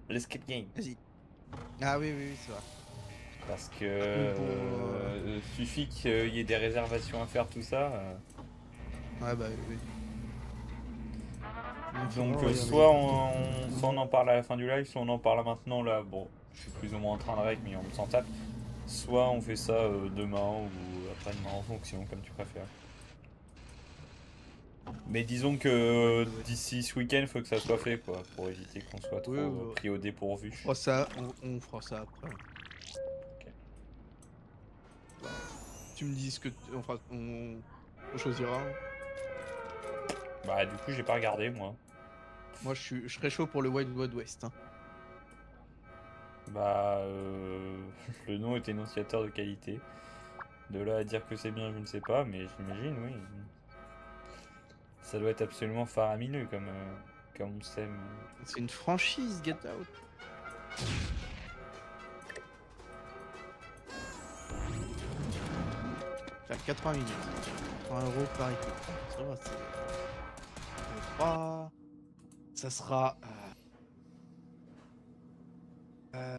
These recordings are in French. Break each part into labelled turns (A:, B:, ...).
A: l'escape game.
B: Vas-y. Ah oui, oui, oui, c'est vrai.
A: Parce que
B: Mais bon,
A: suffit qu'il y ait des réservations à faire, tout ça.
B: ouais, bah oui, oui. Mais
A: Donc
B: faudra regarder.
A: soit on en parle à la fin du live, soit on en parle maintenant là. Bon, je suis plus ou moins en train de règle, mais on s'en tape. Soit on fait ça demain ou après-demain en fonction, comme tu préfères. Mais disons que
B: Ouais, ouais, ouais.
A: d'ici ce week-end, il faut que ça soit fait, quoi, pour éviter qu'on soit
B: Oui,
A: trop
B: ouais.
A: pris au
B: On
A: dépourvu.
B: fera ça, on fera ça après.
A: Ok.
B: Bah, tu me dis ce que on choisira, hein.
A: Bah du coup, j'ai pas regardé moi.
B: Moi, je serais chaud pour le Wild Wild West, hein.
A: Bah le nom est énonciateur de qualité. De là à dire que c'est bien, je ne sais pas, mais j'imagine, oui. Ça doit être absolument faramineux comme on s'aime.
B: C'est une franchise, Get Out. Faire 80 minutes. 80 € par équipe. Ça va, c'est. On est 3. Ça sera. Euh,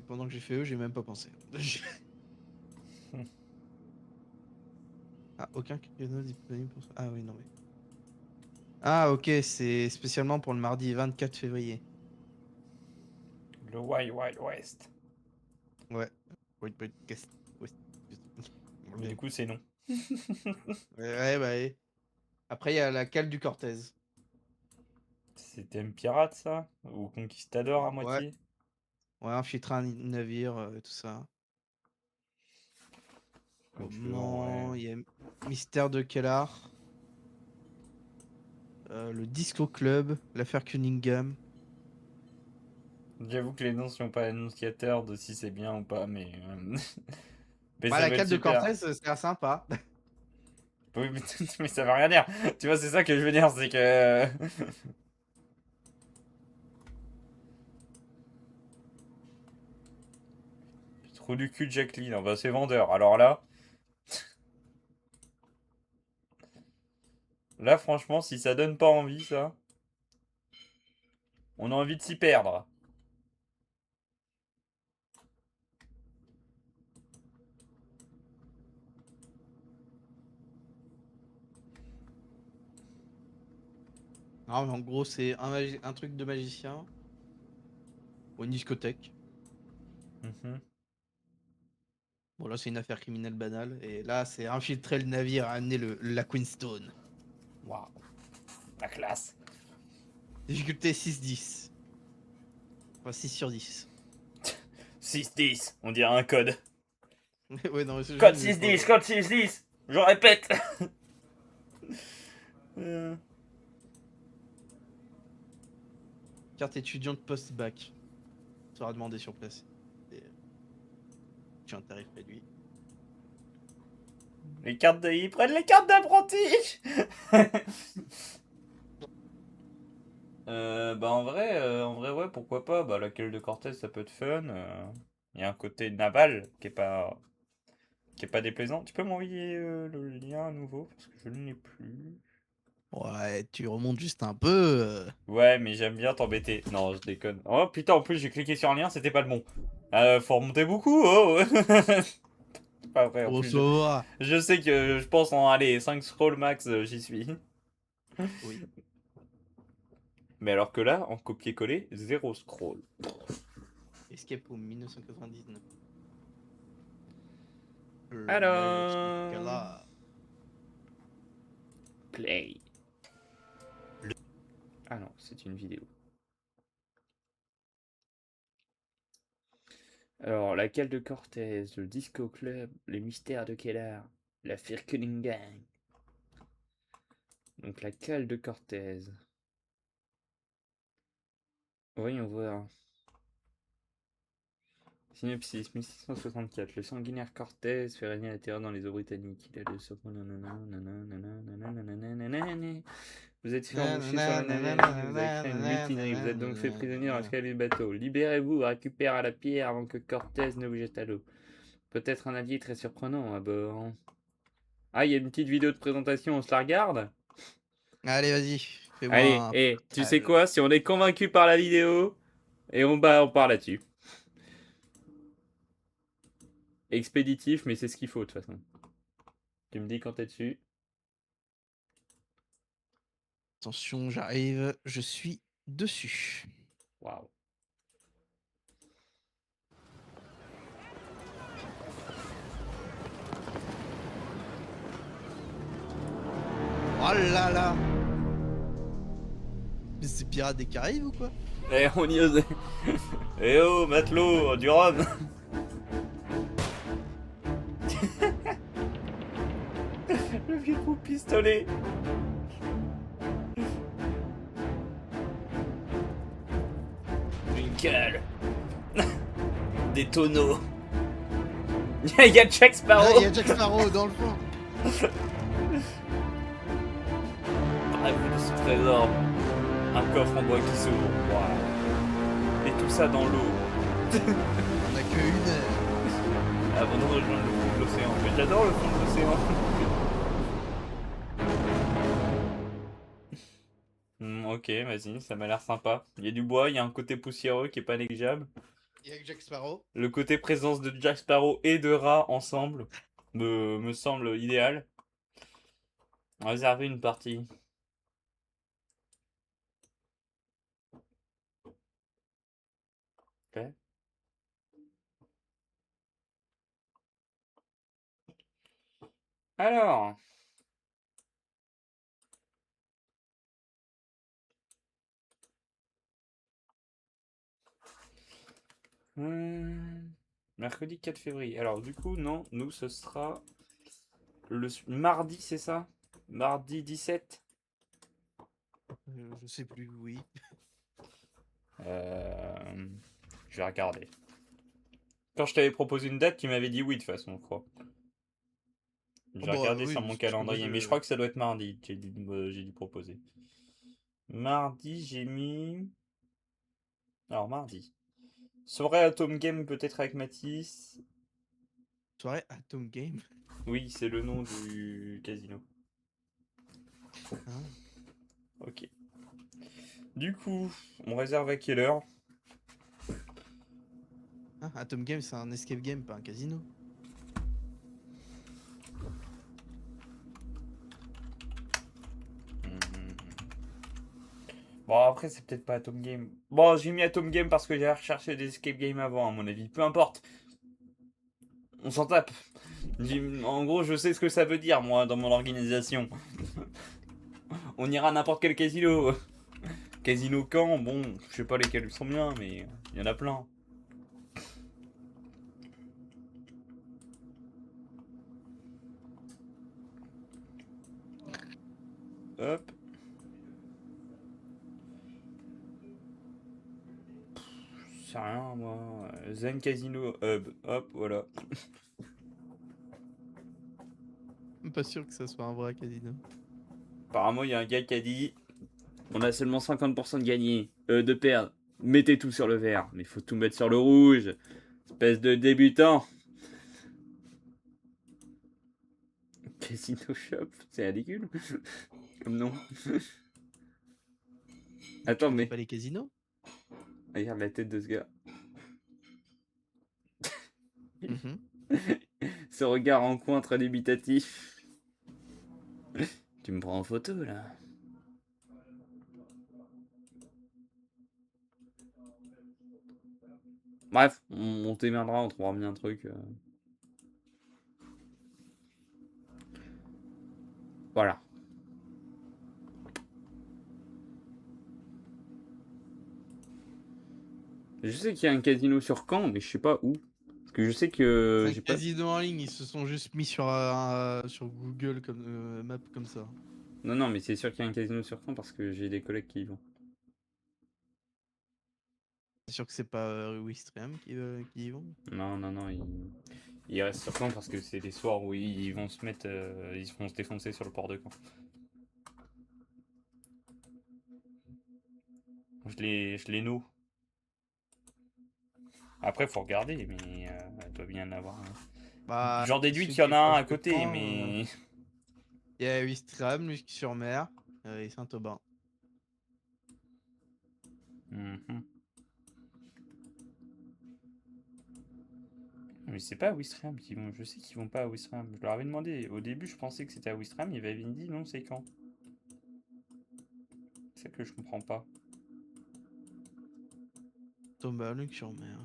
B: pendant que j'ai fait eux, j'ai même pas pensé. Ah, aucun créneau disponible pour ça. Ah oui, non mais. Ah ok, c'est spécialement pour le mardi 24 février.
A: Le Wild Wild West.
B: Ouais. Wait, wait, qu'est-ce- West-
A: Mais du coup, c'est non.
B: Ouais, bah ouais. Après, il y a la cale du Cortez.
A: C'était un pirate, ça? Ou conquistador à
B: Ouais,
A: moitié?
B: ouais, infiltrer un navire, tout ça.
A: Comme tu veux, en vrai.
B: Roman, il y a Mystère de Kellar, le Disco Club, l'affaire Cunningham.
A: J'avoue que les noms sont pas annonciateurs de si c'est bien ou pas, mais, mais
B: Bah,
A: ça
B: la
A: peut être
B: cale de
A: super.
B: Cortez, c'est assez sympa.
A: Oui, mais, mais ça veut rien dire. Tu vois, c'est ça que je veux dire, c'est que. Trou du cul de Jacqueline, bah c'est vendeur. Alors là, franchement, si ça donne pas envie, ça, on a envie de s'y perdre.
B: Non, mais en gros, c'est un truc de magicien ou une discothèque.
A: Mhm.
B: Bon, là, c'est une affaire criminelle banale. Et là, c'est infiltrer le navire, amener la Queenstone.
A: Waouh, la classe.
B: Difficulté 6-10. Enfin, 6 sur 10.
A: 6-10, on dirait un code.
B: Ouais, non, mais ce jeu,
A: Code
B: il est
A: 6-10,
B: pas.
A: code 6-10. Je répète. Euh,
B: Carte étudiante post-bac. Sera demandé sur place. Et tu as un tarif réduit.
A: Ils prennent les cartes d'apprenti. Bah en vrai ouais, pourquoi pas. Bah la queue de Cortez ça peut être fun. Il y a un côté naval qui est pas déplaisant. Tu peux m'envoyer le lien à nouveau parce que je ne l'ai plus.
B: Ouais, tu remontes juste un peu.
A: Ouais, mais j'aime bien t'embêter. Non, je déconne. Oh putain, en plus j'ai cliqué sur un lien, c'était pas le bon. Faut remonter beaucoup. Oh. C'est pas vrai. En
B: Oh,
A: plus,
B: ça va.
A: je sais que je pense en aller 5 scrolls max, j'y suis.
B: Oui.
A: Mais alors que là, en copier-coller, zéro scroll.
B: Escape Room 1999. Le magicien
A: Alors,
B: Kala.
A: play. Ah non, c'est une vidéo. Alors, la cale de Cortez, le Disco Club, les mystères de Kellar, la Firkelingang. Donc, la cale de Cortez. Voyons voir. Synopsis 1664. Le sanguinaire Cortez fait régner la terreur dans les eaux britanniques. Il a le surnom. Vous êtes fait embaucher sur le navire ennemi, vous avez créé une mutinerie, vous êtes donc fait prisonnier dans l'escalier du bateau. Libérez-vous, récupérez la pierre avant que Cortez ne vous jette à l'eau. Peut-être un allié très surprenant à bord. Ah, il y a une petite vidéo de présentation, on se la regarde?
B: Allez, vas-y,
A: Allez,
B: fais-moi un
A: et tu sais
B: partage.
A: quoi? Si on est convaincu par la vidéo, et on part là-dessus. Expéditif, mais c'est ce qu'il faut de toute façon. Tu me dis quand t'es dessus.
B: Attention, j'arrive, je suis dessus.
A: Waouh.
B: Oh là là! Mais c'est Pirates des Caraïbes ou quoi?
A: Eh, on y osait. Eh oh, matelot, du rhum. Le vieux coup pistolet. Une gueule. Des tonneaux. Il y a Jack
B: Ah,
A: Sparrow.
B: il y a Jack Sparrow dans le fond.
A: Bref de ce trésor. Un coffre en bois qui s'ouvre. Waouh. Et tout ça dans l'eau.
B: On a que une heure.
A: Avant de rejoindre le fond de l'océan. Mais j'adore le fond de l'océan. Ok, vas-y, ça m'a l'air sympa. Il y a du bois, il y a un côté poussiéreux qui est pas négligeable.
B: Il y a que Jack Sparrow.
A: Le côté présence de Jack Sparrow et de Rat ensemble me semble idéal. Réserver une partie. Ok. Alors. Mercredi 4 février. Alors du coup, non, nous ce sera le mardi, c'est ça? Mardi 17.
B: Je sais plus, oui.
A: Euh, Je vais regarder. Quand je t'avais proposé une date, tu m'avais dit oui de toute façon, je crois.
B: Oh
A: J'ai
B: bah
A: regardé sur
B: oui,
A: mon
B: c'est parce que moi
A: calendrier, mais je
B: je.
A: crois que ça doit être mardi. J'ai dû proposer. Mardi, j'ai mis. Alors mardi. Soirée Atom Game peut-être avec Mathis.
B: Soirée Atom Game.
A: Oui, c'est le nom du casino.
B: Hein?
A: Ok. Du coup, on réserve à quelle heure?
B: Hein, Atom Game, c'est un escape game, pas un casino.
A: Bon, après, c'est peut-être pas Atom Game. Bon, j'ai mis Atom Game parce que j'ai recherché des escape games avant, à mon avis. Peu importe. On s'en tape. En gros, je sais ce que ça veut dire, moi, dans mon organisation. On ira à n'importe quel casino. Casino Caen, bon, je sais pas lesquels sont bien, mais il y en a plein. Hop. Je sais rien, moi. Zen Casino Hub. Hop, voilà.
B: Même pas sûr que ça soit un vrai casino.
A: Apparemment, il y a un gars qui a dit on a seulement 50% de gagner. De perdre. Mettez tout sur le vert. Mais faut tout mettre sur le rouge. Espèce de débutant. Casino Shop, c'est ridicule. Comme nom.
B: Tu
A: Attends,
B: connais
A: mais.
B: pas les casinos?
A: Regarde la tête de ce gars.
B: Mhm.
A: Ce regard en coin très dubitatif. Tu me prends en photo là. Bref, on se démerdera, on trouvera bien un truc. Voilà. Je sais qu'il y a un casino sur Caen, mais je sais pas où. Parce que je sais que
B: C'est un
A: j'ai pas.
B: casino en ligne, ils se sont juste mis sur Google comme map comme ça.
A: Non, non, mais c'est sûr qu'il y a un casino sur Caen parce que j'ai des collègues qui y vont.
B: C'est sûr que c'est pas Wistreham qui y vont.
A: Non, non, non, ils restent sur Caen parce que c'est les soirs où ils vont se mettre. Ils vont se défoncer sur le port de Caen. Je les noue. Après, faut regarder, mais il doit bien en avoir un.
B: Bah,
A: J'en déduis
B: celui
A: qu'il y
B: qui
A: en
B: est
A: a un
B: proche
A: à
B: de
A: côté,
B: Caen,
A: mais.
B: Il y a Ouistreham, Luc-sur-Mer et Saint-Aubin.
A: Mhm. Mais c'est pas à Ouistreham qu'ils vont. Je sais qu'ils vont pas à Ouistreham. Je leur avais demandé. Au début, je pensais que c'était à Ouistreham. Il avait dit non, c'est quand? C'est ça que je comprends pas.
B: Saint-Aubin, Luc-sur-Mer.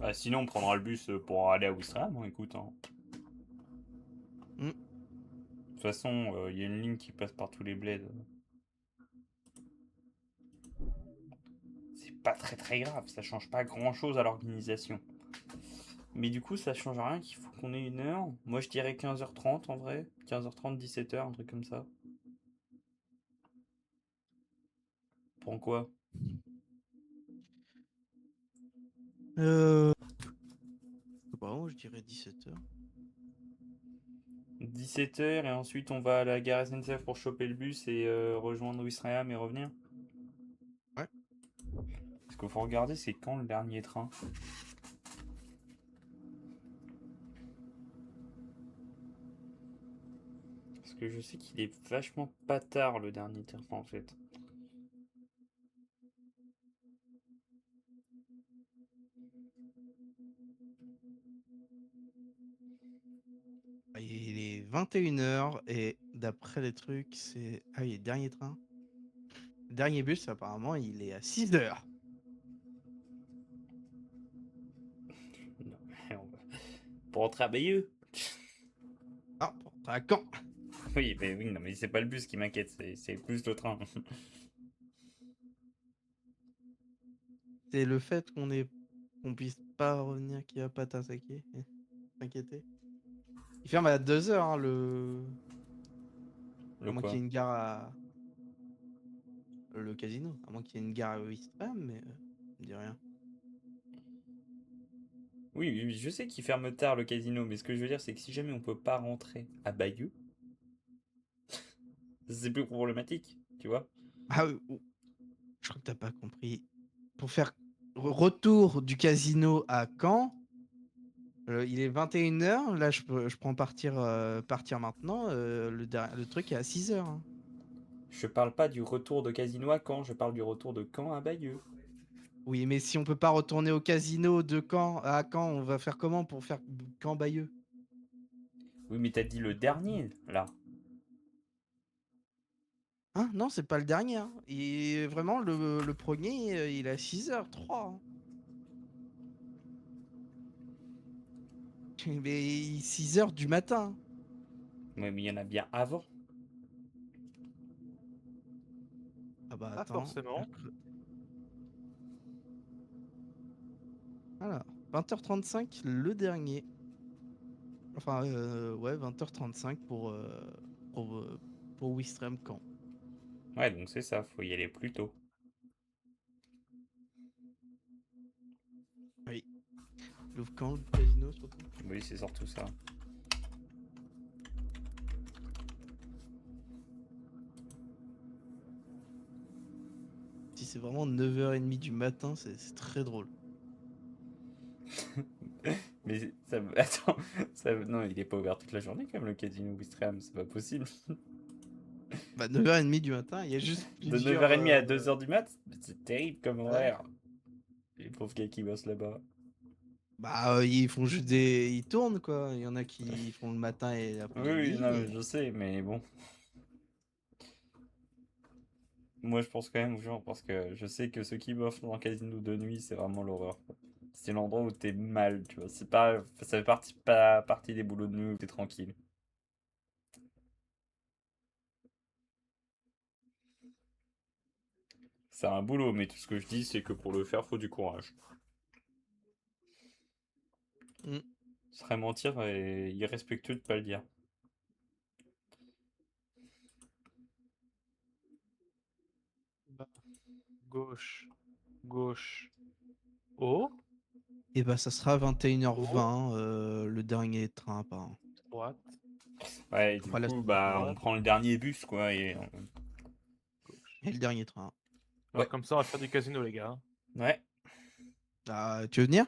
A: Bah, sinon, on prendra le bus pour aller à Ouistreham. Hein, écoute. Hein.
B: Hmm.
A: De toute façon, il y a une ligne qui passe par tous les bleds. C'est pas très très grave. Ça change pas grand chose à l'organisation. Mais du coup, ça change rien qu'il faut qu'on ait une heure. Moi, je dirais 15h30 en vrai. 15h30, 17h, un truc comme ça. Pourquoi?
B: Euh... Bon, je dirais 17h.
A: 17h et ensuite on va à la gare SNCF pour choper le bus et rejoindre Ouistreham et revenir.
B: Ouais.
A: Ce qu'il faut regarder, c'est quand le dernier train. Parce que je sais qu'il est vachement pas tard le dernier train en fait.
B: Il est 21h et d'après les trucs, c'est... Ah oui, dernier train. Le dernier bus, apparemment, il est à 6h.
A: Non, mais pour rentrer à Bayeux.
B: Ah, pour rentrer à Caen.
A: Oui, non, mais c'est pas le bus qui m'inquiète, c'est plus le train.
B: C'est le fait qu'on puisse pas revenir qui va pas t'inquiéter. Il ferme à 2h, hein, à
A: Le
B: moins qu'il y
A: quoi?
B: ait une gare à... Le casino. À moins qu'il y ait une gare à Ouistreham, mais... me dis rien.
A: Oui, je sais qu'il ferme tard le casino, mais ce que je veux dire, c'est que si jamais on peut pas rentrer à Bayeux, c'est plus problématique, tu vois?
B: Ah oui, je crois que t'as pas compris. Pour faire retour du casino à Caen, il est 21h. Là, je prends partir maintenant. Le truc est à 6h. Hein.
A: Je parle pas du retour de Casino à Caen, je parle du retour de Caen à Bayeux.
B: Oui, mais si on peut pas retourner au casino de Caen à Caen, on va faire comment pour faire Caen-Bayeux?
A: Oui, mais t'as dit le dernier, là.
B: Hein? Non, c'est pas le dernier. Hein. Et vraiment, le premier, il est à 6h03. Hein. Mais 6h du matin.
A: Oui, mais il y en a bien avant.
B: Ah bah
C: Pas
B: attends.
C: forcément.
B: Alors, 20h35, le dernier. Enfin, ouais, 20h35 pour, euh, pour Wistreham Caen.
A: Ouais, donc c'est ça, faut y aller plus tôt.
B: Oui. Il ouvre quand le casino surtout?
A: Oui, c'est surtout ça.
B: Si c'est vraiment 9h30 du matin, c'est très drôle.
A: Mais ça... Attends, ça... non, il est pas ouvert toute la journée quand même, le casino Wistreham, c'est pas possible.
B: Bah 9h30 du matin, il y a juste
A: De
B: plusieurs...
A: 9h30 à 2h du mat, c'est terrible comme
B: ouais.
A: horaire. Les pauvres gars qui bossent là-bas.
B: Bah ils font juste ils tournent quoi. Il y en a qui font le matin et
A: Oui, oui, non,
B: l'après-midi.
A: mais je sais, mais bon. Moi, je pense quand même aux gens parce que je sais que ceux qui bossent dans un casino de nuit, c'est vraiment l'horreur, quoi. C'est l'endroit où t'es mal, tu vois. C'est pas, ça fait pas partie des boulots de nuit où t'es tranquille. C'est un boulot, mais tout ce que je dis, c'est que pour le faire, faut du courage.
B: Mm.
A: Ce serait mentir et irrespectueux de pas le dire.
C: Bas, gauche, gauche, haut,
B: Et bah ça sera
C: haut,
B: 21h20 le dernier train apparemment.
C: droite,
A: Ouais, et du
B: Enfin, la
A: coup,
B: station.
A: bah, on prend le dernier bus, quoi, et
C: gauche.
B: Et le dernier train.
A: Ouais.
C: Comme ça, on va faire du casino, les gars.
A: Ouais.
B: Ah, tu veux venir?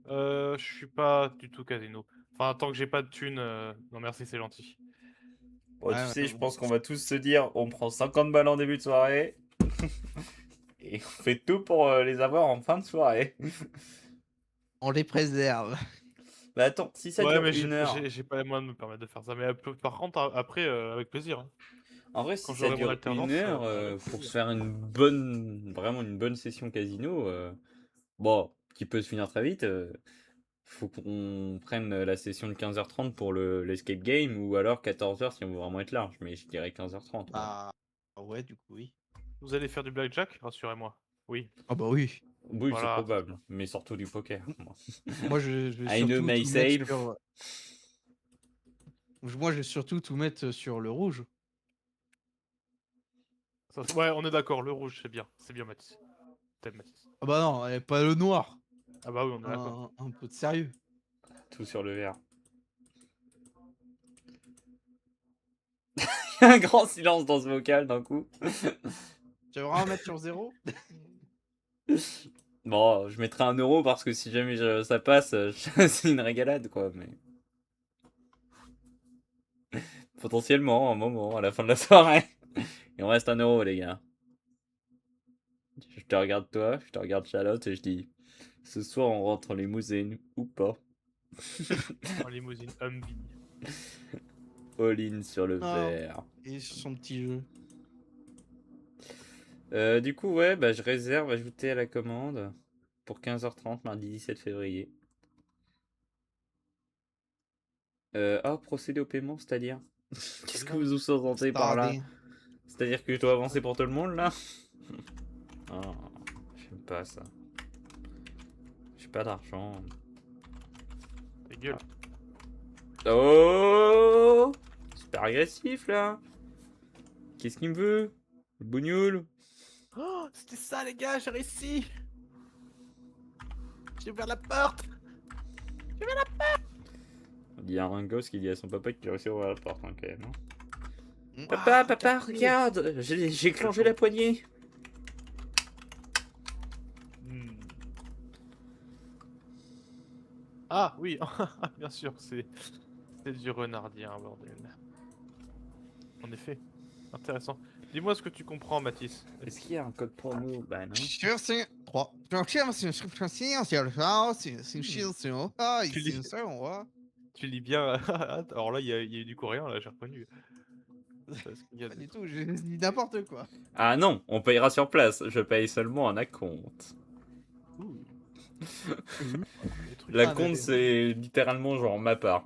C: Je suis pas du tout casino. Enfin, tant que j'ai pas de thunes, non merci, c'est gentil.
A: Bon, tu
B: Ouais,
A: sais, je
B: bon.
A: pense qu'on va tous se dire, on prend 50 balles en début de soirée, et on fait tout pour les avoir en fin de soirée.
B: On les préserve.
A: Bah attends, si ça
C: Ouais,
A: dure
C: mais
A: une heure,
C: j'ai pas les moyens de me permettre de faire ça. Mais par contre, après, avec plaisir, hein.
A: en vrai, si
C: Quand
A: ça
C: j'aurai mon
A: dure une
C: alternance,
A: heure,
C: avec
A: pour se
C: plaisir.
A: faire une bonne, vraiment une bonne session casino, bon, qui peut se finir très vite, faut qu'on prenne la session de 15h30 pour l'escape game, ou alors 14h si on veut vraiment être large, mais je dirais 15h30. Ouais.
B: Ah ouais, du coup, oui.
C: Vous allez faire du blackjack? Rassurez-moi. Oui.
B: Ah bah oui.
A: Oui, c'est
C: Voilà.
A: probable, mais surtout du poker. Moi.
B: Moi, je vais
A: I know
B: surtout tout mettre
A: myself.
B: sur... Moi, je vais surtout tout mettre sur le rouge.
C: Ouais, on est d'accord, le rouge, c'est bien. C'est bien, Mathis. T'aimes, Mathis.
B: Ah bah non, pas le noir.
C: Ah bah oui, on est d'accord.
B: Un peu de sérieux.
A: Tout sur le vert. Il y a un grand silence dans ce vocal d'un coup.
B: Tu veux vraiment mettre sur 0?
A: Bon, je mettrai 1 euro parce que si jamais ça passe, c'est une régalade quoi. Mais potentiellement, un moment, à la fin de la soirée. Il me reste 1 euro, les gars. Je te regarde toi, je te regarde Charlotte et je dis ce soir on rentre en limousine ou pas.
C: En limousine Humvee.
A: All in sur le
B: Non.
A: vert.
B: Et sur son petit jeu.
A: Du coup, ouais, bah, je réserve ajouter à la commande pour 15h30, mardi 17 février. Procéder au paiement, c'est-à-dire qu'est-ce que vous sous-entendez par là?
B: Starling.
A: C'est-à-dire que je dois avancer pour tout le monde là? Oh, j'aime pas ça. J'ai pas d'argent.
C: Ta gueule.
A: Oh! Super agressif là! Qu'est-ce qu'il me veut? Le bougnoul?
C: Oh, c'était ça, les gars, j'ai réussi. J'ai ouvert la porte.
A: Il y a un gosse qui dit à son papa qu'il a réussi à ouvrir la porte hein, quand même. Hein.
B: Mm.
A: Papa,
C: Ah,
A: papa,
C: regardez.
A: regarde! J'ai clenché la poignée!
C: Hmm. Ah oui, bien sûr, c'est du renardien, bordel. En effet, intéressant. Dis-moi ce que tu comprends, Mathis.
A: Est-ce qu'il y a un code promo? Bah non.
B: 3.
C: Tu lis bien. Alors là, il y a eu du coréen, là, j'ai reconnu. Parce qu'il y a
B: Pas
C: des
B: du
C: trucs.
B: tout, j'ai dit n'importe quoi.
A: Ah non, on payera sur place. Je paye seulement un acompte.
C: Ouh. Des trucs
B: Ah,
A: L'acompte,
B: mais-
A: c'est littéralement genre ma part.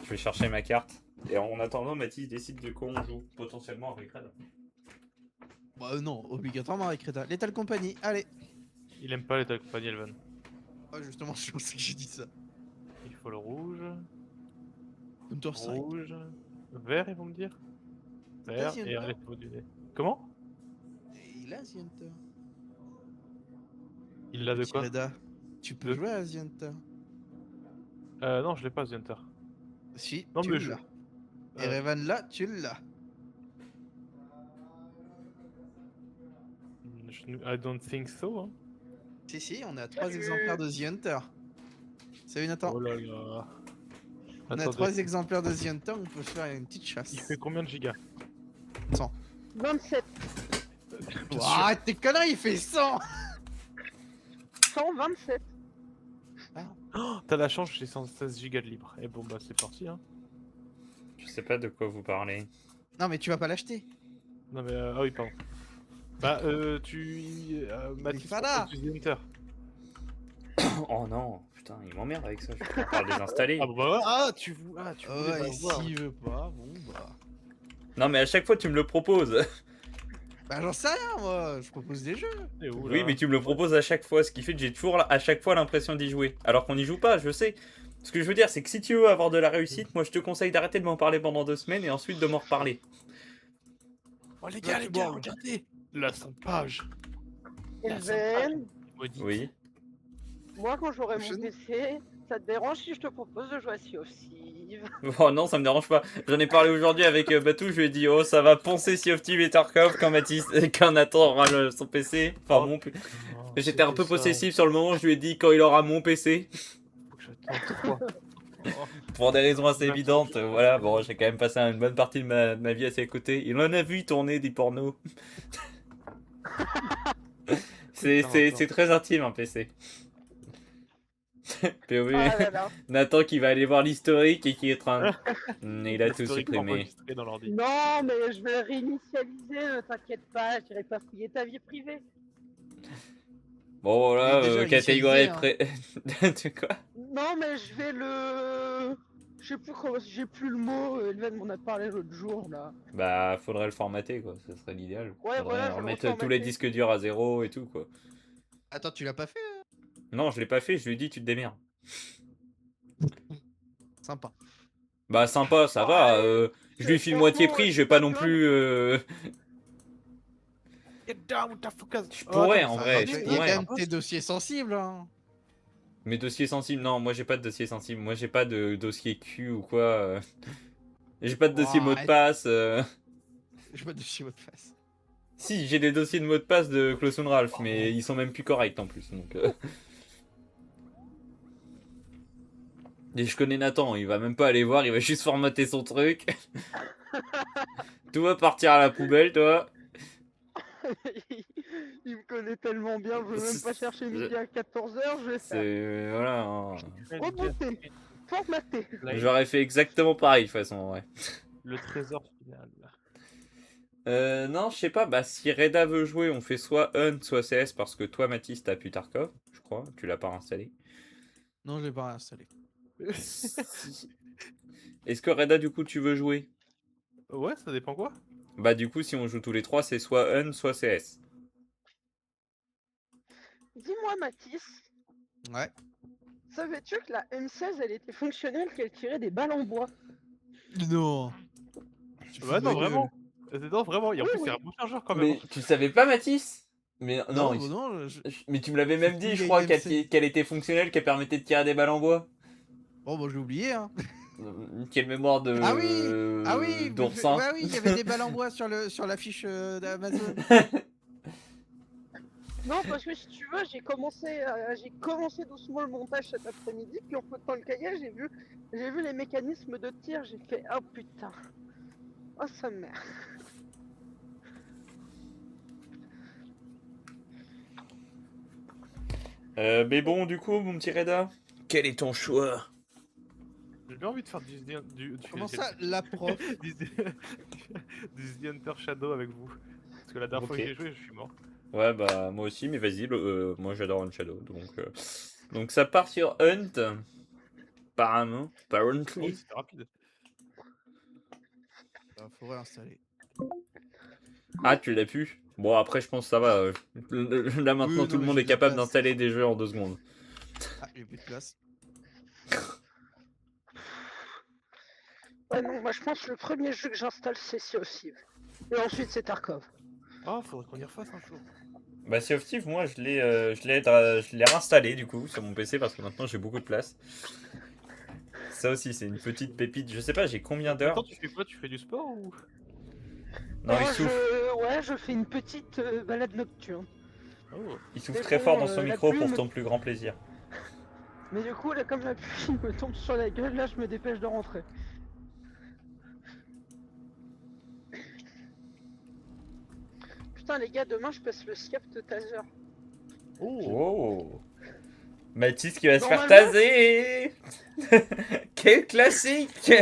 A: Je vais chercher ma carte. Et en attendant, Mathis décide de quoi on joue. Potentiellement avec Red.
B: Bah non, obligatoirement avec Reda. Lethal Company, allez.
C: Il aime pas les compagnie Elven.
B: Ah justement, je pensais que j'ai dit ça.
C: Il faut le rouge.
B: Counter Strike.
C: Rouge. Vert, ils vont me dire. Vert
B: Vas-y,
C: et
B: Hunter.
C: arrête du nez. Comment?
B: Il a The Hunter.
C: Il l'a de
B: Petit
C: quoi?
B: Reda. Tu peux
C: De-
B: jouer à The Hunter.
C: Non, je l'ai pas, The Hunter.
B: Si,
C: Non,
B: tu
C: mais je.
B: l'as. Et Revan là, tu l'as.
C: I don't think so. Hein.
B: Si, on a 3 exemplaires de The Hunter. Salut Nathan.
C: Oh là là.
B: On a
C: Attendez,
B: 3 exemplaires de The Hunter, on peut faire une petite
C: il
B: chasse.
C: fait combien de gigas?
B: 100.
D: 27.
C: Bien sûr.
B: Ouah, t'es conneries, il fait 100.
D: 127.
C: Oh, t'as la chance, j'ai 116 gigas de libre. Et bon bah c'est parti hein.
A: Je sais pas de quoi vous parlez.
B: Non, mais tu vas pas l'acheter.
C: Non mais ah oui pardon. Bah Mathis,
B: pas là.
C: propose du The Hunter.
A: Oh non, putain, il m'emmerde avec ça, je vais pas le désinstaller.
C: Ah bah ouais, tu voulais
B: Ouais,
C: l'avoir.
B: s'il veut pas, bon bah.
A: Non mais à chaque fois tu me le proposes.
B: Bah, j'en sais rien, moi, je propose des jeux.
C: Et où,
A: Oui,
C: là
A: mais tu me le proposes à chaque fois, ce qui fait que j'ai toujours à chaque fois l'impression d'y jouer. Alors qu'on n'y joue pas, je sais. Ce que je veux dire, c'est que si tu veux avoir de la réussite, moi je te conseille d'arrêter de m'en parler pendant 2 semaines et ensuite de m'en reparler.
C: Oh les
B: Là,
C: gars,
B: tu bois.
C: regardez. La 5 pages. La 5 pages.
D: Elven,
C: Maudite.
A: Oui.
D: moi quand j'aurai mon
B: Je-
D: PC, ça te dérange si je te propose de jouer à Sea of Thieves?
A: Oh non, ça me dérange pas. J'en ai parlé aujourd'hui avec Batou, je lui ai dit oh ça va poncer Sea of Thieves et Tarkov quand Mathis, quand Nathan aura son PC. Enfin
C: Oh,
A: mon
C: Oh,
A: J'étais un peu
C: c'était ça.
A: possessif sur le moment, je lui ai dit quand il aura mon PC.
C: Faut que j'attende 3.
A: Pour des raisons assez
C: D'accord.
A: évidentes, voilà, bon j'ai quand même passé une bonne partie de ma vie à ses côtés. Il en a vu tourner des pornos. C'est très intime un PC. POV,
D: Ah là là.
A: Nathan qui va aller voir l'historique et qui est en train de... Il a tout
C: L'historique
A: supprimé.
C: enregistré dans l'ordi.
D: Non, mais je vais réinitialiser, ne t'inquiète pas, j'irai pas fouiller ta vie privée.
A: Bon voilà,
B: Il est déjà
A: catégorie
B: initialisé,
A: Tu quoi?
D: Non, mais je vais le. Je sais plus comment, j'ai plus le mot, Elven m'en a parlé l'autre jour là.
A: Bah faudrait le formater quoi, ce serait l'idéal.
D: Ouais,
A: Faudrait
D: voilà, je vais le
A: remettre tous les
D: reformater.
A: disques durs à zéro et tout quoi.
B: Attends, tu l'as pas fait?
A: Non, je l'ai pas fait, je lui ai dit tu te démerdes.
B: Sympa.
A: Bah sympa, ça
D: Ouais,
A: va. Je lui file moitié
D: franchement,
A: prix,
D: je
A: je vais
D: suis
A: pas
D: pas
A: non
D: plein.
A: plus.
C: Get down with the fuckers.
A: Je pourrais en
B: Enfin,
A: vrai,
B: il
A: je
B: y a
A: pourrais.
B: quand même tes dossiers sensibles. Hein.
A: Mes dossiers sensibles, non, moi j'ai pas de dossier sensible. Moi j'ai pas de dossier Q ou quoi. J'ai pas de dossier
B: Oh,
A: mot de
B: arrête.
A: passe.
B: Je vois de chez votre face.
A: Si, j'ai des dossiers de mot de passe de Clausen Ralph, mais ils sont même plus corrects en plus. Donc, Et je connais Nathan, il va même pas aller voir, il va juste formater son truc. Tout va partir à la poubelle, toi.
D: Il me connaît tellement bien, je veux même pas chercher midi à 14h, je vais faire.
A: C'est. Voilà. Hein.
D: Rebooter, formater.
A: J'aurais fait exactement pareil de toute façon, ouais.
C: Le trésor final.
A: Non, je sais pas, bah si Reda veut jouer, on fait soit Hunt, soit CS, parce que toi, Mathis, t'as plus Tarkov, je crois, tu l'as pas installé.
B: Non, je l'ai pas réinstallé.
A: Est-ce que Reda, du coup, tu veux jouer?
C: Ouais, ça dépend quoi.
A: Bah du coup, si on joue tous les trois, c'est soit Hunt, soit CS.
D: Dis-moi Mathis,
B: Ouais.
D: savais-tu que la M16 elle était fonctionnelle, qu'elle tirait des balles en bois?
B: Non.
C: Ouais, non, vraiment. Non, vraiment. Et en
D: Oui,
C: plus,
D: oui.
C: c'est un bon chargeur quand même.
A: Mais tu savais pas, Mathis? Mais non,
B: Non, non,
A: mais tu me l'avais même dit, je
B: Vieille
A: crois,
B: MC.
A: qu'elle était fonctionnelle, qu'elle permettait de tirer des balles en bois.
B: Bon, bah, j'ai oublié, hein.
A: Quelle mémoire de...
B: Ah oui. Ah oui,
A: d'oursin.
B: ouais, oui, il y avait des balles en bois sur l'affiche d'Amazon.
D: Non, parce que si tu veux, j'ai commencé doucement le montage cet après-midi, puis en fouettant le cahier, j'ai vu les mécanismes de tir, j'ai fait oh putain, oh sa mère.
A: Mais bon, du coup, mon petit Reda, quel est ton choix?
C: J'ai bien envie de faire du
B: Comment ça, la prof?
C: du The Hunter Shadow avec vous. Parce que la dernière fois que
A: Ok.
C: j'ai joué, je suis mort.
A: Ouais, bah moi aussi, mais vas-y, moi j'adore Hunt Shadow. Donc ça part sur Hunt, apparemment,
C: Oh,
A: apparently.
C: c'était rapide.
B: Faut réinstaller.
A: Ah, tu l'as pu? Bon, après, je pense que ça va. Là maintenant,
B: Oui,
A: tout
B: non,
A: le monde
B: j'ai
A: est
B: de la
A: capable
B: place.
A: d'installer des jeux en 2 secondes.
B: Ah, j'ai plus de place.
D: Ouais non, moi je pense que le premier jeu que j'installe c'est Sea of Thieves. Et ensuite c'est Tarkov.
C: Oh, faudrait qu'on y refasse un jour.
A: Bah, Sea of Thieves, moi, je l'ai réinstallé du coup sur mon PC parce que maintenant j'ai beaucoup de place. Ça aussi, c'est une petite pépite. Je sais pas, j'ai combien d'heures?
C: Attends, tu fais quoi? Tu fais du sport ou?
A: Non, il souffle.
D: Je fais une petite balade nocturne.
C: Oh.
A: Il souffle
D: Mais
A: très
D: bon,
A: fort dans son
D: la
A: micro pour
D: plume-
A: ton plus grand plaisir.
D: Mais du coup, là, comme la pluie me tombe sur la gueule, là, je me dépêche de rentrer. Putain, les gars, demain, je passe le SCAP de Taser.
A: Oh. Mathis qui va se faire
D: Normalement-
A: taser. Quel classique.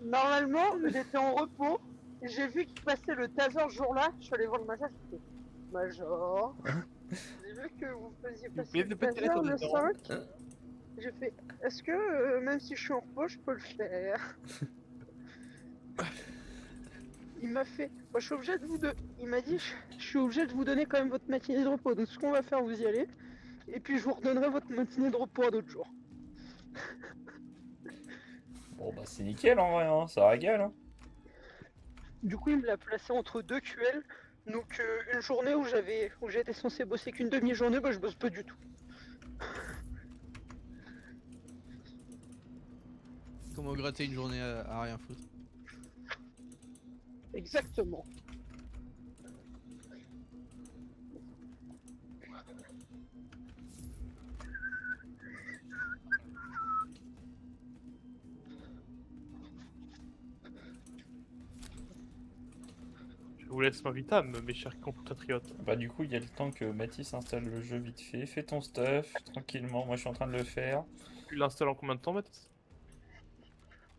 D: Normalement, j'étais en repos, et j'ai vu qu'il passait le Taser ce jour-là. Je suis allé voir le major, j'ai fait Major, j'ai vu que vous faisiez passer
C: plaît
D: le
C: de pas tirer
D: Taser
C: sur
D: le
C: des gens.
D: 5. J'ai fait, est-ce que même si je suis en repos, je peux le faire? Il m'a fait, moi, je suis obligé de vous il m'a dit, je suis obligé de vous donner quand même votre matinée de repos. Donc ce qu'on va faire, vous y allez, et puis je vous redonnerai votre matinée de repos à d'autres jours.
A: Bon bah c'est nickel en vrai, hein. Ça régale. Hein.
D: Du coup, il me l'a placé entre deux QL. Donc une journée où j'étais censé bosser qu'une demi-journée, bah je bosse pas du tout.
B: Comment gratter une journée à rien foutre.
D: Exactement.
C: Je vous laisse m'invitable, mes chers compatriotes.
A: Bah du coup il y a le temps que Mathis installe le jeu vite fait. Fais ton stuff tranquillement. Moi je suis en train de le faire.
C: Tu l'installes en combien de temps, Mathis?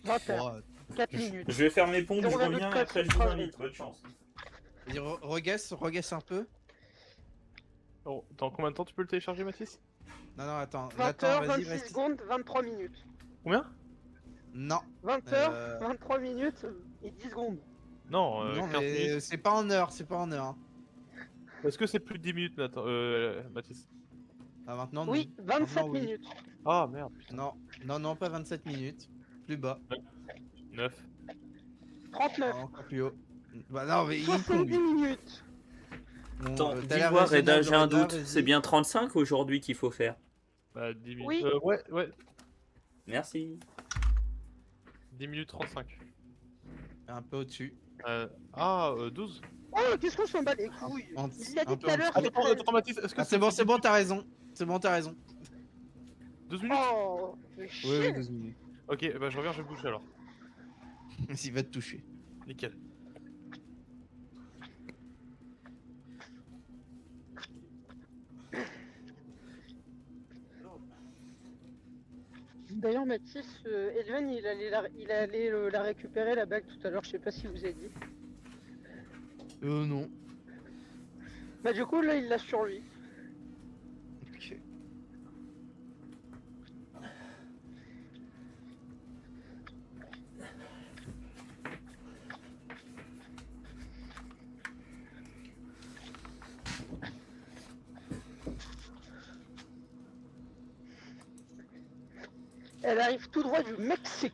D: 21,
B: Oh,
D: 4
A: Je
D: minutes.
A: vais faire mes pompes, je
D: 0,4
A: reviens et après je vous
D: phrases.
A: invite. Bonne chance.
B: vas-y, reguesse un peu.
C: Oh, dans combien de temps tu peux le télécharger, Mathis?
B: Non, attends.
D: 20
B: Nathan,
D: h,
B: vas-y,
D: 26
B: reste.
D: secondes, 23 minutes.
C: Combien?
B: Non.
D: 20 h, 23 minutes et 10 secondes.
C: Non,
B: Non,
C: 15 minutes.
B: mais c'est pas en heure, c'est pas en heure. Hein.
C: Est-ce que c'est plus de 10 minutes, Nathan, Mathis?
B: Ah, maintenant, non.
D: Oui, 27
B: Maintenant, oui.
D: minutes.
C: Ah merde, putain.
B: Non, pas 27 minutes. Plus bas.
C: 9.
D: 39.
B: Ah, encore plus haut. Bah non, mais il est con,
D: 70
B: lui.
D: minutes.
B: Bon,
A: Attends,
B: t'as l'air
A: dis-moi
B: raisonnable,
A: Reda, j'ai un
B: Reda,
A: doute.
B: vas-y.
A: C'est bien 35 aujourd'hui qu'il faut faire.
C: Bah 10 minutes.
D: Oui.
C: Ouais.
A: Merci.
C: 10 minutes 35.
B: Un peu au-dessus.
C: 12.
D: Oh, qu'est-ce qu'on s'en bat les couilles?
B: Un-
D: Il l'a
B: un
D: dit
B: peu
D: tout à
B: en
D: l'heure,
B: dessous.
D: c'est
C: Attends,
D: 13.
C: attends, Mathis, est-ce que
B: Ah, c'est bon, t'as raison. C'est bon, t'as raison.
C: 12 minutes?
D: Oh, fais
B: Oui,
D: chier.
B: 12 minutes.
C: Ok, bah je reviens, je vais me bouger alors.
B: S'il va te toucher.
C: Nickel.
D: D'ailleurs, Mathis, Elven, il allait la récupérer, la bague, tout à l'heure. Je sais pas si vous avez dit.
B: Non.
D: Bah, du coup, là, il l'a sur lui.
B: Ok.
D: Elle arrive tout droit du Mexique.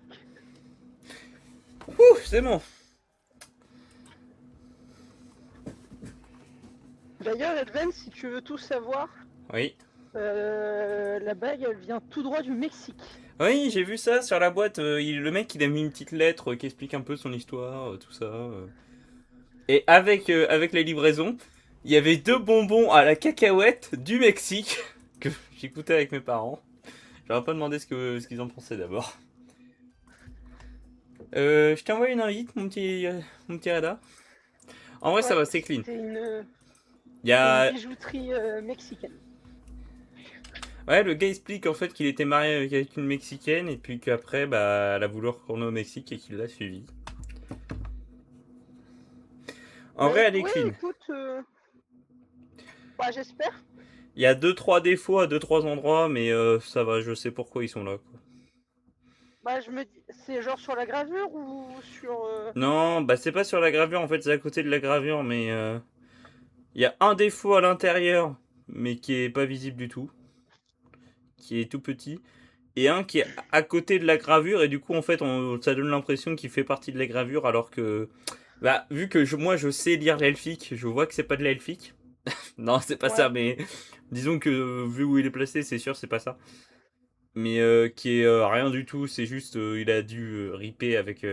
A: Ouh, c'est bon.
D: D'ailleurs, Elven, si tu veux tout savoir,
A: Oui.
D: la bague, elle vient tout droit du Mexique.
A: Oui, j'ai vu ça sur la boîte. Le mec, il a mis une petite lettre qui explique un peu son histoire, tout ça. Et avec la livraison, il y avait 2 bonbons à la cacahuète du Mexique que j'écoutais avec mes parents. J'aurais pas demandé ce qu'ils en pensaient d'abord. Je t'ai envoyé une invite, mon petit Reda. En vrai, ça va, c'est clean.
D: C'est une
A: Il y a...
D: bijouterie mexicaine.
A: Ouais, le gars explique en fait qu'il était marié avec une Mexicaine et puis qu'après, bah, elle a voulu retourner au Mexique et qu'il l'a suivi. En vrai, elle est
D: oui,
A: clean.
D: écoute, bah, j'espère.
A: Il y a 2-3 défauts à 2-3 endroits, mais ça va, je sais pourquoi ils sont là. Quoi.
D: Bah, je me dis, c'est genre sur la gravure ou sur.
A: Non, bah c'est pas sur la gravure, en fait, c'est à côté de la gravure, mais il y a un défaut à l'intérieur, mais qui est pas visible du tout, qui est tout petit, et un qui est à côté de la gravure, et du coup, en fait, ça donne l'impression qu'il fait partie de la gravure, alors que, bah, vu que moi je sais lire l'elfique, je vois que c'est pas de l'elfique. Non, c'est pas
D: Ouais.
A: ça, mais disons que vu où il est placé, c'est sûr, c'est pas ça. Mais qui est rien du tout, c'est juste il a dû ripper avec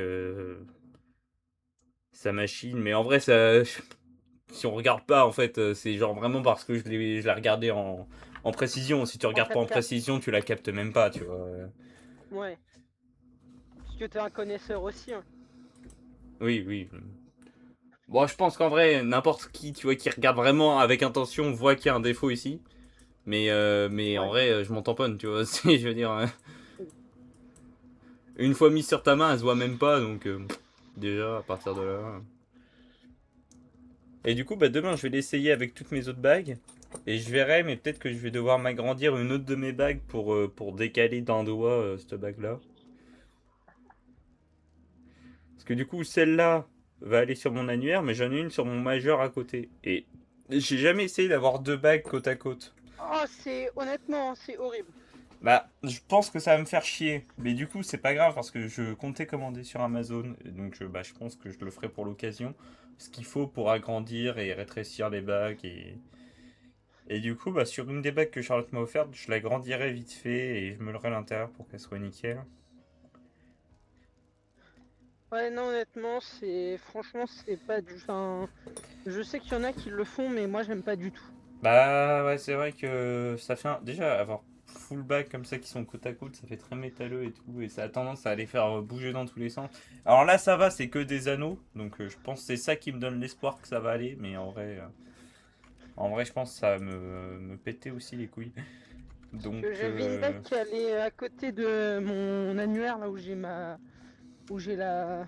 A: sa machine. Mais en vrai, ça, si on regarde pas, en fait, c'est genre vraiment parce que je l'ai regardé en en précision. Si tu regardes pas en
D: 4K.
A: précision, tu la captes même pas, tu vois.
D: Ouais. Parce que t'es un connaisseur aussi. Hein.
A: Oui, oui. Bon, je pense qu'en vrai, n'importe qui, tu vois, qui regarde vraiment avec intention, voit qu'il y a un défaut ici. Mais en
D: Ouais.
A: vrai, je m'en tamponne, tu vois. Je veux dire, une fois mise sur ta main, elle se voit même pas, donc déjà, à partir de là. Et du coup, bah, demain, je vais l'essayer avec toutes mes autres bagues. Et je verrai, mais peut-être que je vais devoir m'agrandir une autre de mes bagues pour décaler d'un doigt cette bague-là. Parce que du coup, celle-là va aller sur mon annulaire, mais j'en ai une sur mon majeur à côté. Et j'ai jamais essayé d'avoir deux bagues côte à côte.
D: Oh, honnêtement, c'est horrible.
A: Bah, je pense que ça va me faire chier. Mais du coup, c'est pas grave parce que je comptais commander sur Amazon. Et donc, bah, je pense que je le ferai pour l'occasion. Ce qu'il faut pour agrandir et rétrécir les bagues. Et du coup, bah, sur une des bagues que Charlotte m'a offerte, je l'agrandirai vite fait et je meulerai l'intérieur pour qu'elle soit nickel.
D: Ouais, non, honnêtement, franchement, c'est pas du. Enfin, je sais qu'il y en a qui le font, mais moi, j'aime pas du tout.
A: Bah, ouais, c'est vrai que ça fait déjà avoir full bague comme ça qui sont côte à côte, ça fait très métalleux et tout. Et ça a tendance à les faire bouger dans tous les sens. Alors là, ça va, c'est que des anneaux. Donc, je pense que c'est ça qui me donne l'espoir que ça va aller. Mais en vrai, je pense que ça va me péter aussi les couilles.
D: Parce
A: Donc,
D: que j'avais une bague qui allait à côté de mon annulaire, là où où j'ai ma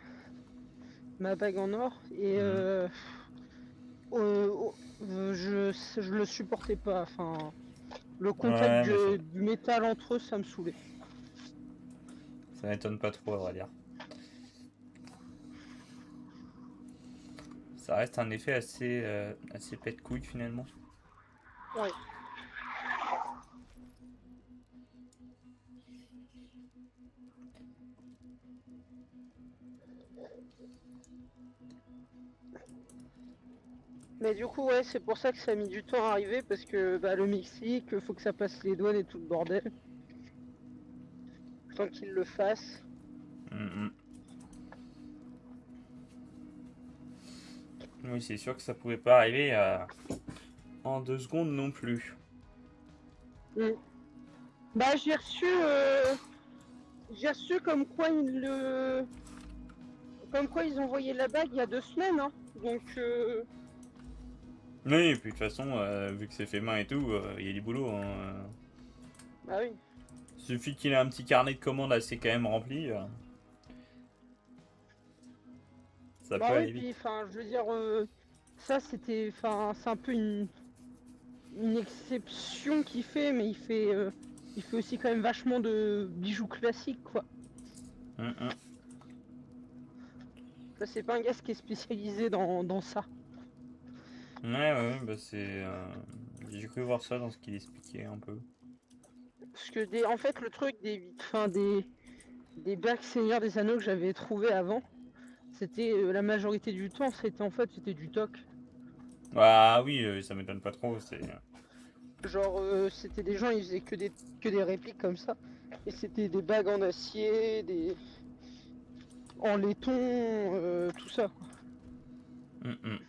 D: bague en or, et
A: hmm.
D: je le supportais pas. Enfin, le contact
A: Ouais, mais
D: du métal entre eux, ça me saoulait.
A: ça m'étonne pas trop, à vrai dire. Ça reste un effet assez pète-couille finalement.
D: Ouais. Mais du coup, ouais, c'est pour ça que ça a mis du temps à arriver, parce que bah, le Mexique, faut que ça passe les douanes et tout le bordel. Tant qu'ils le fassent.
A: Hmm, hmm. Oui, c'est sûr que ça pouvait pas arriver en 2 secondes non plus.
D: Mm. Bah, j'ai reçu comme quoi ils envoyaient la bague il y a 2 semaines, hein. Donc,
A: Oui, et puis de toute façon, vu que c'est fait main et tout, il y a du boulot, hein.
D: bah oui.
A: Suffit qu'il ait un petit carnet de commandes assez quand même rempli, ça peut
D: Bah oui,
A: aller
D: puis,
A: vite.
D: enfin, je veux dire, ça c'était, enfin, c'est un peu une exception qu'il fait, mais il fait aussi quand même vachement de bijoux classiques, quoi.
A: Hum, hum.
D: Là, c'est pas un gars qui est spécialisé dans ça.
A: Ouais, ouais, bah c'est. J'ai cru voir ça dans ce qu'il expliquait un peu.
D: Parce que en fait, le truc des bagues Seigneur des Anneaux que j'avais trouvé avant, c'était la majorité du temps, c'était du toc.
A: Ah oui, ça m'étonne pas trop, c'est.
D: Genre, c'était des gens, ils faisaient que des répliques comme ça. Et c'était des bagues en acier, en laiton, tout ça. Quoi.
A: Hum, hum.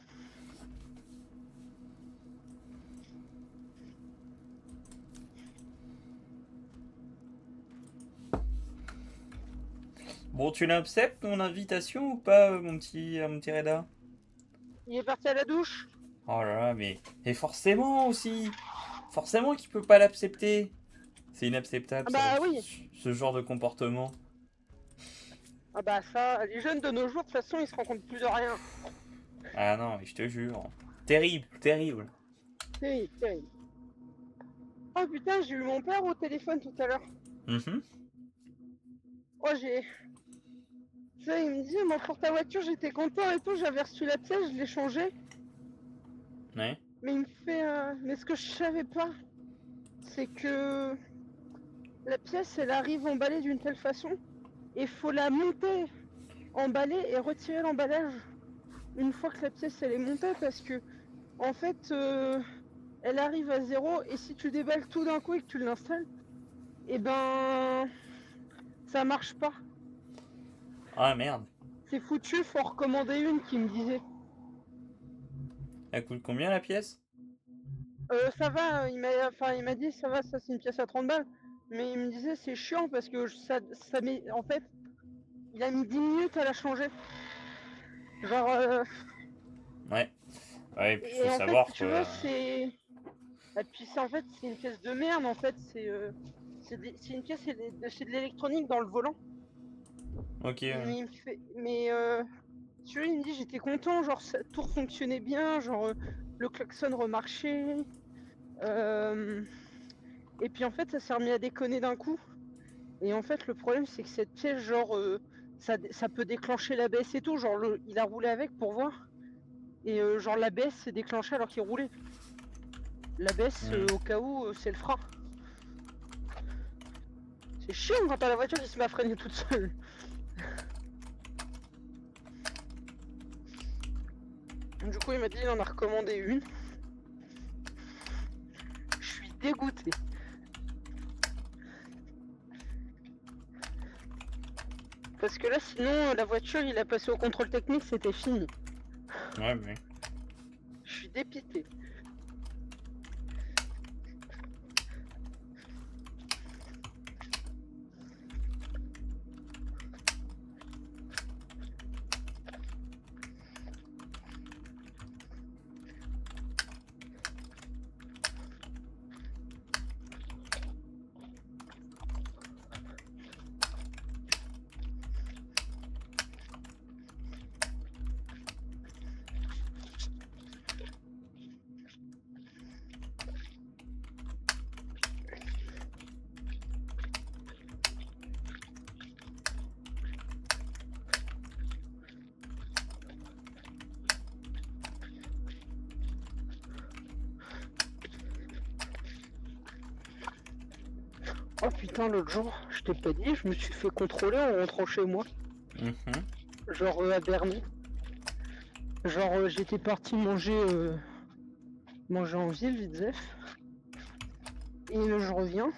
A: Bon, tu l'acceptes mon invitation ou pas, mon petit Reda?
D: Il est parti à la douche.
A: Oh là là, mais. Et forcément aussi! Forcément qu'il peut pas l'accepter! C'est inacceptable
D: Ah
A: ça,
D: bah oui.
A: ce genre de comportement.
D: Ah bah ça, les jeunes de nos jours, de toute façon, ils se rendent compte plus de rien.
A: Ah non, mais je te jure. Terrible, terrible.
D: Terrible, terrible. Oh putain, j'ai eu mon père au téléphone tout à l'heure.
A: Mhm.
D: Oh, ça, il me dit, moi pour ta voiture, j'étais content et tout, j'avais reçu la pièce, je l'ai changée.
A: Ouais.
D: Mais il me fait, mais ce que je savais pas, c'est que la pièce, elle arrive emballée d'une telle façon, et faut la monter, emballer et retirer l'emballage une fois que la pièce elle est montée, parce que en fait, elle arrive à zéro, et si tu déballes tout d'un coup et que tu l'installes, et ben, ça marche pas.
A: Ah merde.
D: C'est foutu, faut en recommander une qui me disait.
A: Elle coûte combien la pièce?
D: Ça va, il m'a dit ça va, ça c'est une pièce à 30 balles. Mais il me disait c'est chiant parce que ça met. En fait, il a mis 10 minutes à la changer. Genre.
A: Ouais. Ouais, et puis faut
D: Et en fait,
A: savoir
D: si tu veux,
A: quoi.
D: c'est. Et puis en fait, c'est une pièce de merde en fait. C'est une pièce, c'est de l'électronique dans le volant.
A: Ok.
D: Mais, tu vois, il me dit j'étais content, genre tout fonctionnait bien, genre le klaxon remarchait. Et puis en fait, ça s'est remis à déconner d'un coup. Et en fait, le problème, c'est que cette pièce, genre, ça peut déclencher l'ABS et tout. Genre, il a roulé avec pour voir. Et genre, l'ABS s'est déclenché alors qu'il roulait. L'ABS, au cas où, c'est le frein. C'est chiant quand t'as la voiture qui se met à freiner toute seule. Du coup, il m'a dit il en a recommandé une. Je suis dégoûté. Parce que là, sinon, la voiture, il a passé au contrôle technique, c'était fini.
A: Ouais, mais.
D: Je suis dépité. Oh putain, l'autre jour, je t'ai pas dit, je me suis fait contrôler en rentrant chez moi. Genre à Berny. Genre j'étais parti manger en ville, vite zef. Et je reviens,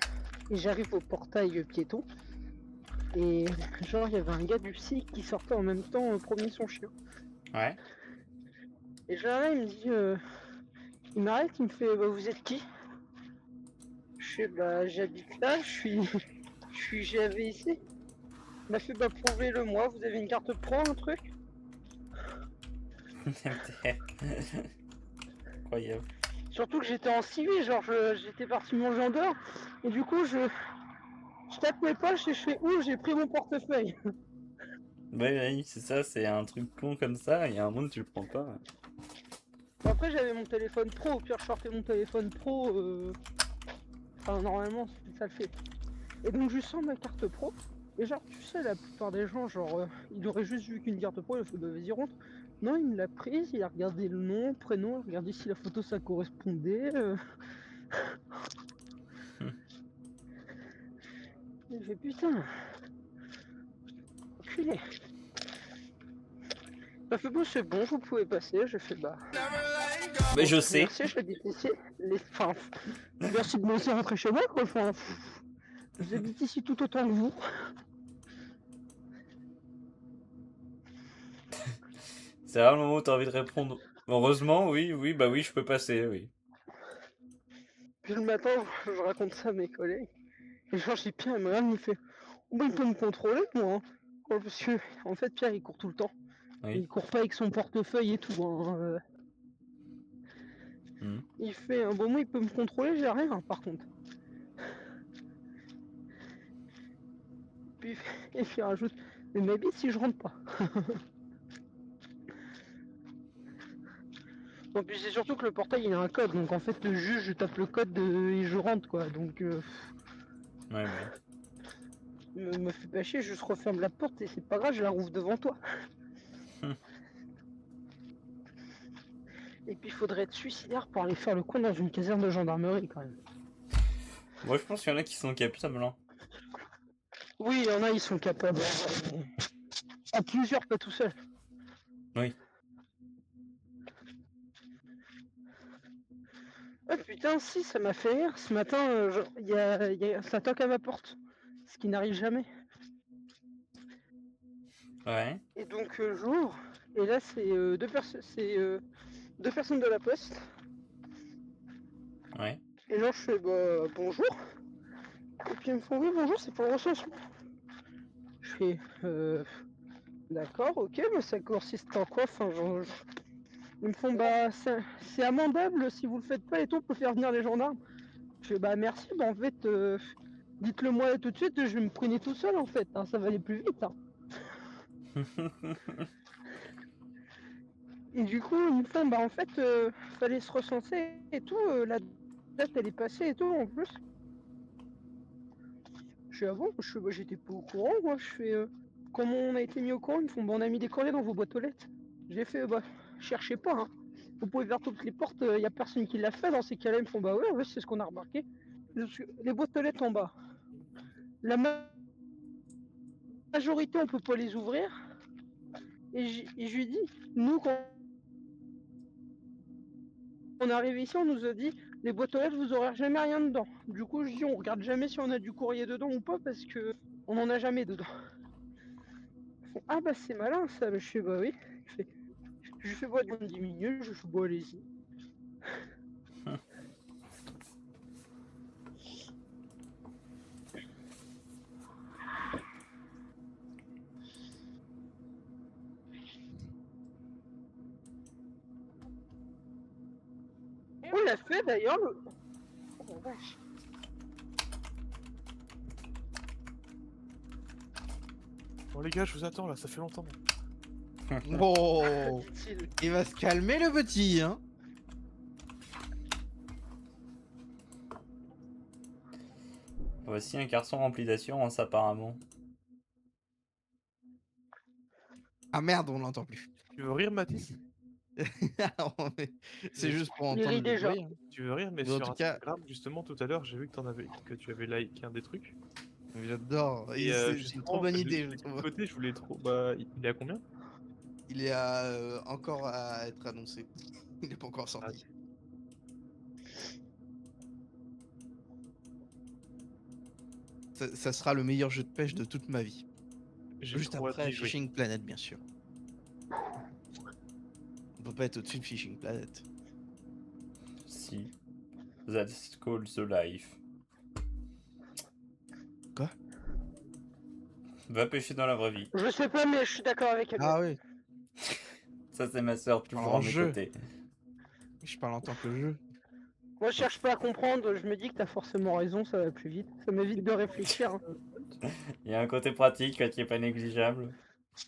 D: et j'arrive au portail piéton. Et genre il y avait un gars du psy qui sortait en même temps promener son chien.
A: Ouais.
D: Et genre là il me dit, il m'arrête, il me fait bah, vous êtes qui? Je fais bah j'habite là, je suis GAVIC. Il m'a fait bah prouvez-le moi, vous avez une carte pro, un truc?
A: Incroyable.
D: Surtout que j'étais en civil, genre j'étais parti manger en dehors. Et du coup je tape mes poches et je fais ouh j'ai pris mon portefeuille.
A: Ouais, oui, c'est ça, c'est un truc con comme ça, il y a un monde tu le prends pas.
D: Bon, après j'avais mon téléphone pro, au pire je sortais mon téléphone pro. Enfin normalement ça le fait. Et donc je sens ma carte pro. Et genre tu sais la plupart des gens genre il aurait juste vu qu'une carte pro, il a fait bah vas-y rentre. Non il me l'a prise, il a regardé le nom, le prénom, il a regardé si la photo ça correspondait. Il fait putain. Enculé. Il fait bon c'est bon, vous pouvez passer, j'ai fait bah.
A: Mais je sais.
D: Merci, je l'habite ici. Enfin, merci de me laisser rentrer chez moi, quoi. Enfin, j'habite ici tout autant que vous.
A: C'est rare le moment où t'as envie de répondre. Heureusement, oui, oui, bah oui, je peux passer, oui.
D: Puis le matin, je raconte ça à mes collègues. Et genre, j'ai Pierre, il me fait oh, ben, il peut me contrôler, moi. Hein. Ouais, parce que, en fait, Pierre, il court tout le temps.
A: Oui.
D: Il court pas avec son portefeuille et tout. Hein. Il fait un bon mot, il peut me contrôler, j'ai rien, par contre. Puis, et puis il rajoute mais m'habite si je rentre pas. Bon, puis c'est surtout que le portail il a un code, donc en fait le juge je tape le code et je rentre quoi, donc
A: Ouais, ouais.
D: me fais pas chier, je juste referme la porte et c'est pas grave, je la rouvre devant toi. Et puis il faudrait être suicidaire pour aller faire le coin dans une caserne de gendarmerie quand même.
A: Moi, je pense qu'il y en a qui sont capables, hein.
D: Oui, il y en a, ils sont capables. À plusieurs, pas tout seul.
A: Oui.
D: Ah putain, si, ça m'a fait rire. Ce matin, ça toque à ma porte. Ce qui n'arrive jamais.
A: Ouais.
D: Et donc j'ouvre. Et là, c'est deux personnes de la poste.
A: Ouais.
D: Et là, je fais bah bonjour. Et puis ils me font oui, bonjour, c'est pour le recensement. Je fais d'accord, ok, mais ça consiste en quoi? Enfin, ils me font bah c'est amendable si vous le faites pas et tout, on peut faire venir les gendarmes. Je fais bah merci, bah en fait, dites-le moi tout de suite, je vais me prendre tout seul en fait, hein, ça va aller plus vite. Hein. Et du coup, ils me font bah en fait, fallait se recenser et tout, la date elle est passée et tout en plus. Je fais ah bon? Je fais bah j'étais pas au courant, moi. Je fais comment on a été mis au courant? Ils me font bah on a mis des courriers dans vos boîtes aux lettres. J'ai fait bah cherchez pas, hein. Vous pouvez ouvrir toutes les portes, y a personne qui l'a fait. Dans ces cas-là, ils me font bah ouais, c'est ce qu'on a remarqué. Les boîtes aux lettres en bas. La majorité, on peut pas les ouvrir. Et je lui dis, nous, quand on est arrivé ici, on nous a dit, les boîtes aux lettres, vous aurez jamais rien dedans. Du coup, je dis, on regarde jamais si on a du courrier dedans ou pas, parce que on en a jamais dedans. Ils font, ah bah c'est malin ça. Je fais bah oui. Je fais boire dans 10 minutes, je fais boire allez-y. On l'a fait d'ailleurs. Oh la vache.
C: Bon les gars, je vous attends là, ça fait longtemps.
B: Oh,
D: Dit-il.
B: il va se calmer le petit, hein.
A: Voici un garçon rempli d'assurance apparemment.
B: Ah merde, on l'entend plus.
C: Tu veux rire, Mathis?
B: C'est juste pour
D: Il
B: entendre
D: rit
B: le
D: déjà.
B: bruit, hein.
C: Tu veux rire, mais
B: Mais en
C: sur
B: tout cas-
C: Instagram, justement, tout à l'heure, j'ai vu que tu avais liké un des trucs.
B: J'adore.
C: Et
B: C'est une
C: justement,
B: trop bonne
C: de
B: idée, je
C: l'autre
B: trouve.
C: côté, je voulais trop. Bah, il est à combien?
B: Il est encore à être annoncé. Il n'est pas encore sorti. Ça sera le meilleur jeu de pêche de toute ma vie.
C: J'ai
B: Juste
C: trop hâte
B: après
C: d'y jouer.
B: Fishing Planet, bien sûr. On peut pas être au-dessus de Fishing Planet.
A: Si. That's called the life.
B: Quoi?
A: Va pêcher dans la vraie vie.
D: Je sais pas, mais je suis d'accord avec elle.
B: Ah oui,
A: Ça c'est ma soeur, toujours
B: En
A: à mes
B: jeu.
A: côtés.
B: je parle en tant que jeu.
D: Moi, je cherche pas à comprendre, je me dis que t'as forcément raison, ça va plus vite. Ça m'évite de réfléchir. Hein.
A: Il y a un côté pratique qui est pas négligeable.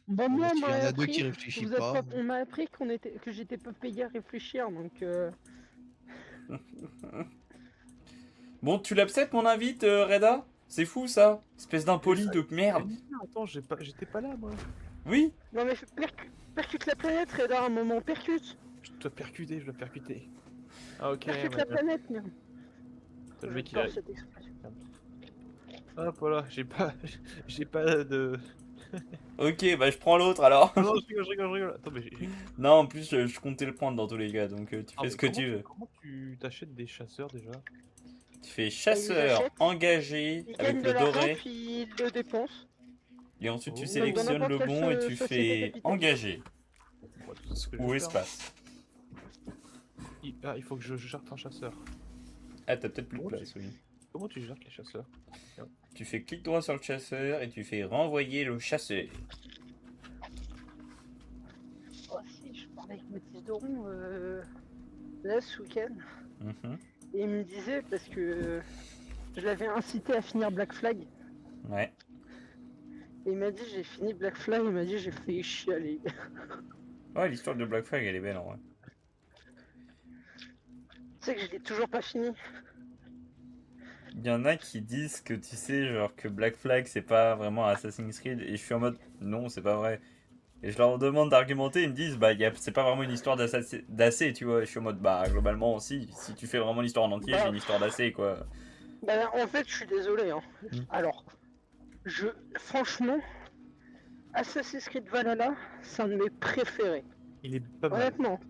D: Bah,
B: Bon,
D: moi,
B: bah,
D: on
B: s'il y en
D: m'a
B: a deux qui
D: appris,
B: réfléchissent pas.
D: on m'a appris que j'étais pas payé à réfléchir, donc
A: Bon, tu l'acceptes mon invite, Reda? C'est fou ça? Espèce d'impoli de merde.
C: Attends, j'étais pas là, moi.
A: Oui?
D: non mais percute la planète, Reda, à un moment, percute.
C: Je dois percuter. Ah, ok.
D: Percute
C: ouais.
D: la planète, merde.
C: Le mec, il a.
D: J'adore cette expression.
C: Hop, voilà, j'ai pas de.
A: Ok, bah je prends l'autre alors.
C: Non, je rigole. Attends, mais
A: Non, en plus, je comptais le prendre dans tous les cas, donc tu
C: Ah,
A: fais
C: mais
A: ce que
C: comment
A: tu veux.
C: Comment tu t'achètes des chasseurs déjà?
A: Tu fais chasseur
D: achètent,
A: engagé
D: Ils
A: avec
D: gagnent de
A: le
D: l'argent,
A: doré,
D: puis ils le dépensent.
A: et ensuite tu
C: Oh.
A: sélectionnes
D: n'importe
A: le
D: quelle
A: bon et tu
D: société
A: fais
D: capitaliste.
A: engagé
C: Ouais, c'est ce que je
A: ou
C: vais faire.
A: espace.
C: Il faut que je gère un chasseur.
A: Ah, t'as peut-être plus de
C: Oh,
A: place, oui.
C: Comment tu gères les chasseurs?
A: Tu fais clic droit sur le chasseur et tu fais renvoyer le chasseur.
D: Oh si, je parlais avec Mathis Doron là ce week-end.
A: Mhm.
D: Et il me disait, parce que je l'avais incité à finir Black Flag.
A: Ouais.
D: Et il m'a dit j'ai fini Black Flag, il m'a dit j'ai fait chialer.
A: Ouais, l'histoire de Black Flag, elle est belle en vrai.
D: Tu sais que je l'ai toujours pas fini.
A: Il y en a qui disent que tu sais, genre que Black Flag c'est pas vraiment Assassin's Creed, et je suis en mode non, c'est pas vrai. Et je leur demande d'argumenter, ils me disent bah c'est pas vraiment une histoire d'AC, tu vois. Et je suis en mode bah globalement aussi, si tu fais vraiment l'histoire en entier,
D: Bah.
A: j'ai une histoire d'AC quoi.
D: Bah en fait je suis désolé. Hein. Alors, franchement, Assassin's Creed Valhalla, c'est un de mes préférés.
C: Il est pas mal.
D: Honnêtement,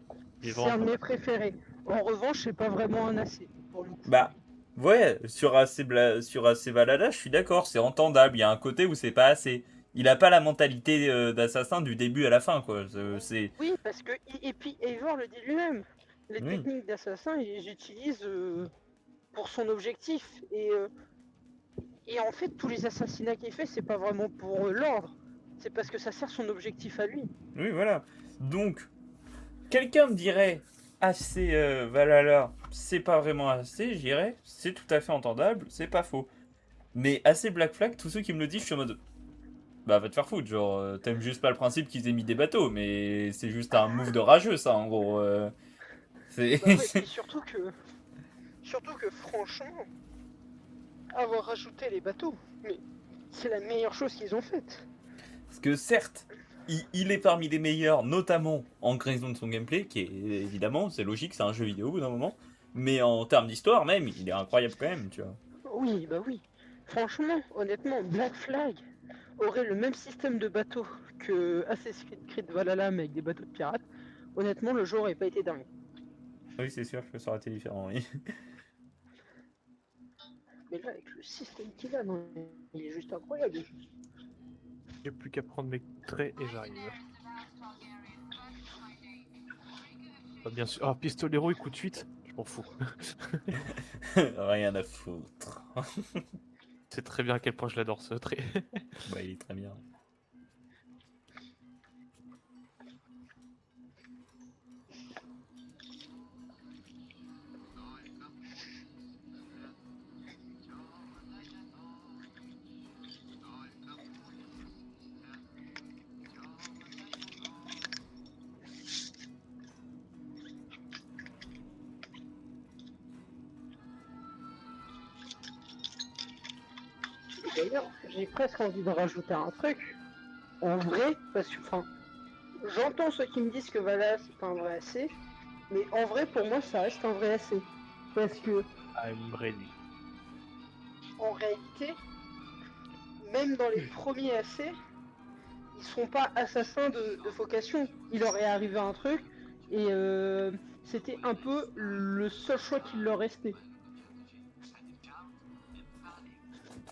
C: Il est
D: c'est
C: vraiment
D: un de
C: pas
D: mes
C: mal.
D: préférés. En revanche, c'est pas vraiment un AC pour le coup.
A: Bah ouais, sur AC Valhalla, je suis d'accord, c'est entendable. Il y a un côté où c'est pas assez. Il a pas la mentalité d'assassin du début à la fin quoi. C'est
D: Oui, parce que et puis Eivor le dit lui-même. Les
A: oui.
D: techniques d'assassin, ils utilisent pour son objectif. Et en fait, tous les assassinats qu'il fait, c'est pas vraiment pour l'ordre. C'est parce que ça sert son objectif à lui.
A: Oui, voilà. Donc, quelqu'un me dirait AC Valhalla, c'est pas vraiment AC, je dirais, c'est tout à fait entendable, c'est pas faux. Mais AC Black Flag, tous ceux qui me le disent, je suis en mode. Bah, va te faire foutre, genre, t'aimes juste pas le principe qu'ils aient mis des bateaux, mais c'est juste un move de rageux, ça, en gros. C'est.
D: Bah ouais, et surtout que franchement, avoir rajouté les bateaux, mais c'est la meilleure chose qu'ils ont faite.
A: Parce que certes, il est parmi les meilleurs, notamment en raison de son gameplay, qui est évidemment, c'est logique, c'est un jeu vidéo au bout d'un moment. Mais en termes d'histoire même, il est incroyable quand même, tu vois.
D: Oui, bah oui. Franchement, honnêtement, Black Flag aurait le même système de bateaux que Assassin's Creed Valhalla, mais avec des bateaux de pirates. Honnêtement, le jeu aurait pas été dingue.
A: Oui, c'est sûr que ça aurait été différent, oui.
D: Mais là, avec le système qu'il a, non, il est juste incroyable.
C: J'ai plus qu'à prendre mes traits et j'arrive. Ah, bien sûr. Ah, Pistolero, il coûte 8. Je m'en fous.
A: Rien à foutre.
C: C'est très bien à quel point je l'adore ce trait.
A: Bah, il est très bien.
D: D'ailleurs, j'ai presque envie de rajouter un truc. En vrai, parce que, enfin, j'entends ceux qui me disent que Valhalla c'est pas un vrai AC, mais en vrai, pour moi, ça reste un vrai AC. Parce que,
C: I'm ready.
D: en réalité, même dans les premiers AC, ils sont pas assassins de vocation. Il leur est arrivé un truc, et c'était un peu le seul choix qu'il leur restait.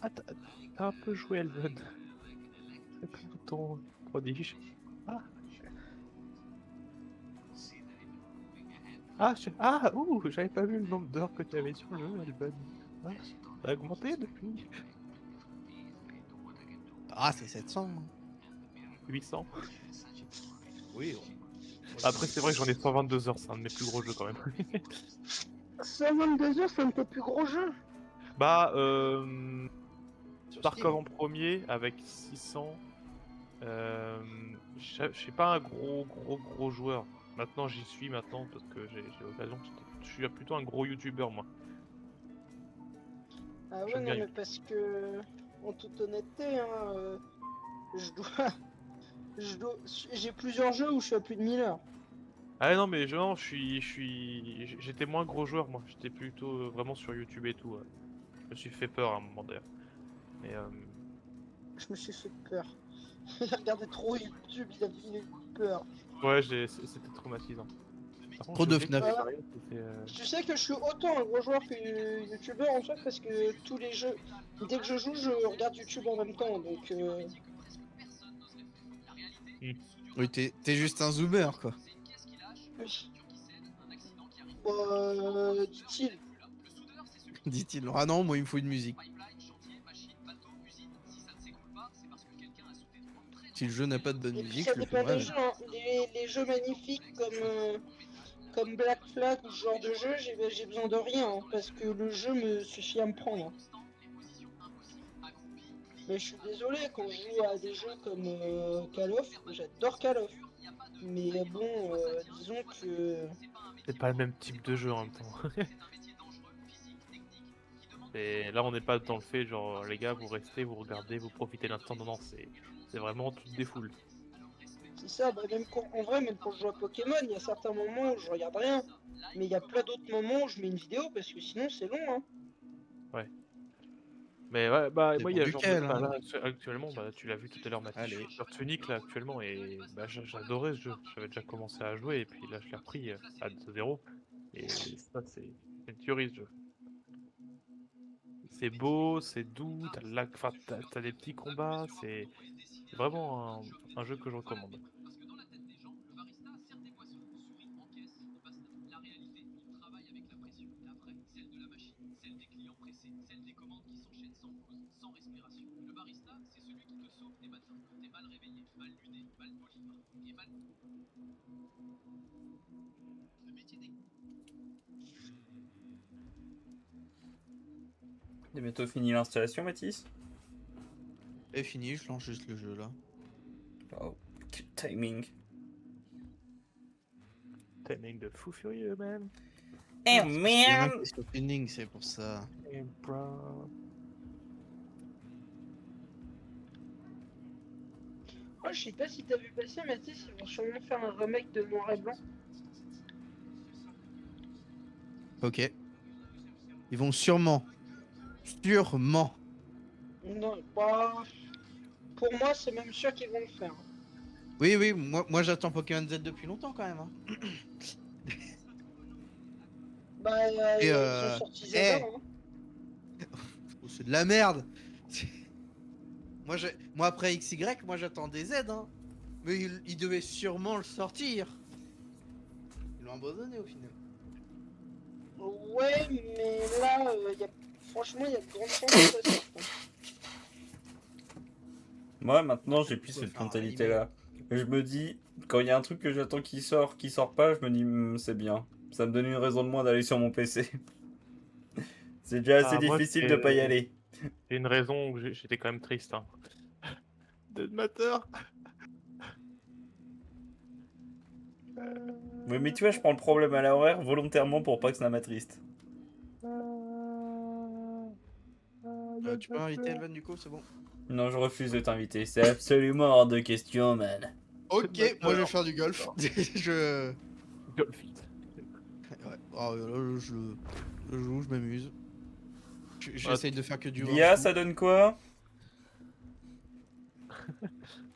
C: Ah, t'as un peu joué Elven. C'est pas ton prodige. Ah. Ouh, j'avais pas vu le nombre d'heures que tu avais sur le jeu, Elven. Ah, ça a augmenté depuis
B: Ah, c'est 700.
C: 800.
B: Oui.
C: Après, c'est vrai que j'en ai 122 heures, c'est un de mes plus gros jeux quand même.
D: 122 heures, c'est un de tes plus gros jeux.
C: Bah,
B: Sur
C: Tarkov
B: Steam.
C: en premier avec 600. Je suis pas un gros joueur. Maintenant, j'y suis maintenant parce que j'ai l'occasion. Je suis plutôt un gros youtubeur, moi.
D: Ah ouais,
C: J'aime
D: non,
C: bien
D: mais parce que, en toute honnêteté, hein, je dois, j'ai plusieurs jeux où je suis à plus de 1000 heures.
C: Ah non, mais j'étais moins gros joueur, moi. J'étais plutôt vraiment sur YouTube et tout. Je me suis fait peur à un moment d'ailleurs. Mais
D: Je me suis fait peur. Il a regardé trop YouTube, il a eu peur.
C: ouais, c'était traumatisant. Par contre,
B: Trop
C: j'ai
B: de
C: oublié
B: FNAF.
C: que Mario, c'était,
D: Tu sais que je suis autant un gros joueur que youtubeur en soi parce que tous les jeux, dès que je joue, je regarde YouTube en même temps. Donc,
B: Oui, t'es juste un zoomer, quoi.
D: oui. Dit-il.
B: Dit-il. Ah non, moi, il me faut une musique. Si le jeu n'a pas de bonne
D: Et puis
B: musique,
D: ça
B: je le fais
D: dépend
B: moi.
D: des jeux. Hein. Les jeux magnifiques comme Black Flag ou ce genre de jeu, j'ai besoin de rien hein, parce que le jeu me suffit à me prendre. Mais je suis désolé, quand je joue à des jeux comme Call of, j'adore Call of. Mais bon, disons que...
C: c'est pas le même type de jeu en même temps. Et là, on n'est pas dans le fait, genre, les gars, vous restez, vous regardez, vous profitez de l'instant. Non, non, c'est vraiment tu te défoules.
D: C'est ça, bah, en vrai, même quand je joue à Pokémon, il y a certains moments où je regarde rien. Mais il y a plein d'autres moments où je mets une vidéo parce que sinon c'est long. Hein.
C: Ouais. Mais ouais, bah, moi, il
B: Dépend
C: y a le genre de.
B: duquel,
C: Bah,
B: hein.
C: là, actuellement, bah, tu l'as vu tout à l'heure, Mathis, je
B: Allez.
C: suis sur Tunic, là, actuellement, et bah, j'adorais ce jeu. J'avais déjà commencé à jouer, et puis là, je l'ai repris à 0. Et ça, c'est une tuerie, ce jeu. C'est beau, c'est doux, enfin, t'as des petits combats, c'est vraiment un jeu que je recommande.
E: c'est celle des commandes qui s'enchaînent sans pause, sans respiration. Le barista, c'est celui qui te sauve des matins quand t'es mal réveillé, mal luné, mal poli et mal... Le métier des...
A: T'as bientôt fini l'installation, Mathis?
B: Et fini, je lance juste le jeu là.
A: Oh, quel timing.
C: Timing de fou furieux, man.
A: Eh
B: C'est parce qu'il y en a
A: merde!
B: qui sont tuning, c'est pour ça.
C: Et bro.
D: Oh, je sais pas si t'as vu passer, Mathis, ils vont sûrement faire un remake de Noir et Blanc.
B: Ok. Ils vont sûrement.
D: Non, bah, pour moi, c'est même sûr qu'ils vont le faire.
B: Oui, moi j'attends Pokémon Z depuis longtemps quand même. Hein.
D: Bah,
B: Et
D: ils ont sorti Zelda, hein.
B: Oh, c'est de la merde. Moi après XY, moi j'attendais Z. Hein. Mais il devait sûrement le sortir. Ils l'ont abandonné au final.
D: Ouais, mais là, franchement, il y a de grandes chances que ça sorte, hein.
A: Moi, maintenant, j'ai plus
B: Faut
A: cette
B: faire un
A: mentalité-là. Je me dis, quand il y a un truc que j'attends qui sort pas, je me dis, c'est bien. Ça me donne une raison de moins d'aller sur mon PC. C'est déjà assez
C: Moi,
A: difficile de pas y aller.
C: c'est une raison où j'étais quand même triste. Hein. Dead Matter.
A: Oui, mais tu vois, je prends le problème à l'horaire volontairement pour pas que ça m'attriste.
B: Tu peux inviter Elvan du coup, c'est bon.
A: Non, je refuse de t'inviter. C'est absolument hors de question, man.
B: Ok,
C: Dead
B: moi je vais
C: Matter.
B: faire du golf. je...
C: Golf it.
B: Ouais. Oh, là, je joue, je m'amuse. J'essaye de faire que du
A: L'IA,
B: round
A: ça donne quoi?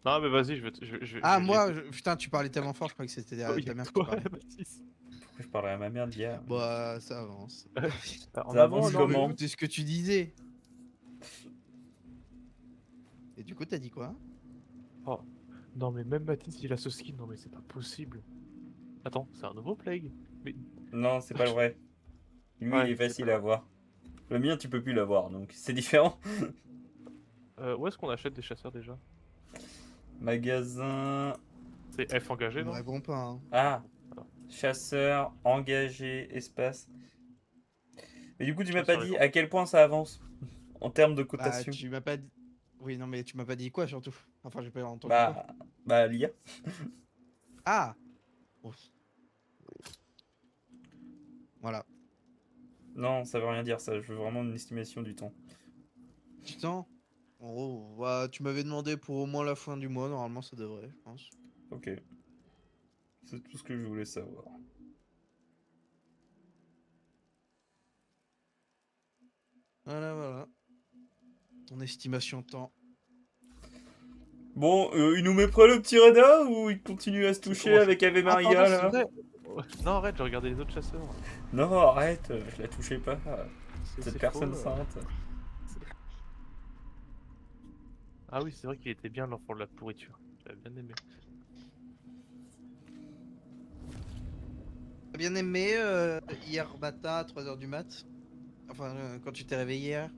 C: Non, mais vas-y, je vais.
B: Ah,
C: je vais
B: moi,
C: l'écouter.
B: putain, tu parlais tellement fort, je croyais que c'était
C: Oh, il y
B: ta
C: a
B: mère qui
C: toi,
B: parlait.
C: Baptiste.
A: Pourquoi je parlerais à ma mère d'IA?
B: Bah, ça avance.
C: En
A: Ça
C: avant,
A: avance
C: non,
A: comment?
B: Écoutez ce que tu disais. Et du coup, t'as dit quoi?
C: Oh. Non, mais même Baptiste, il a ce skin. Non, mais c'est pas possible. Attends, c'est un nouveau Plague. Mais.
A: Non, c'est pas le vrai. Lui, il
C: Ouais,
A: est
C: c'est
A: facile
C: pas
A: à voir. Le mien, tu peux plus l'avoir, donc c'est différent.
C: Où est-ce qu'on achète des chasseurs déjà?
A: Magasin...
C: C'est F engagé,
B: On me
C: non?
B: répond pas, hein.
A: Ah,
C: Alors,
A: chasseur, engagé, espace. Mais du coup, tu m'as pas
C: chasseur
A: dit
C: et
A: à quel point ça avance en termes de
B: Bah,
A: cotation.
B: tu m'as pas dit... Oui, non, mais tu m'as pas dit quoi, surtout. Enfin, j'ai pas entendu quoi.
A: Bah, l'IA.
B: Ah! Oh. Voilà.
A: Non, ça veut rien dire ça. Je veux vraiment une estimation du temps.
B: Du temps? En gros, bah, tu m'avais demandé pour au moins la fin du mois, normalement ça devrait, je pense.
A: Ok. C'est tout ce que je voulais savoir.
B: Voilà. Ton estimation de temps.
A: Bon, il nous met prêt le petit Reda ou il continue à se toucher
C: comment
A: avec Ave
B: Ah,
A: Maria
B: pardon,
A: là?
B: c'est vrai.
C: Non, arrête, j'ai regardé les autres chasseurs.
A: Non, arrête, je la touchais pas.
C: C'est
A: Cette
C: faux,
A: personne sainte.
C: Ah oui, c'est vrai qu'il était bien l'enfant de la pourriture. J'avais bien aimé.
B: T'as bien aimé hier matin à 3h du mat? Enfin, quand tu t'es réveillé hier?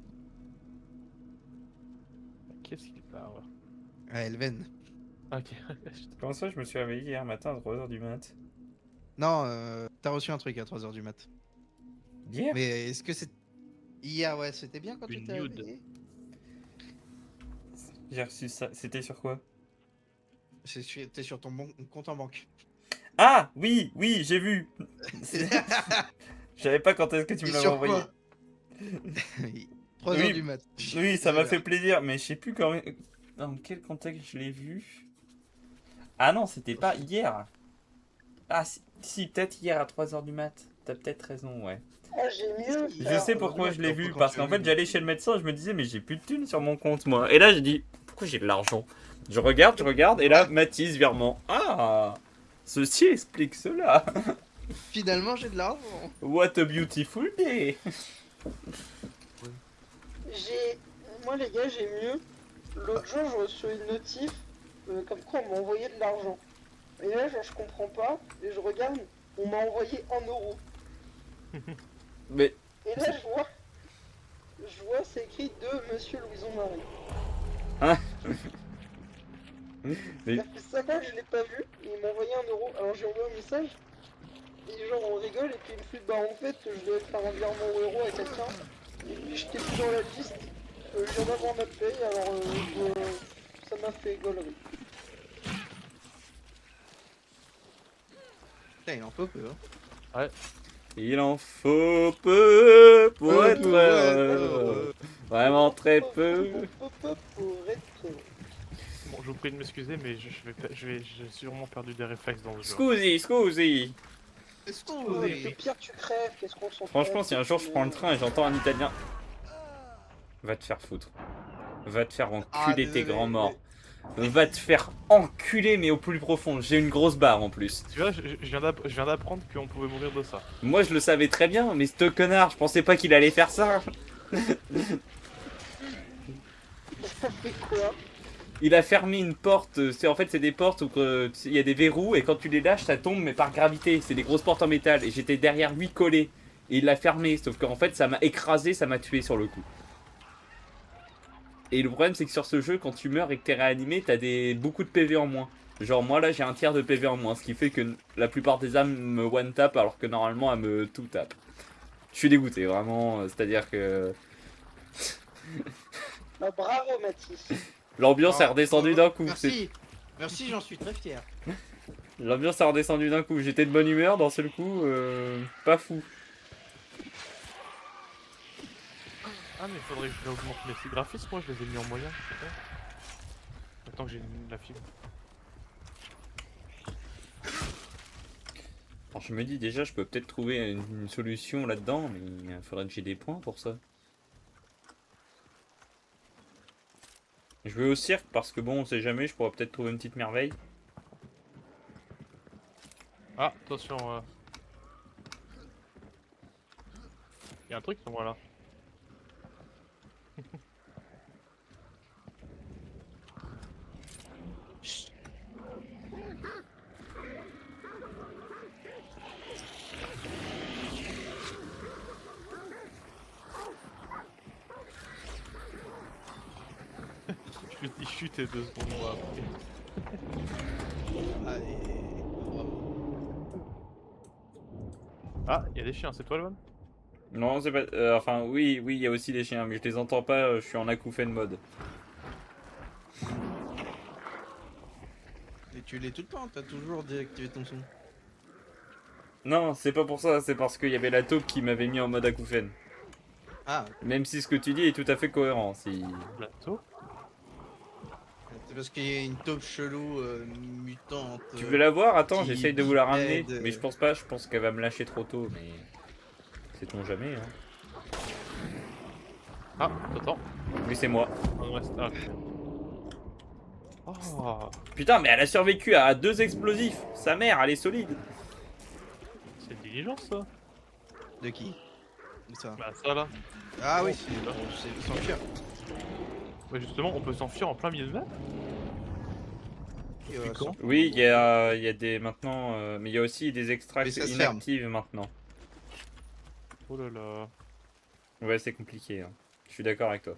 C: Qu'est-ce qu'il parle?
B: Ah, Elven.
C: Ok.
A: Comment ça, je me suis réveillé hier matin à 3h du mat?
B: Non, t'as reçu un truc à 3h du mat.
A: Hier?
B: Mais est-ce que c'est... Hier, ouais, c'était bien quand tu
C: Une
B: t'es
C: nude.
B: réveillé?
A: J'ai reçu ça. C'était sur quoi?
B: T'es sur ton compte en banque.
A: Ah, oui, j'ai vu. Je savais pas quand est-ce que tu me
B: Et
A: l'avais
B: sur
A: envoyé.
B: quoi? 3h
A: Oui,
B: du mat.
A: Oui, ça m'a fait plaisir, mais je sais plus quand... dans quel contexte je l'ai vu. Ah non, c'était pas hier. Ah si, peut-être hier à 3h du mat. T'as peut-être raison, ouais.
D: Ah, j'ai mieux.
A: Je sais pourquoi je l'ai vu,
B: Quand
A: parce
B: tu as
A: qu'en
B: vu,
A: fait j'allais chez le médecin et je me disais mais j'ai plus de thunes sur mon compte moi. Et là j'ai dit pourquoi j'ai de l'argent? Je regarde et là Mathis virement. Ah, ceci explique cela.
B: Finalement, j'ai de l'argent.
A: What a beautiful day.
D: Moi, les gars, j'ai mieux. L'autre jour, je reçois une notif comme quoi on m'a envoyé de l'argent. Et là, genre, je comprends pas. Et je regarde, on m'a envoyé 1 euro.
A: Mais
D: Et là, je vois Je vois, c'est écrit de Monsieur Louison-Marie.
A: Hein? Mais
D: Ça fait 5 ans que je l'ai pas vu, et il m'a envoyé 1€. Alors j'ai envoyé un message, et genre on rigole, et puis il me fait bah en fait je dois faire un virement au héros à quelqu'un, et puis j'étais plus dans la liste, je viens d'avoir ma paye, alors ça m'a fait gaulerie.
B: Putain, il en faut peu. Hein.
A: il en faut peu pour
B: Peu
A: être
B: pour
A: heureux. Vraiment très peu.
D: Pour être heureux.
C: Bon, je vous prie de m'excuser, mais j'ai sûrement perdu des réflexes dans le jeu.
A: Scusi, scusi.
B: Est-ce
D: Oh,
B: qu'on
D: le pire tu crèves, qu'est-ce qu'on s'en
A: Franchement,
D: fout,
A: si un jour je prends le train et j'entends un italien. Va te faire foutre. Va te faire enculer tes grands morts. Va te faire enculer, mais au plus profond. J'ai une grosse barre en plus.
C: Tu vois, je viens d'apprendre qu'on pouvait mourir de ça.
A: Moi je le savais très bien, mais ce connard, je pensais pas qu'il allait faire ça.
D: Ça fait quoi?
A: Il a fermé une porte. En fait, c'est des portes où il y a des verrous et quand tu les lâches, ça tombe, mais par gravité. C'est des grosses portes en métal. Et j'étais derrière lui collé. Et il l'a fermé. Sauf qu'en fait, ça m'a écrasé, ça m'a tué sur le coup. Et le problème, c'est que sur ce jeu, quand tu meurs et que t'es réanimé, t'as beaucoup de PV en moins. Genre, moi là, j'ai un tiers de PV en moins. Ce qui fait que la plupart des âmes me one-tap alors que normalement, elles me tout-tap. Je suis dégoûté, vraiment. C'est-à-dire que
D: Bah bravo Mathis.
A: l'ambiance est redescendue d'un coup.
B: Merci. Merci, j'en suis très fier.
A: L'ambiance est redescendue d'un coup. J'étais de bonne humeur, d'un seul coup, pas fou.
C: Ah, mais faudrait que je augmente mes graphismes, moi je les ai mis en moyen, je sais pas. Maintenant que j'ai la fibre.
A: Alors je me dis déjà, je peux peut-être trouver une solution là-dedans, mais il faudrait que j'ai des points pour ça. Je vais au cirque parce que bon, on sait jamais, je pourrais peut-être trouver une petite merveille.
C: Ah, attention. Il y a un truc sur moi là. Je lui dis chute et 2 secondes moi après.
B: Allez.
C: Ah, il y a des chiens, c'est toi le one?
A: Non, c'est pas... enfin, oui, il y a aussi des chiens, mais je les entends pas, je suis en acouphène mode.
B: Et tu l'es tout le temps, t'as toujours désactivé ton son.
A: Non, c'est pas pour ça, c'est parce qu'il y avait la taupe qui m'avait mis en mode acouphène.
B: Ah,
A: Même si ce que tu dis est tout à fait cohérent, si...
C: Plateau?
B: c'est parce qu'il y a une taupe chelou mutante.
A: Tu veux la voir? Attends,
B: qui
A: j'essaye de vous la ramener.
B: aide,
A: Mais je pense pas, je pense qu'elle va me lâcher trop tôt, mais... Sait-on jamais, hein.
C: Ah, attends.
A: Oui, c'est moi.
C: Ah, ouais, ah, ok. Oh,
A: Putain, mais elle a survécu à 2 explosifs. Sa mère, elle est solide.
C: c'est une diligence ça?
B: De qui? De ça.
C: Bah ça là.
B: Ah oui,
C: Oh,
B: c'est sans fuir.
C: Ouais, justement, on peut s'enfuir en plein milieu de map?
B: Et,
C: Depuis quand?
A: Oui, il y a des... Maintenant... mais il y a aussi des extracts
B: Mais ça se ferme.
A: inactives maintenant.
C: Oh là là.
A: Ouais, c'est compliqué, hein. Je suis d'accord avec toi.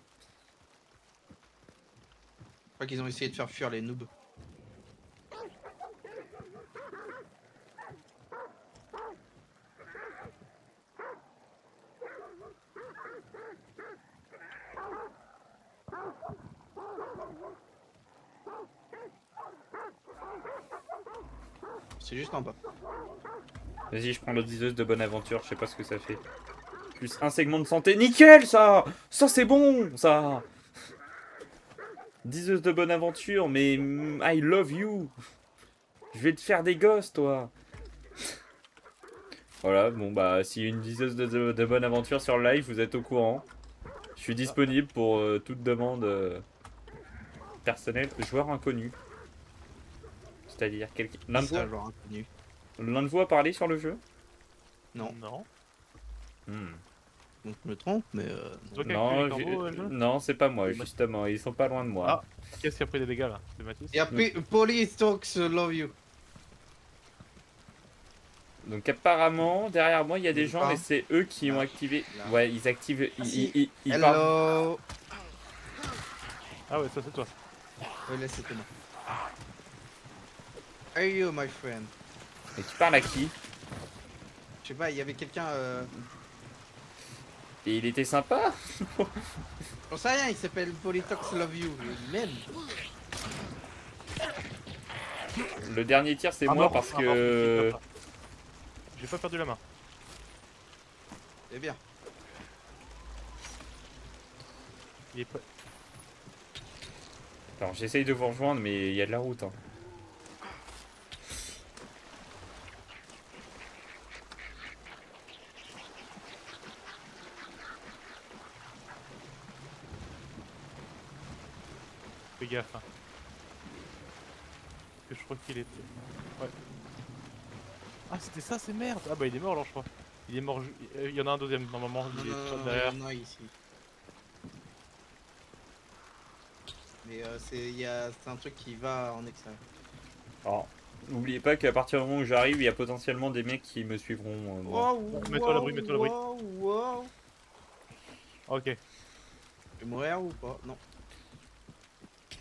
B: Je crois qu'ils ont essayé de faire fuir les noobs. C'est juste en bas.
A: Vas-y, je prends l'autre diseuse de bonne aventure, je sais pas ce que ça fait. Plus un segment de santé, nickel ça. Ça c'est bon, ça. Diseuse de bonne aventure, mais I love you. Je vais te faire des gosses, toi. Voilà, bon bah, s'il y a une diseuse de bonne aventure sur le live, vous êtes au courant. Je suis disponible pour toute demande personnelle. Joueur inconnu. C'est-à-dire quelqu'un... L'un de
B: C'est un
A: vous
B: joueur inconnu.
A: L'un de vous a parlé sur le jeu?
B: Non,
C: Non.
B: donc je me trompe, mais
C: C'est toi qui as
A: Non,
C: activé les corbeaux, Eljon?
A: non, c'est pas moi, justement. Ils sont pas loin de moi.
C: Ah. Qu'est-ce qui a pris des dégâts là? C'est Mathis?
B: Et après, Police Talks love you.
A: Donc apparemment, derrière moi, il y a des
B: Bouge
A: gens
B: pas.
A: et c'est eux qui ont activé...
B: Là.
A: Ouais, ils activent...
B: si.
A: Ils parlent...
B: Hello.
C: Ah ouais, ça c'est toi.
B: Ouais, là c'était moi. How are you, my friend?
A: Et tu parles à qui?
B: Je sais pas, il y avait quelqu'un.
A: Et il était sympa?
B: J'en sais rien, il s'appelle Polytox Love You. Même.
A: Le dernier tir, c'est
C: Ah,
A: moi
C: mort,
A: parce
C: ah, mort,
A: que...
C: j'ai pas perdu la main.
B: C'est bien.
C: Il est pas...
A: Alors j'essaye de vous rejoindre, mais il y a de la route. Hein.
C: Fais gaffe. Hein. Parce que je crois qu'il était... Ouais. Ah c'était ça, c'est merde. Ah bah il est mort alors je crois. Il est mort... Il y en a un deuxième normalement.
B: Non,
C: Il est
B: non, non,
C: derrière.
B: non, ici. Mais c'est un truc qui va en extérieur.
A: Alors, n'oubliez pas qu'à partir du moment où j'arrive, il y a potentiellement des mecs qui me suivront. Moi.
C: Mets-toi à l'abri, mets-toi à l'abri.
B: Wow.
C: Ah, ok.
B: Je vais mourir ou pas? Non.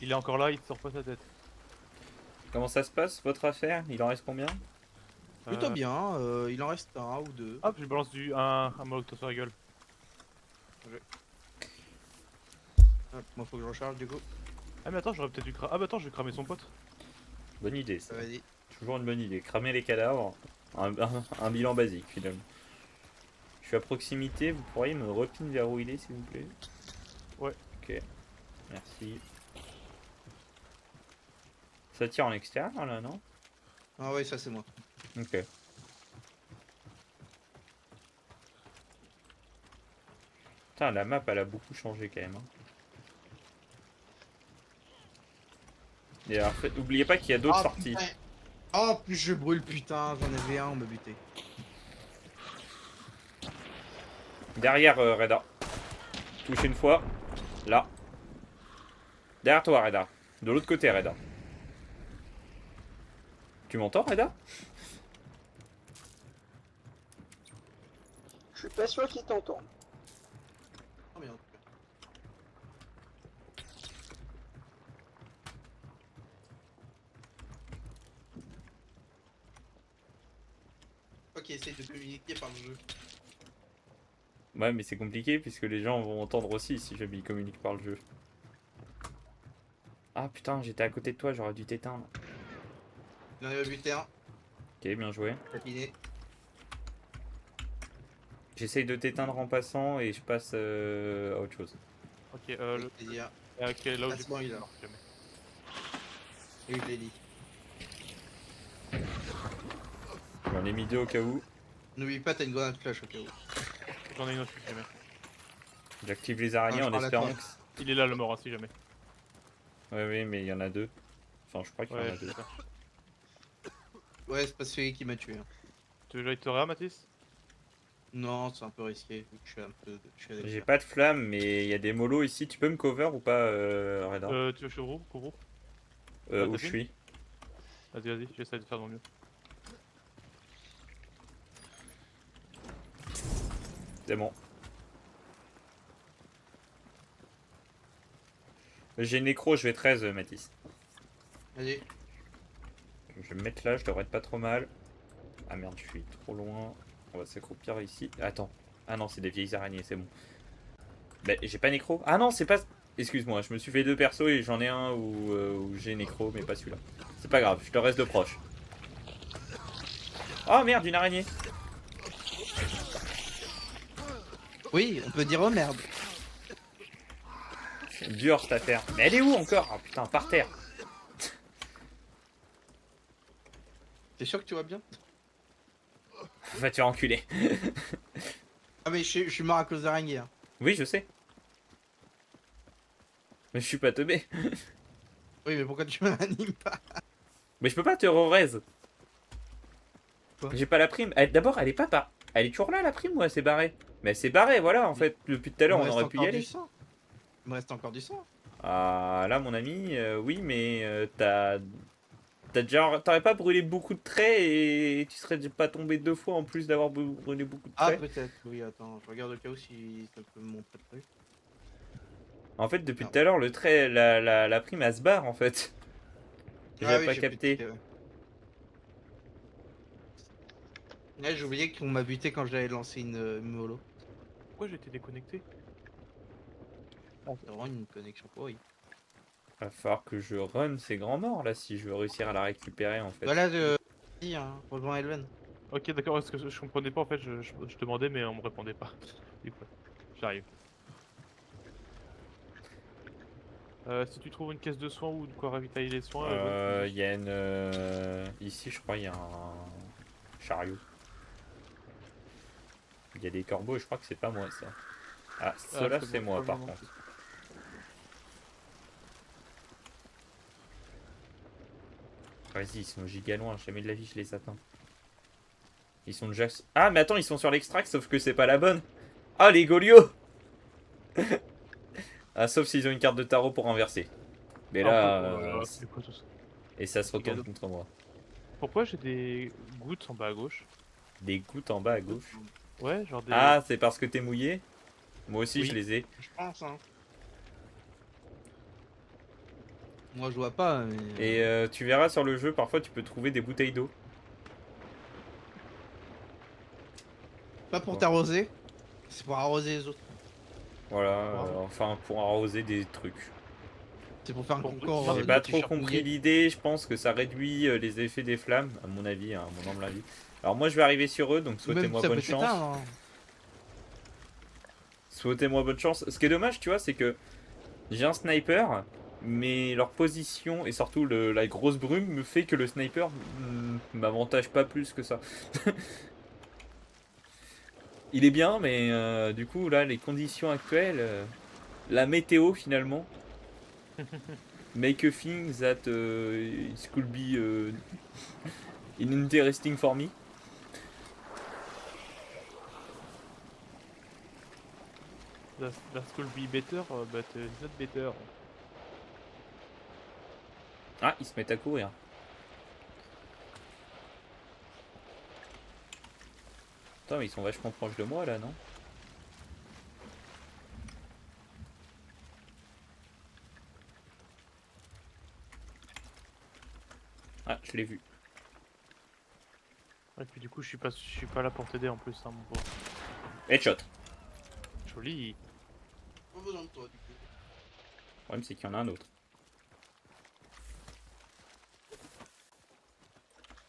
C: Il est encore là, il te sort pas sa tête.
A: Comment ça se passe, votre affaire? Il en reste combien?
B: Plutôt bien, il en reste un ou deux.
C: Hop, je balance un molotov sur la gueule.
B: Hop, moi faut que je recharge du coup.
C: Ah mais attends, j'aurais peut-être dû cramer... Ah bah attends, je vais cramer son pote.
A: Bonne idée, ça.
B: Vas-y.
A: Toujours une bonne idée. Cramer les cadavres. Un bilan basique, finalement. Je suis à proximité, vous pourriez me repin vers où il est, s'il vous plaît?
C: Ouais.
A: Ok. Merci. Ça tire en extérieur, là, non?
B: Ah ouais, ça c'est moi.
A: Ok. Putain, la map, elle a beaucoup changé, quand même. Hein. Et alors, n'oubliez pas qu'il y a d'autres sorties.
B: Putain. Oh, plus je brûle, putain, j'en avais un, on m'a buté.
A: Derrière, Reda. Touche une fois. Là. Derrière toi, Reda. De l'autre côté, Reda. Tu m'entends, Reda?
D: Je suis pas sûr qu'il t'entend.
B: Oh merde. Ok, essaye de communiquer par le jeu.
A: Ouais, mais c'est compliqué puisque les gens vont entendre aussi si jamais ils communiquent par le jeu. Ah putain, j'étais à côté de toi, j'aurais dû t'éteindre.
B: J'en ai buté un,
A: Ok, bien joué.
B: tapiné.
A: J'essaye de t'éteindre en passant et je passe à autre chose.
C: Ok,
B: Avec plaisir.
C: ok, là où
B: Ah,
C: j'ai
B: c'est bon, il est là.
C: jamais.
B: Et je l'ai dit.
A: J'en ai mis deux au cas où.
B: N'oublie pas, t'as une grenade flash au cas où.
C: J'en ai une autre si jamais.
A: J'active les araignées
B: Ah, je
A: en
B: parle à
A: espérant
B: toi.
A: que...
C: Il est là le mort, hein, si jamais.
A: Ouais, oui, mais il y en a deux. Enfin, je crois qu'il y en
C: Ouais,
A: a
C: je
A: deux.
C: sais pas.
B: Ouais, c'est pas celui qui m'a tué. Hein.
C: Tu veux que j'aille te réa, Mathis?
B: Non, c'est un peu risqué, vu que je suis un peu... Je suis à
A: J'ai
B: l'extérieur.
A: pas de flamme, mais il y a des molos ici. Tu peux me cover ou pas, Reda?
C: Tu veux que je couvre?
A: Où
C: t'as
A: je
C: fini
A: suis?
C: Vas-y, j'essaie de faire de mon mieux.
A: C'est bon. J'ai nécro, je vais 13, Mathis.
B: Vas-y.
A: Je vais me mettre là, je devrais être pas trop mal. Ah merde, je suis trop loin. On va s'accroupir ici. Attends. Ah non, c'est des vieilles araignées, c'est bon. Bah, j'ai pas nécro. Ah non, c'est pas... Excuse-moi, je me suis fait deux persos et j'en ai un où j'ai nécro, mais pas celui-là. C'est pas grave, je te reste de proche. Oh merde, une araignée.
B: Oui, on peut dire oh merde.
A: C'est dur cette affaire. Mais elle est où encore? Oh putain, par terre.
B: T'es sûr que tu vas bien?
A: Va te faire enculer.
B: Ah mais je suis mort à cause d'araignée. Hein.
A: Oui, je sais. Mais je suis pas teubé.
B: Oui, mais pourquoi tu m'animes pas?
A: Mais je peux pas te re-raise.
B: Quoi?
A: J'ai pas la prime. D'abord, elle est pas par... Elle est toujours là la prime ou elle s'est barrée? Mais elle s'est barrée, voilà, en fait. Depuis tout à l'heure,
B: Il me
A: on
B: reste
A: aurait pu y
B: encore
A: aller.
B: du sang. Il me reste encore du sang.
A: Ah, là, mon ami, oui, mais t'as... T'aurais pas brûlé beaucoup de traits et tu serais pas tombé 2 fois en plus d'avoir brûlé beaucoup de
B: Ah,
A: traits.
B: peut-être, oui, attends, je regarde au cas où si ça peut me montrer le truc.
A: En fait, depuis
B: Non.
A: tout à l'heure, le trait, la prime, elle se barre en fait.
B: Ah
A: J'ai
B: oui,
A: pas
B: j'ai plus de
A: capté.
B: tickets, ouais. Ouais, j'ai oublié qu'on m'a buté quand j'avais lancé une mollo.
C: Pourquoi j'ai été déconnecté?
B: C'est vraiment une connexion pourrie.
A: Va falloir que je run ces grands morts là si je veux réussir à la récupérer en fait.
B: Voilà, vas-y, hein, rejoins Elven.
C: Ok, d'accord, parce que je comprenais pas en fait, je demandais mais on me répondait pas. Du coup, j'arrive. Si tu trouves une caisse de soins ou de quoi ravitailler les soins, tu me
A: Il
C: dis.
A: y a une. Ici, je crois, il y a un chariot. Il y a des corbeaux et je crois que c'est pas moi ça. Ah,
C: Ah,
A: cela c'est
C: bon,
A: moi
C: pas
A: par
C: moi non
A: contre.
C: plus.
A: Vas-y, ils sont giga loin, jamais de la vie je les atteins. Ils sont déjà. Ah, mais attends, ils sont sur l'extract, sauf que c'est pas la bonne. Ah, les Goliots. Ah, sauf s'ils ont une carte de tarot pour inverser. Mais
C: Ah,
A: là.
C: oh là là, c'est quoi tout ça?
A: Et ça se
C: C'est
A: retourne
C: cadeau.
A: contre moi.
C: Pourquoi j'ai des gouttes en bas à gauche?
A: Des gouttes en bas à gauche.
C: Ouais, genre des.
A: Ah, c'est parce que t'es mouillé? Moi aussi,
C: Oui.
A: je les ai.
B: Je pense, hein. Moi, je vois pas, mais...
A: Et tu verras sur le jeu, parfois tu peux trouver des bouteilles d'eau.
B: Pas pour
A: Bon.
B: t'arroser, c'est pour arroser les autres.
A: Voilà,
B: Bravo.
A: enfin pour arroser des trucs.
B: C'est pour faire un
C: Pour-
B: concours
A: J'ai
B: de
A: pas trop
B: t-shirt
A: compris
B: mouillés.
A: l'idée, je pense que ça réduit les effets des flammes, à mon avis, à mon humble avis. Alors moi je vais arriver sur eux, donc
B: Ou même
A: souhaitez-moi
B: ça
A: bonne
B: peut
A: chance.
B: t'éteindre, hein.
A: Souhaitez-moi bonne chance. Ce qui est dommage, tu vois, c'est que j'ai un sniper, mais leur position et surtout la grosse brume me fait que le sniper m'avantage pas plus que ça. Il est bien, mais du coup, là, les conditions actuelles, la météo finalement, make a thing that it could be interesting for me.
C: That could be better, but it's not better.
A: Ah, ils se mettent à courir. Attends, mais ils sont vachement proches de moi là, non? Ah, je l'ai vu.
C: Et puis du coup, je suis pas là pour t'aider en plus, hein, mon pauvre.
A: Headshot.
C: Joli.
B: Pas besoin de toi, du coup.
A: Le problème, c'est qu'il y en a un autre.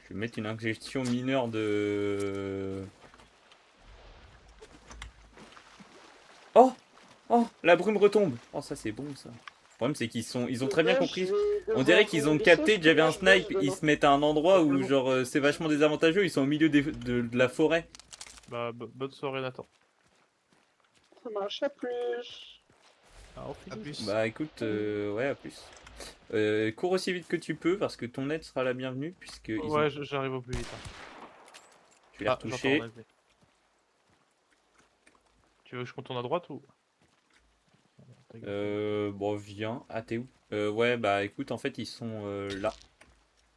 A: Je vais mettre une injection mineure de... Oh! Oh! La brume retombe! Oh, ça c'est bon ça. Le problème, c'est ils ont très bien compris. On dirait qu'ils ont capté que j'avais un snipe, ils se mettent à un endroit où genre c'est vachement désavantageux, ils sont au milieu de la forêt.
C: Bah, bonne soirée, Nathan.
D: Ça marche à plus.
C: Ah, au
B: À
C: final.
B: plus.
A: Bah écoute, ouais, à plus. Cours aussi vite que tu peux parce que ton aide sera la bienvenue puisque ils ont...
C: Ouais, j'arrive au plus vite. Hein.
A: Je vais les retoucher.
C: j'entends, vas-y. Tu veux que je contourne à droite ou?
A: Bon, viens. Ah, t'es où? Ouais, bah écoute, en fait, ils sont là.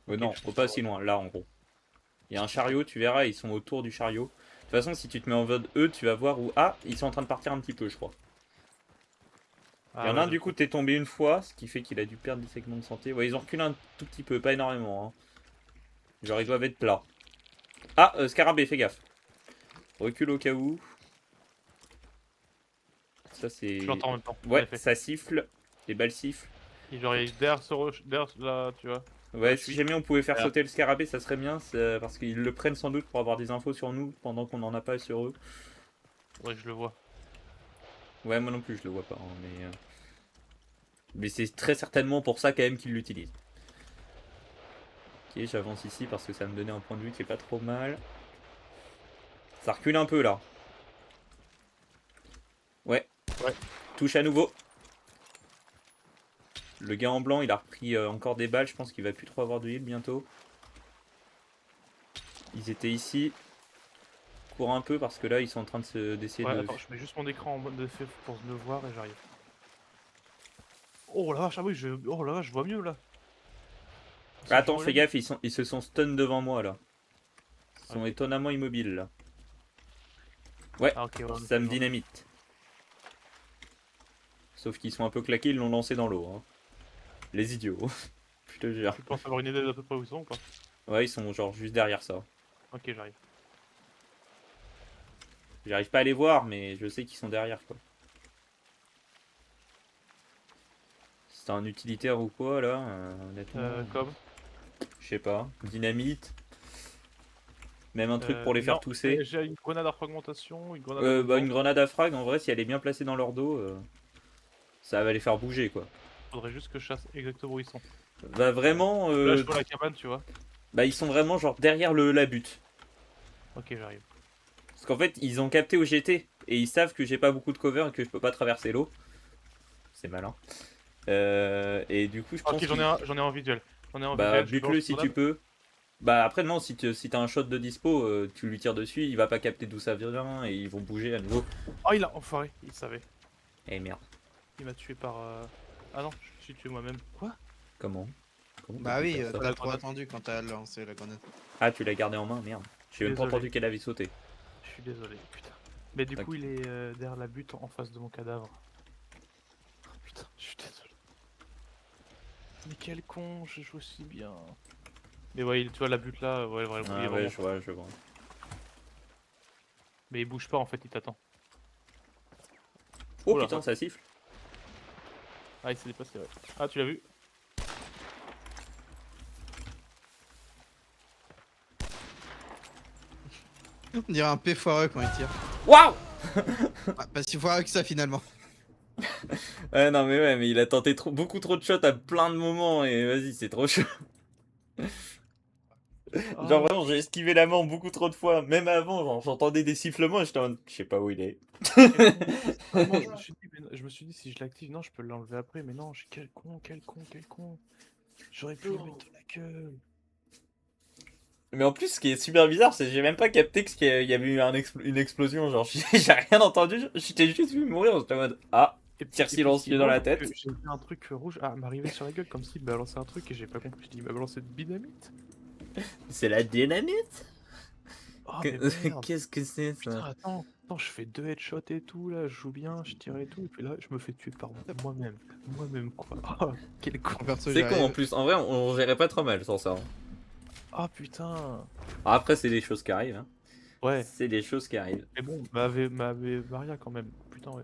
C: Ok,
A: Non,
C: je
A: faut
C: pense
A: pas
C: à
A: si
C: droite.
A: loin, là en gros. Il y a un chariot, tu verras, ils sont autour du chariot. De toute façon, si tu te mets en mode E, tu vas voir où... Ah, ils sont en train de partir un petit peu, je crois. Il y en a un, du coup, t'es tombé une fois, ce qui fait qu'il a dû perdre des segments de santé. Ouais, ils ont reculé un tout petit peu, pas énormément. Hein. Genre, ils doivent être là. Ah, scarabée, fais gaffe. Recule au cas où. Ça, c'est...
C: Je l'entends en même temps. en
A: Ouais,
C: effet.
A: ça siffle. Les balles sifflent.
C: Et genre, il est derrière derrière là, tu vois.
A: Ouais,
C: je
A: si
C: suis.
A: jamais on pouvait faire
C: Voilà.
A: sauter le scarabée, ça serait bien, parce qu'ils le prennent sans doute pour avoir des infos sur nous pendant qu'on n'en a pas sur eux.
C: Ouais, je le vois.
A: Ouais, moi non plus, je le vois pas, hein, mais c'est très certainement pour ça quand même qu'ils l'utilisent. Ok, j'avance ici parce que ça me donnait un point de vue qui est pas trop mal. Ça recule un peu là. Ouais.
C: Ouais.
A: Touche à nouveau. Le gars en blanc, il a repris encore des balles. Je pense qu'il va plus trop avoir de heal bientôt. Ils étaient ici. Cours un peu parce que là, ils sont en train d'essayer
C: Ouais,
A: de...
C: attends, je mets juste mon écran en mode effet pour me voir et j'arrive. Oh la vache, ah oui, oh la vache, je vois mieux là.
A: Attends,
C: jouent
A: fais
C: au
A: gaffe, ils se sont stun devant moi là. Ils sont
C: Ok.
A: étonnamment immobiles là. Ouais,
C: Ah, ok, ouais, on
A: ça
C: était
A: me
C: loin.
A: dynamite. Sauf qu'ils sont un peu claqués, ils l'ont lancé dans l'eau. Hein. Les idiots, je te jure.
C: Tu penses avoir une idée d'à peu près où ils sont ou pas?
A: Ouais, ils sont genre juste derrière ça.
C: Ok, j'arrive.
A: J'arrive pas à les voir, mais je sais qu'ils sont derrière quoi. C'est un utilitaire ou quoi là, honnêtement.
C: Comme
A: Je sais pas. Dynamite. Même un truc pour les faire
C: non,
A: tousser.
C: j'ai une grenade à fragmentation, une grenade à
A: Bah, une
C: mouvement.
A: grenade à frag, en vrai, si elle est bien placée dans leur dos, ça va les faire bouger quoi.
C: Faudrait juste que je chasse exactement où ils sont.
A: Bah, vraiment.
C: Là, je vois la cabane, tu vois.
A: Bah, ils sont vraiment genre derrière la butte.
C: Ok, j'arrive.
A: Parce qu'en fait, ils ont capté où j'étais. Et ils savent que j'ai pas beaucoup de cover et que je peux pas traverser l'eau. C'est malin. Et du coup, je pense
C: Ok, j'en ai en visuel. J'en ai en
A: bah,
C: visuel. je
A: bute-le
C: lance
A: si
C: une
A: tu
C: grenade.
A: peux. Bah, après, non, si t'as un shot de dispo, tu lui tires dessus, il va pas capter d'où ça vient et ils vont bouger à nouveau.
C: Oh, il a enfoiré, il savait.
A: Eh merde.
C: Il m'a tué par. Ah non, je suis tué moi-même. Quoi?
A: Comment Comment
B: Bah
A: t'as pu
B: oui,
A: faire ça
B: t'as trop attendu quand t'as lancé la grenade.
A: Ah, tu l'as gardé en main, merde. J'ai même pas
C: Désolé.
A: entendu qu'elle avait sauté.
C: Je suis désolé, putain. Mais du coup,
A: Ok.
C: il est derrière la butte en face de mon cadavre. Oh, putain, je suis désolé. Mais quel con, je joue si bien. Mais ouais, tu vois la butte là, ouais, vraiment, il est
A: Ah, ouais,
C: vraiment.
A: je vois, je vois.
C: Mais il bouge pas en fait, il t'attend.
A: Oh
C: Oula,
A: putain, ça siffle.
C: Ah, il s'est déplacé, ouais. Ah, tu l'as vu?
B: On dirait un P foireux quand il tire.
A: Waouh
B: Ah, pas si foireux que ça finalement.
A: Ouais, non, mais ouais, mais il a tenté beaucoup trop de shots à plein de moments et vas-y, c'est trop chaud. Genre
C: Ah,
A: vraiment, j'ai esquivé la mort beaucoup trop de fois. Même avant, genre, j'entendais des sifflements et j'étais en mode, je sais pas où il est.
C: quel con. Vraiment, je me suis dit, je me suis dit si je l'active, non, je peux l'enlever après, mais non, quel con, quel con, quel con. J'aurais pu lui mettre dans la gueule.
A: Mais en plus, ce qui est super bizarre, c'est que j'ai même pas capté qu'il y avait eu une explosion. Genre, j'ai rien entendu. J'étais juste vu mourir. J'étais en mode, ah, tir
C: Et puis, ce qui
A: silencieux
C: est
A: dans
C: drôle,
A: la
C: c'est que
A: tête.
C: j'ai vu un truc rouge m'arriver sur la gueule comme s'il m'a balancé un truc et j'ai pas compris. Je dis, il m'a balancé de dynamite.
A: C'est la dynamite
C: Oh, mais merde.
A: Qu'est-ce que c'est
C: Putain,
A: ça
C: attends, je fais 2 headshots et tout, là, je joue bien, je tire et tout, et puis là, je me fais tuer par moi-même. Moi-même, quoi. Oh, quel con.
B: En perso,
A: C'est con en
B: j'arrive.
A: plus. En vrai, on gérait pas trop mal sans ça. Hein.
C: Ah, putain.
A: Alors après, c'est des choses qui arrivent. Hein.
C: Ouais,
A: C'est des choses qui arrivent.
C: mais bon, m'avait Maria quand même. Putain, ouais.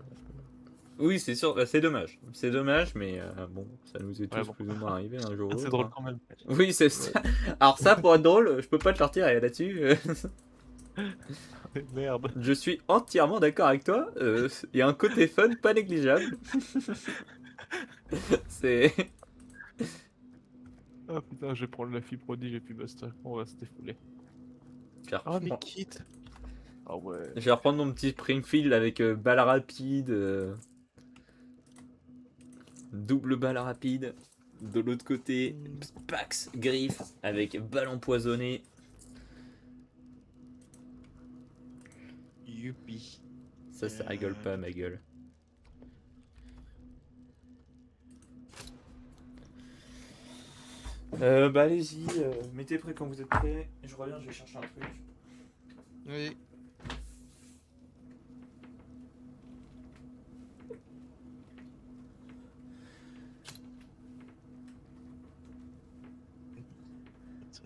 A: Oui, c'est sûr, c'est dommage. C'est dommage, mais bon, ça nous est
C: Ouais,
A: tous
C: bon.
A: plus ou moins arrivé un jour ou
C: C'est
A: l'autre.
C: drôle
A: Hein.
C: quand même.
A: Oui, c'est ça. Alors ça, pour être drôle, je peux pas te le retirer là-dessus.
C: Merde.
A: Je suis entièrement d'accord avec toi. Il y a un côté fun pas négligeable. C'est...
C: Ah putain, je vais prendre la fibre prodige et puis basta. On va se défouler.
A: Je vais
C: Ah, mais
A: reprendre-
C: quitte. Ah ouais.
A: je vais reprendre mon petit Springfield avec balle rapide, double balle rapide. De l'autre côté, Pax griffe avec balle empoisonnée.
B: Youpi.
A: Ça rigole pas, ma gueule. Bah allez-y, mettez prêt quand vous êtes prêts. Je reviens, je vais chercher un truc.
B: Oui.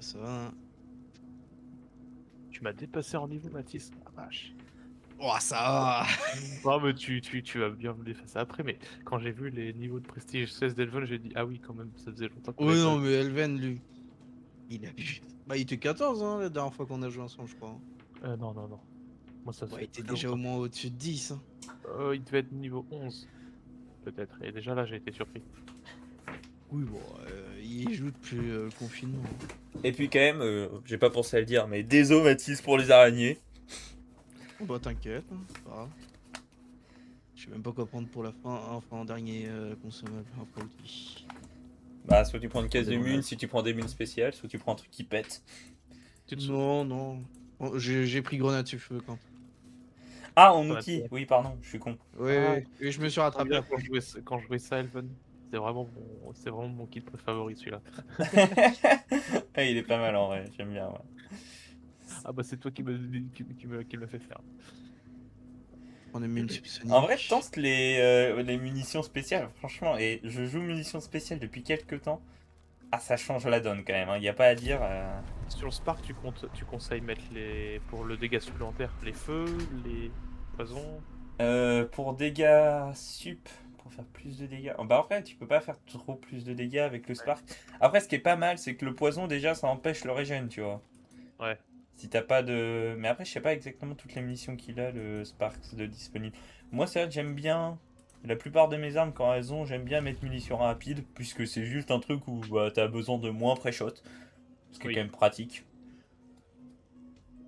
B: Ça va.
C: Tu m'as dépassé en niveau, Mathis. Ah vache.
B: Oh, ça va.
C: Ah, mais tu vas bien me l'effacer après, mais quand j'ai vu les niveaux de prestige 16 d'Elven, j'ai dit, ah oui, quand même, ça faisait longtemps qu'on
B: Oui,
C: avait
B: non,
C: pas
B: mais Elven, lui. Il a bu. Bah, il était 14, hein, la dernière fois qu'on a joué ensemble, je crois.
C: vu. Non, non, non. Moi, ça
B: Ouais, il
C: fait
B: était
C: très
B: déjà au
C: longtemps.
B: moins au-dessus de 10. Hein.
C: Il devait être niveau 11, peut-être. Et déjà là, j'ai été surpris.
B: Oui, bon, il joue depuis le confinement.
A: Et puis quand même, j'ai pas pensé à le dire, mais désolé Mathis pour les araignées.
B: Oh, bah, t'inquiète, hein, c'est pas grave. Je sais même pas quoi prendre pour la fin, enfin, en dernier consommable, un produit.
A: Bah soit tu prends une caisse
C: Des
A: de
C: bananes.
A: mune, si tu prends des munes spéciales, soit tu prends un truc qui pète.
C: Tu te souviens
B: Non, non. Bon, j'ai pris grenade sur feu quand.
A: Ah, en
C: Ouais,
A: outil,
C: ouais.
A: oui pardon, je suis con.
B: Oui,
C: Ah,
B: oui, je me suis rattrapé
C: bien
B: après.
C: quand je jouais ça, Elven. C'est vraiment mon kit favori celui-là.
A: Ah, il est pas mal en vrai, j'aime bien. Ouais.
C: Ah bah c'est toi qui me fait faire.
B: On est munitions
A: En vrai,
B: soniques.
A: tente les munitions spéciales, franchement, et je joue munitions spéciales depuis quelques temps. Ah, ça change la donne quand même, il n'y a pas à dire.
C: Sur le Spark, tu conseilles mettre pour le dégât supplémentaire les feux, les poisons.
A: Pour dégâts sup, pour faire plus de dégâts. Oh, bah après, tu peux pas faire trop plus de dégâts avec le Spark. Après, ce qui est pas mal, c'est que le poison, déjà, ça empêche le régène, tu vois.
C: Ouais.
A: Si t'as pas de... Mais après, je sais pas exactement toutes les munitions qu'il a, le Spark, de disponible. Moi, c'est vrai que j'aime bien... La plupart de mes armes, quand elles ont, j'aime bien mettre munitions rapides, puisque c'est juste un truc où bah, t'as besoin de moins pré-shot. Ce qui est
C: Oui.
A: quand même pratique.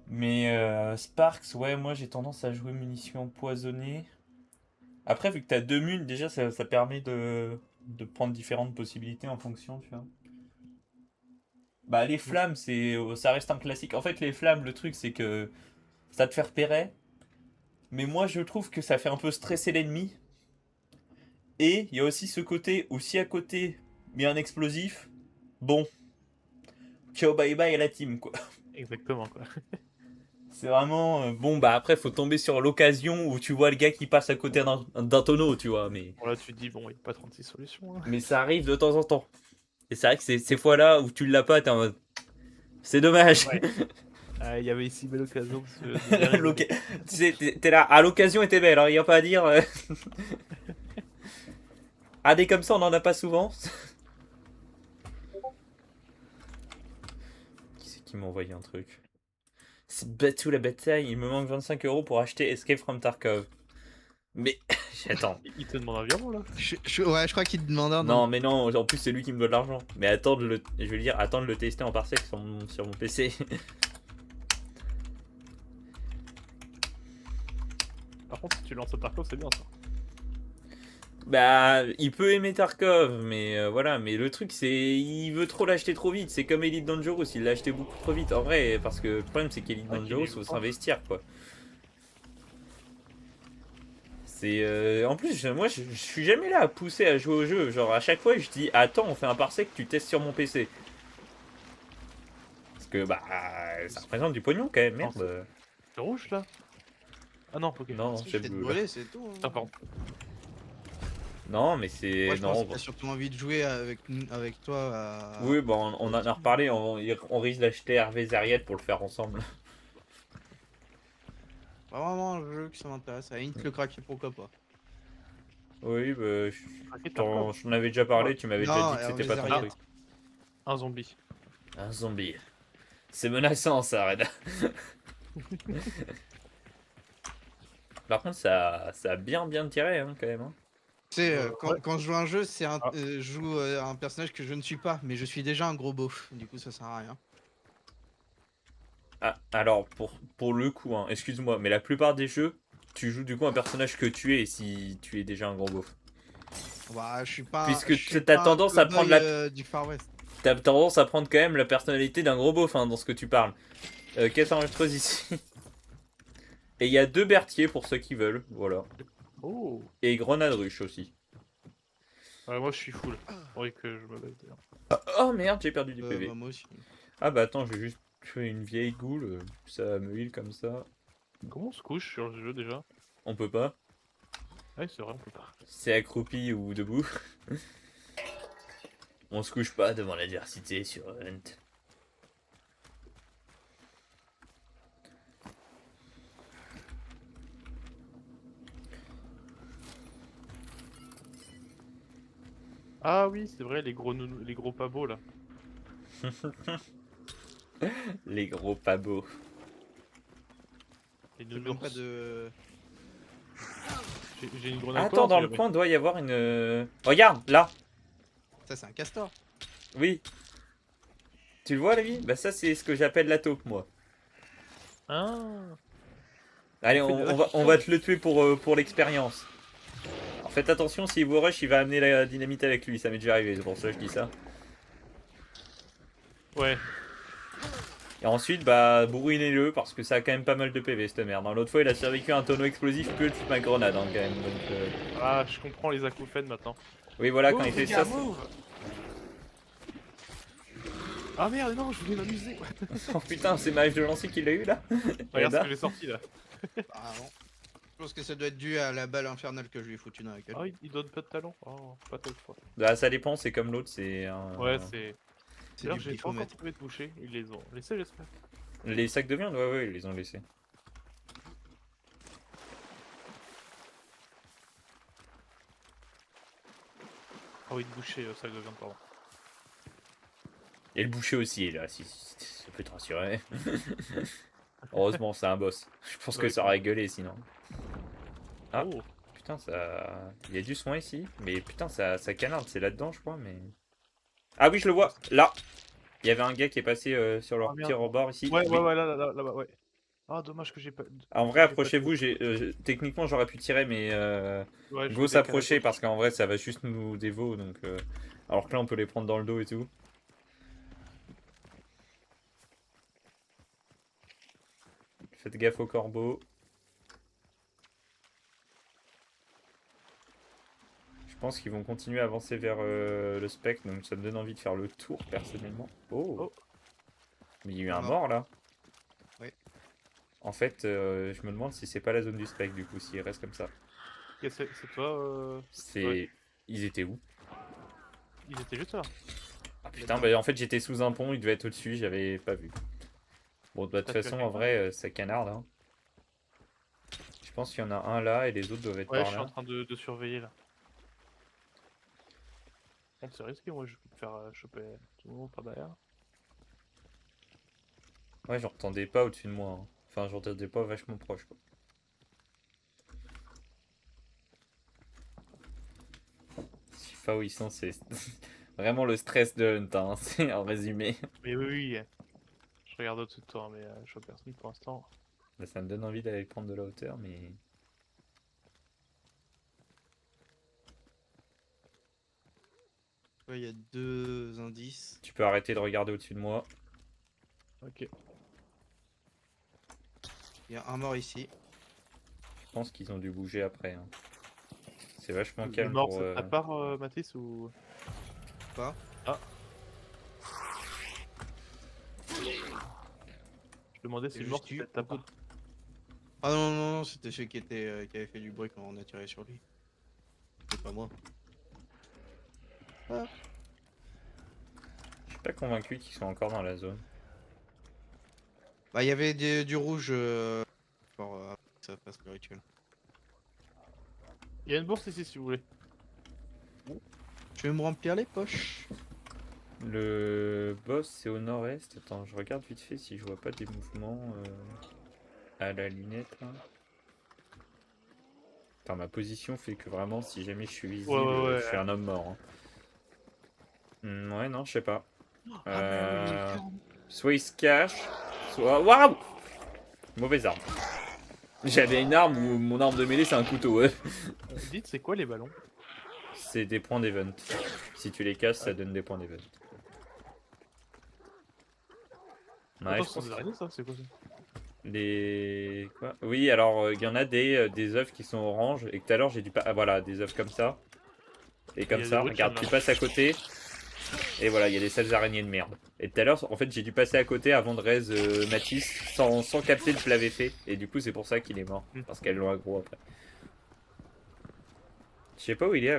A: Mais Sparks, ouais, moi j'ai tendance à jouer munitions empoisonnées. Après, vu que t'as deux mules, déjà ça permet de prendre différentes possibilités en fonction, tu vois. Bah, les flammes, ça reste un classique. En fait, les flammes, le truc, c'est que ça te fait repérer. Mais moi, je trouve que ça fait un peu stresser l'ennemi. Et il y a aussi ce côté où si à côté, il y a un explosif, bon, ciao bye bye à la team, quoi.
C: Exactement quoi.
A: C'est vraiment bon, bah après faut tomber sur l'occasion où tu vois le gars qui passe à côté d'un tonneau, tu vois,
C: Bon là tu te dis bon il n'y a pas 36 solutions. Hein.
A: mais ça arrive de temps en temps. Et c'est vrai que c'est ces fois-là où tu l'as pas, t'es en mode c'est dommage.
C: Ouais. Il y avait ici belle occasion de bien rigoler.
A: Tu sais, t'es là, à l'occasion était belle, il y a pas à dire. Ah, des comme ça on en a pas souvent. Qui c'est qui m'a envoyé un truc? C'est Batou la bataille, il me manque 25 € pour acheter Escape from Tarkov. Mais attends.
C: Il te demande un virement là.
B: Ouais, je crois qu'il demande un.
A: Non, mais non, en plus c'est lui qui me doit de l'argent. Mais je veux dire, attends de le tester en parsec sur mon PC.
C: Par contre si tu lances un Tarkov c'est bien ça.
A: Bah, il peut aimer Tarkov, mais voilà. Mais le truc, c'est. Il veut trop l'acheter trop vite. C'est comme Elite Dangerous, il l'a acheté beaucoup trop vite. En vrai, parce que le problème, c'est qu'Elite
C: Ouais, qu'il
A: Dangerous,
C: y joue
A: faut
C: pas.
A: s'investir, quoi. C'est. En plus, moi, je suis jamais là à pousser à jouer au jeu. Genre, à chaque fois, je dis, attends, on fait un parsec, tu testes sur mon PC. Parce que, bah, ça représente du pognon quand même, merde.
C: C'est rouge là. Ah non ok.
A: Non,
B: Je
A: c'est
B: vais te
A: bleu.
B: brûler, c'est tout.
C: Ah pardon.
A: Non, mais c'est.
B: Moi, je pense
A: Non,
B: qu'il a surtout envie de jouer avec toi.
A: oui, bon, on en a reparlé. On risque d'acheter Hervé Zariette pour le faire ensemble.
B: Vraiment un jeu qui ça m'intéresse. À la limite, le craquer, pourquoi pas.
A: Oui, bah,
C: Craquer Tarkov.
A: j'en avais déjà parlé. Tu m'avais déjà
B: Non,
A: dit que c'était
B: Hervé
A: pas ton
B: Zariette.
A: truc.
C: Un zombie.
A: Un zombie. C'est menaçant, ça, Red. Par contre, ça a bien tiré, hein, quand même. Hein.
B: Tu sais,
C: Ouais.
B: quand je joue un jeu, c'est
C: Ah.
B: je joue un personnage que je ne suis pas, mais je suis déjà un gros beauf. Du coup, ça sert à rien.
A: Ah, alors, pour le coup, hein, excuse-moi, mais la plupart des jeux, tu joues du coup un personnage que tu es si tu es déjà un gros beauf.
B: Bah, je suis pas.
A: Puisque
B: je suis
A: t'as
B: pas un
A: tendance à prendre
B: cowboy, du Far West.
A: T'as tendance à prendre quand même la personnalité d'un gros beauf, hein, dans ce que tu parles. Caisse enregistreuse ici. Et il y a 2 Berthier pour ceux qui veulent, voilà.
C: Oh.
A: Et Grenade Ruche aussi.
C: Ouais, moi je suis full. Faudrait que je me baisse d'ailleurs.
A: Oh merde, j'ai perdu du PV.
B: Bah, moi aussi.
A: Ah bah attends, je vais juste tuer une vieille goule, ça me heal comme ça.
C: Comment on se couche sur le jeu déjà?
A: On peut pas.
C: Ouais c'est vrai on peut pas.
A: C'est accroupi ou debout. On se couche pas devant l'adversité sur Hunt.
C: Ah oui c'est vrai les gros pas beaux là.
A: Les gros pas beaux.
C: Les
B: J'ai même
C: nounours.
B: pas de.
C: J'ai une grenade.
A: Attends, dans le coin doit y avoir une... Regarde, là.
B: Ça, c'est un castor.
A: Oui. Tu le vois, Lévi? Bah ça, c'est ce que j'appelle la taupe, moi.
C: Ah.
A: Allez,
C: On fait des
A: on va te le tuer pour l'expérience. Alors, faites attention, s'il vous rush, il va amener la dynamite avec lui. Ça m'est déjà arrivé, c'est pour ça que je dis ça.
C: Ouais.
A: Et ensuite, bah, bourrinez-le, parce que ça a quand même pas mal de PV, cette merde. L'autre fois, il a survécu à un tonneau explosif que de ma grenade, hein, quand même. Donc,
C: Ah je comprends les acouphènes maintenant.
A: Oui, voilà, quand
C: Oh,
A: il fait
C: les
A: ça.
C: gars, move. Ah merde, non, je voulais m'amuser.
A: Oh putain, c'est Mage de Lancy qui l'a eu là.
C: Regarde ce
A: Eda.
C: que j'ai sorti là.
B: Ah non. Je pense que ça doit être dû à la balle infernale que je lui ai foutue dans la gueule.
C: Ah, il donne pas de talent. Oh, pas top fois.
A: Bah, ça dépend, c'est comme l'autre, c'est un...
C: Ouais, c'est.
B: C'est
C: D'ailleurs,
B: du
C: j'ai pas encore
B: bifomètre.
C: trouvé de boucher. Ils les ont laissés, j'espère.
A: Les sacs de viande, ouais, ils les ont laissés.
C: Ah oui, de boucher, ça devient pardon.
A: Et le boucher aussi est là, si ça peut te rassurer. Heureusement, c'est un boss. Je pense que
C: Ouais,
A: ça aurait gueulé sinon. Ah.
C: Oh,
A: Putain, ça... Il y a du soin ici. Mais putain, ça canarde, c'est là-dedans, je crois, mais... Ah oui, je le vois, là. Il y avait un gars qui est passé sur leur
C: Ah,
A: petit
C: merde.
A: rebord ici.
C: ouais,
A: Oui.
C: ouais, là-bas, ouais. Ah, dommage que j'ai pas.
A: Ah, en vrai,
C: j'ai pas
A: approchez-vous.
C: tué.
A: Techniquement, j'aurais pu tirer, mais
C: Ouais, je
A: go
C: vais décaler à
A: s'approcher
C: gauche.
A: parce qu'en vrai, ça va juste nous dévo. Donc, alors que là, on peut les prendre dans le dos et tout. Faites gaffe aux corbeaux. Je pense qu'ils vont continuer à avancer vers le spectre, donc ça me donne envie de faire le tour personnellement. Oh,
C: Oh.
A: Mais il y a eu
B: Un
A: un
B: mort.
A: mort là.
B: Oui.
A: En fait, je me demande si c'est pas la zone du spectre du coup, s'il reste comme ça.
C: Et c'est toi.
A: C'est.
C: Ouais.
A: Ils étaient où?
C: Ils étaient juste là.
A: Ah putain, bah en fait j'étais sous un pont, il devait être au-dessus, j'avais pas vu. Bon, de toute
C: T'as tué
A: façon, en
C: quelqu'un
A: vrai, ça canarde. Hein. Je pense qu'il y en a un là et les autres doivent être
C: Ouais, je
A: par
C: suis en
A: là.
C: train de surveiller là. Bon, c'est risqué, moi je peux me faire choper tout le monde par derrière.
A: Ouais, j'entendais pas au-dessus de moi. Hein. Enfin, j'entendais pas vachement proche quoi. Si pas où ils sont, c'est vraiment le stress de Hunt, hein, c'est en résumé.
C: Mais oui. Je regarde au-dessus de toi, mais je vois personne pour l'instant.
A: Bah, ça me donne envie d'aller prendre de la hauteur, mais.
B: Ouais, il y a 2 indices.
A: Tu peux arrêter de regarder au-dessus de moi.
C: Ok.
B: Il y a un mort ici.
A: Je pense qu'ils ont dû bouger après. Hein. C'est vachement
C: Le
A: calme
C: mort,
A: pour.
C: c'est de ta part, Mathis ou.
B: Pas.
C: Ah. Je demandais si
B: J'ai
C: le mort
B: juste eu
C: c'était de ta
B: beaucoup
C: part.
B: Ah non, non, non, c'était celui qui avait fait du bruit quand on a tiré sur lui. C'est pas moi.
A: Je suis pas convaincu qu'ils soient encore dans la zone.
B: Bah, il y avait du rouge pour que ça fasse le rituel.
C: Il y a une bourse ici si vous voulez.
B: Je vais me remplir les poches.
A: Le boss c'est au nord-est. Attends, je regarde vite fait si je vois pas des mouvements à la lunette là. Attends, ma position fait que vraiment si jamais je suis visible,
C: Ouais.
A: je suis un homme mort. Hein. Ouais, non, je sais pas.
B: Ah merde, il y a le
A: Soit il se cache, soit. Waouh! Mauvaise arme. J'avais une arme où mon arme de mêlée c'est un couteau. Ouais.
C: Dites, c'est quoi les ballons?
A: C'est des points d'event. Si tu les casses, ça donne des points d'event. Ouais,
C: Attends,
A: je
C: ce sont
A: pense
C: des araignées ça? C'est quoi ça?
A: les. Quoi? Oui, alors il y en a des œufs qui sont oranges et que tout à l'heure j'ai dû pas. Ah, voilà, des œufs comme ça. Et comme
C: Il y a
A: ça,
C: des bruits de
A: regarde,
C: chaîne,
A: tu
C: là.
A: passes à côté. Et voilà, il y a des sales araignées de merde. Et tout à l'heure, en fait, j'ai dû passer à côté avant de raise Matisse sans capter le plat fait. Et du coup, c'est pour ça qu'il est mort. Parce qu'elles l'ont aggro après. Je sais pas où il est,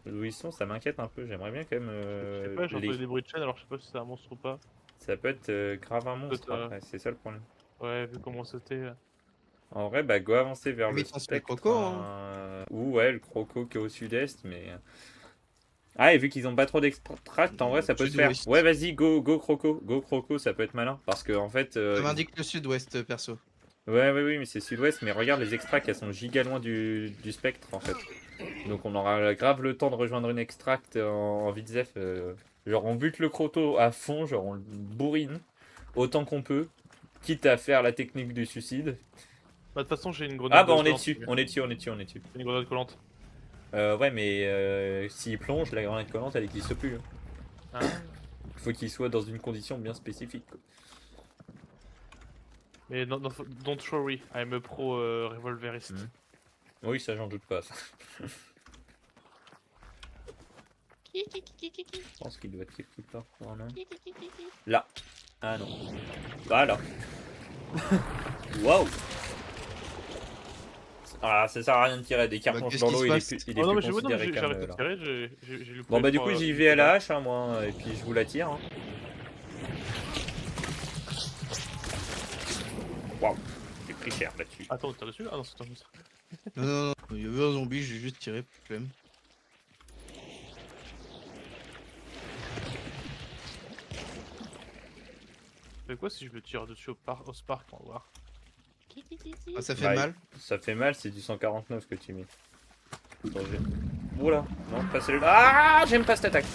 A: où ils sont, ça m'inquiète un peu. J'aimerais bien quand même.
C: Je sais pas, j'ai entendu des bruits de chaîne alors je sais pas si c'est un monstre ou pas.
A: Ça peut être grave un monstre
C: Peut-être,
A: après, c'est ça le problème.
C: Ouais, vu comment c'était.
A: En vrai, bah go avancer vers le
B: Limite, on se met
A: spectre.
B: croco, hein.
A: Ou ouais, le croco qui est au sud-est, mais. Ah, et vu qu'ils ont pas trop d'extract, en vrai, ça peut se faire.
B: Sud-ouest.
A: Ouais, vas-y, go croco, ça peut être malin. Parce que en fait.
B: Ça m'indique le sud-ouest, perso.
A: Ouais, mais c'est sud-ouest, mais regarde, les extracts, elles sont giga loin du spectre en fait. Donc on aura grave le temps de rejoindre une extract en vite-zef. Genre on bute le croto à fond, genre on le bourrine autant qu'on peut, quitte à faire la technique du suicide.
C: Bah, de toute façon, j'ai une grenade
A: Ah bah on est
C: collante.
A: dessus, on est dessus.
C: J'ai une grenade collante.
A: Ouais mais s'il plonge, la grenade collante elle existe plus. Hein.
C: Ah.
A: Il faut qu'il soit dans une condition bien spécifique. Quoi.
C: Mais don't worry, I'm a pro revolveriste.
A: Oui ça j'en doute pas. Ça. Je pense qu'il doit être quelque part. Oh non. Là. Ah non. Voilà. Waouh. Ah, ça sert à rien de tirer. Dès qu'il
B: Bah,
A: replonge
B: qu'est-ce
A: dans
B: qui
A: l'eau,
B: se
A: il est
B: passe?
A: plus, il
C: Oh
A: est
C: non,
A: plus
C: mais j'ai
A: considéré
C: j'ai
A: comme
C: arrêté de
A: là.
C: tirer, j'ai loupé
A: Bon bah du coup
C: 3,
A: j'y
C: 8
A: vais à la
C: balles.
A: hache hein, moi, et puis je vous la tire. Hein. Waouh, j'ai pris cher là-dessus.
C: Attends, t'as dessus? Ah non, c'est toi.
B: Non, non, non, il y avait un zombie, j'ai juste tiré, flemme.
C: C'est quoi si je me tire dessus au Spark? On va voir.
B: Ah, ça fait
A: Bah,
B: mal.
A: ça fait mal, c'est du 149 que tu mets. Attends, oula, non, pas celle-là. Ah, j'aime pas cette attaque.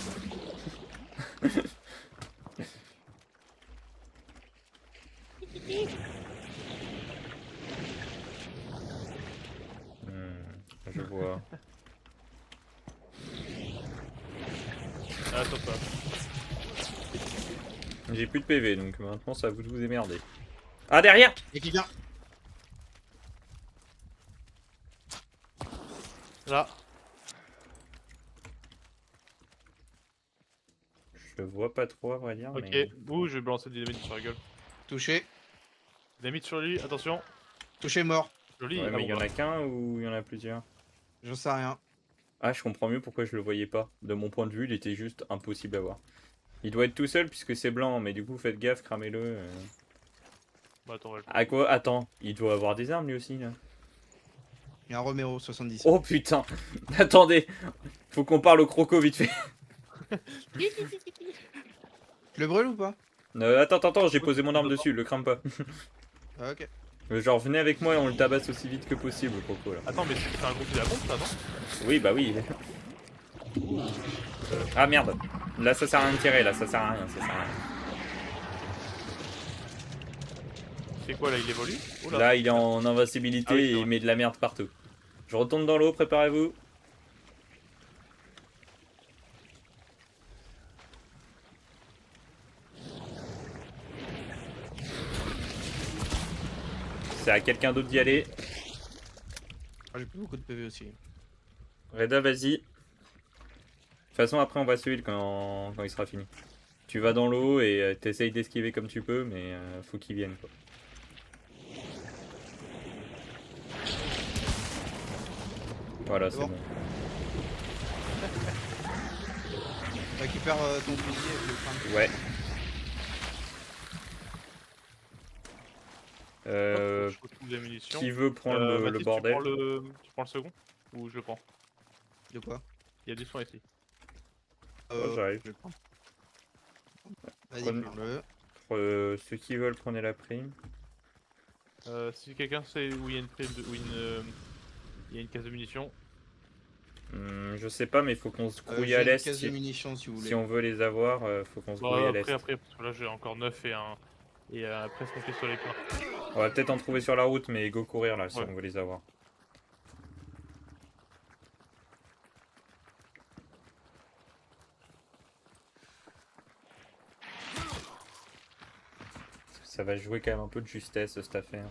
A: Je vois.
C: Ah, attends, pas.
A: J'ai plus de PV, donc maintenant ça va vous émerder. Ah, derrière!
B: Et qui vient?
C: Là.
A: Je vois pas trop à vrai dire,
C: Ok.
A: mais...
C: Ouh, je vais balancer des dynamites sur la gueule.
B: Touché.
C: Dynamite sur lui, attention.
B: Touché, mort.
C: Joli.
A: Ouais,
C: Ah
A: mais
C: bon,
A: il y en
C: bah.
A: a qu'un ou il y en a plusieurs?
B: J'en sais rien.
A: Ah, je comprends mieux pourquoi je le voyais pas. De mon point de vue, il était juste impossible à voir. Il doit être tout seul puisque c'est blanc, mais du coup, faites gaffe, cramez-le.
C: Bah, attends, ouais.
A: À quoi? Attends, il doit avoir des armes lui aussi, là.
B: Il y a un Romero 70.
A: Oh putain! Attendez! Faut qu'on parle au croco vite fait.
B: Tu le brûles ou pas?
A: Attends, j'ai posé mon arme dessus, le crame pas.
B: Ah, ok.
A: Genre, venez avec moi et on le tabasse aussi vite que possible, le croco, là.
C: Attends, mais c'est un groupe de la pompe, ça, non?
A: Oui, bah oui. Ah merde! Là, ça sert à rien de tirer, là, ça sert à rien, ça sert à rien.
C: C'est quoi, là, il évolue? Oula.
A: Là, il est en invincibilité
C: Ah oui, c'est
A: et il
C: vrai.
A: met de la merde partout. Je retourne dans l'eau, préparez-vous. C'est à quelqu'un d'autre d'y aller.
B: Ah, j'ai plus beaucoup de PV aussi.
A: Reda, vas-y. De toute façon, après, on va se heal quand il sera fini. Tu vas dans l'eau et t'essayes d'esquiver comme tu peux, mais faut qu'il vienne, quoi. Voilà, c'est
B: bon.
A: bon.
B: Récupère ton fusil et le crâne.
A: Ouais.
C: Je retrouve des munitions.
A: Qui veut prendre le
C: Mathis,
A: bordel?
C: tu prends le second? Ou je le prends?
B: De quoi?
C: Il y a du soin ici.
A: J'arrive.
B: Je vais prendre. Vas-y,
A: Prenez-
B: prends-le.
A: Ceux qui veulent, prenez la prime.
C: Si quelqu'un sait où il y a une prime de, où il y a une case de munitions.
A: Je sais pas, mais il faut qu'on se grouille
B: J'ai
A: à
B: une
A: l'est.
B: caisse de munitions si vous voulez.
A: Si on veut les avoir, faut qu'on se grouille à l'est.
C: Après, parce que là j'ai encore 9 et presque mon pistolet plein.
A: On va peut-être en trouver sur la route, mais go courir là si
C: Ouais.
A: on veut les avoir. Parce que ça va jouer quand même un peu de justesse cette affaire.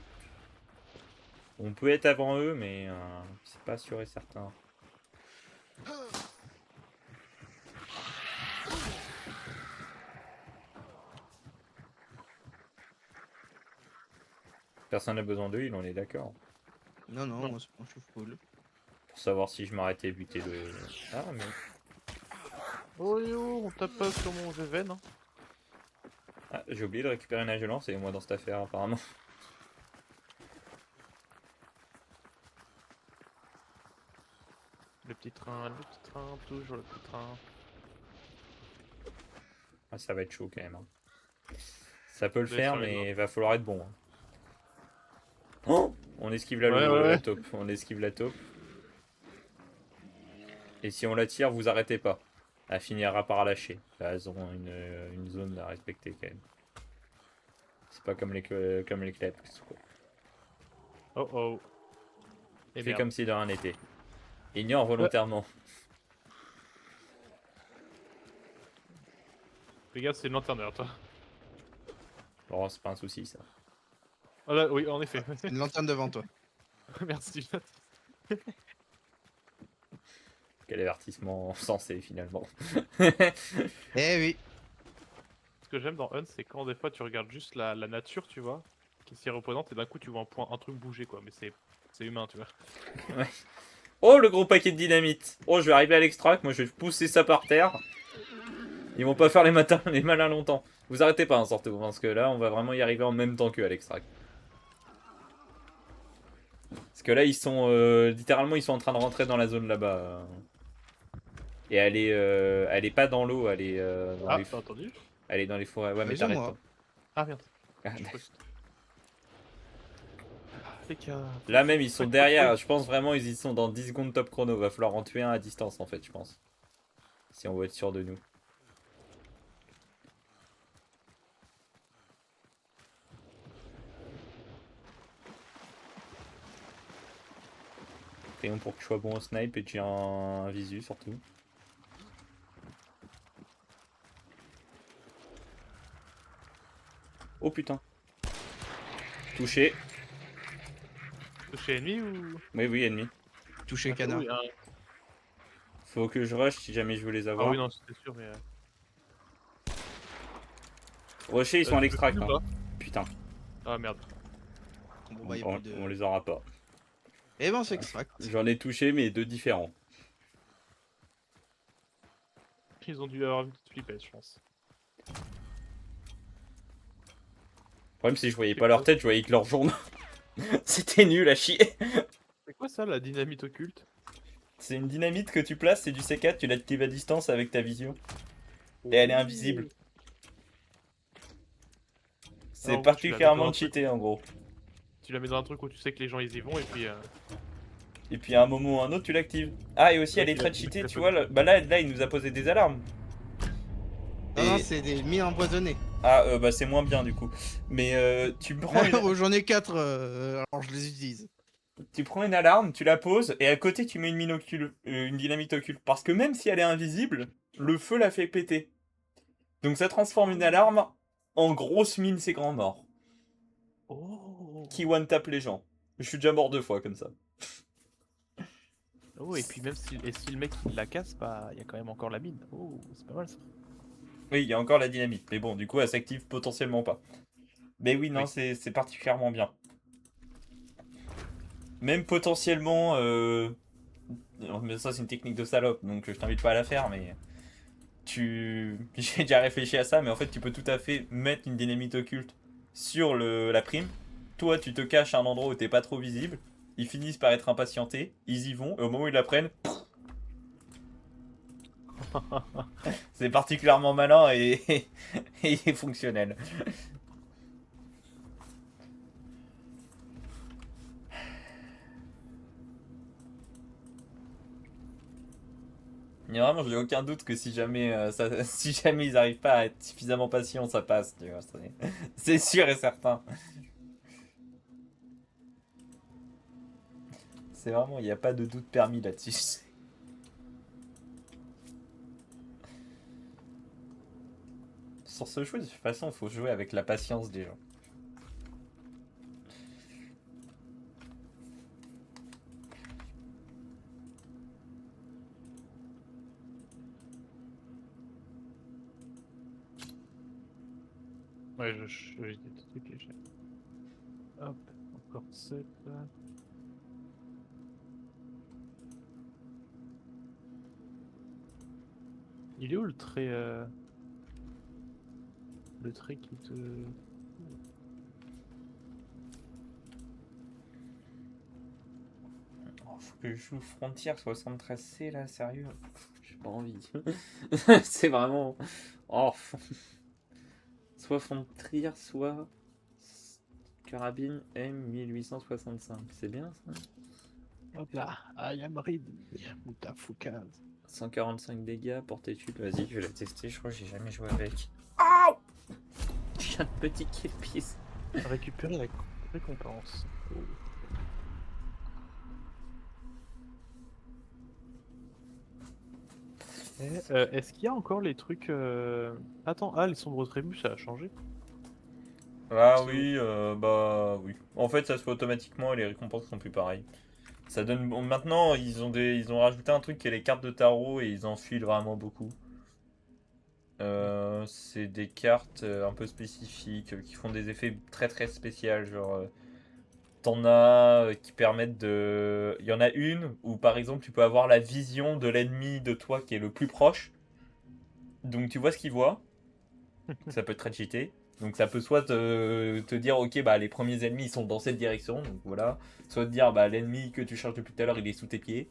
A: On peut être avant eux, mais c'est pas sûr et certain. Personne n'a besoin d'eux, il en est d'accord.
B: Non, non,
C: Non.
B: moi c'est bon, je suis full.
A: Pour savoir si je m'arrêtais buter le... Ah mais...
C: Oh yo, on tape pas sur mon Veven. Hein.
A: Ah, j'ai oublié de récupérer une violence et moi dans cette affaire apparemment.
C: Le petit train, toujours le petit train.
A: Ah, ça va être chaud quand même. Hein. Ça peut le
C: Vous
A: faire,
C: allez sur les
A: mais il va falloir être bon. Hein. Oh, on esquive la,
C: Ouais,
A: la
C: ouais.
A: taupe. On esquive la taupe. Et si on la tire, vous arrêtez pas. Elle finira par lâcher. Là, elles auront une zone à respecter quand même. C'est pas comme les clefs.
C: Oh oh. Et
A: Fais
C: merde.
A: comme si de rien n'était. Ignore volontairement.
C: Regarde, c'est une lanterne derrière toi.
A: Bon, c'est pas un souci ça.
C: Ah là, oui, en effet.
B: Une lanterne devant toi.
C: Merci.
A: Quel avertissement sensé finalement.
B: Eh oui.
C: Ce que j'aime dans Hunt, c'est quand des fois tu regardes juste la nature, tu vois, qui s'y représente, et d'un coup tu vois un truc bouger, quoi. Mais c'est humain, tu vois.
A: Ouais. Oh, le gros paquet de dynamite. Oh, je vais arriver à l'extract, moi je vais pousser ça par terre. Ils vont pas faire les malins longtemps. Vous arrêtez pas, hein, surtout, parce que là, on va vraiment y arriver en même temps qu'eux à l'extract. Parce que là, ils sont littéralement, ils sont en train de rentrer dans la zone là-bas. Et elle est pas dans l'eau, elle est
C: Ah, t'as entendu?
A: elle est dans les forêts. Ouais, mais
B: Ils ont
A: t'arrêtes
B: moi.
A: pas.
C: Ah merde.
A: Ah,
C: Je crois que- Ah, les gars.
A: là même, ils sont
C: Faites
A: derrière.
C: pas de
A: Je pense vraiment, ils y sont dans 10 secondes top chrono. Va falloir en tuer un à distance, en fait, je pense. Si on veut être sûr de nous. Prions pour que je sois bon au snipe et que j'ai un visu, surtout. Oh putain. Touché.
C: toucher ennemi ou.
A: Oui, oui, ennemi.
B: Touché
C: Ah,
B: canard.
C: oui, hein.
A: Faut que je rush si jamais je veux les
C: Ah
A: avoir.
C: oui, non, c'était sûr, mais.
A: Rocher, ils sont à
C: tu veux
A: l'extract.
C: plus ou
A: Hein.
C: pas
A: Putain,
C: Ah merde.
B: Bon, bah, y a plus de...
A: on les aura pas.
B: Eh ben, c'est extract.
A: J'en ai touché, mais deux différents.
C: Ils ont dû avoir une petite flippette, je pense.
A: Le problème, c'est que je voyais pas leur tête, je voyais que leur journaux. C'était nul à chier.
C: C'est quoi ça, la dynamite occulte?
A: C'est une dynamite que tu places, c'est du C4, tu l'actives à distance avec ta vision. Et elle est invisible. C'est
C: Alors, en gros, tu la mets dans
A: particulièrement
C: un truc-
A: cheaté en gros.
C: Tu la mets dans un truc où tu sais que les gens ils y vont et puis.
A: Et puis à un moment ou à un autre, tu l'actives. Ah, et aussi,
C: Ouais,
A: elle est
C: tu
A: très
C: l'actives
A: cheatée,
C: avec
A: tu
C: le
A: vois.
C: téléphone.
A: Bah là, il nous a posé des alarmes.
B: Non, non,
A: Et-
B: c'est des mines empoisonnées.
A: Ah, bah c'est moins bien du coup. Mais tu prends une...
B: J'en ai 4, alors je les utilise.
A: Tu prends une alarme, tu la poses, et à côté tu mets une dynamite occulte. Parce que même si elle est invisible, le feu la fait péter. Donc ça transforme une alarme en grosse mine, c'est grand mort.
C: Oh.
A: Qui one-tap les gens. Je suis déjà mort 2 fois comme ça.
C: Oh, et puis même si le mec il la casse, bah il y a quand même encore la mine. Oh, c'est pas mal ça.
A: Oui, il y a encore la dynamite. Mais bon, du coup, elle s'active potentiellement pas. Mais oui, non,
C: Oui.
A: c'est particulièrement bien. Même potentiellement... Mais ça, c'est une technique de salope, donc je t'invite pas à la faire, mais... J'ai déjà réfléchi à ça, mais en fait, tu peux tout à fait mettre une dynamite occulte sur la prime. Toi, tu te caches à un endroit où t'es pas trop visible. Ils finissent par être impatientés, ils y vont, et au moment où ils la prennent, c'est particulièrement malin et fonctionnel. Mais vraiment, j'ai aucun doute que si jamais, si jamais ils arrivent pas à être suffisamment patients, ça passe. Tu vois, c'est sûr et certain. C'est vraiment, il n'y a pas de doute permis là-dessus. Sur ce jeu, de toute façon, il faut jouer avec la patience des gens.
C: Ouais, j'ai des trucs et j'ai. Hop, encore 7 là. Il est où le trait le trait qui te.
A: Oh, faut que je joue Frontier 73C là, sérieux. J'ai pas envie. C'est vraiment. Oh. Soit Frontier, soit carabine M1865. C'est bien ça.
C: Hop là, I am ready. Moutafoukaz.
A: 145 dégâts, portée tube. Vas-y, je vais la tester. Je crois que j'ai jamais joué avec. Oh, j'ai un petit kill piece.
C: Récupérer la récompense. Oh. Est-ce qu'il y a encore les trucs. Attends, les sombres tribus, ça a changé.
A: Ah oui, bah oui. En fait, ça se fait automatiquement et les récompenses sont plus pareilles. Ça donne. Bon, maintenant, ils ont rajouté un truc qui est les cartes de tarot et ils en filent vraiment beaucoup. C'est des cartes un peu spécifiques qui font des effets très très spéciaux. Genre, t'en as qui permettent de. Il y en a une où par exemple tu peux avoir la vision de l'ennemi de toi qui est le plus proche. Donc tu vois ce qu'il voit. Ça peut être très cheaté. Donc ça peut soit te dire ok bah les premiers ennemis ils sont dans cette direction, donc voilà. Soit te dire bah l'ennemi que tu cherches depuis tout à l'heure il est sous tes pieds.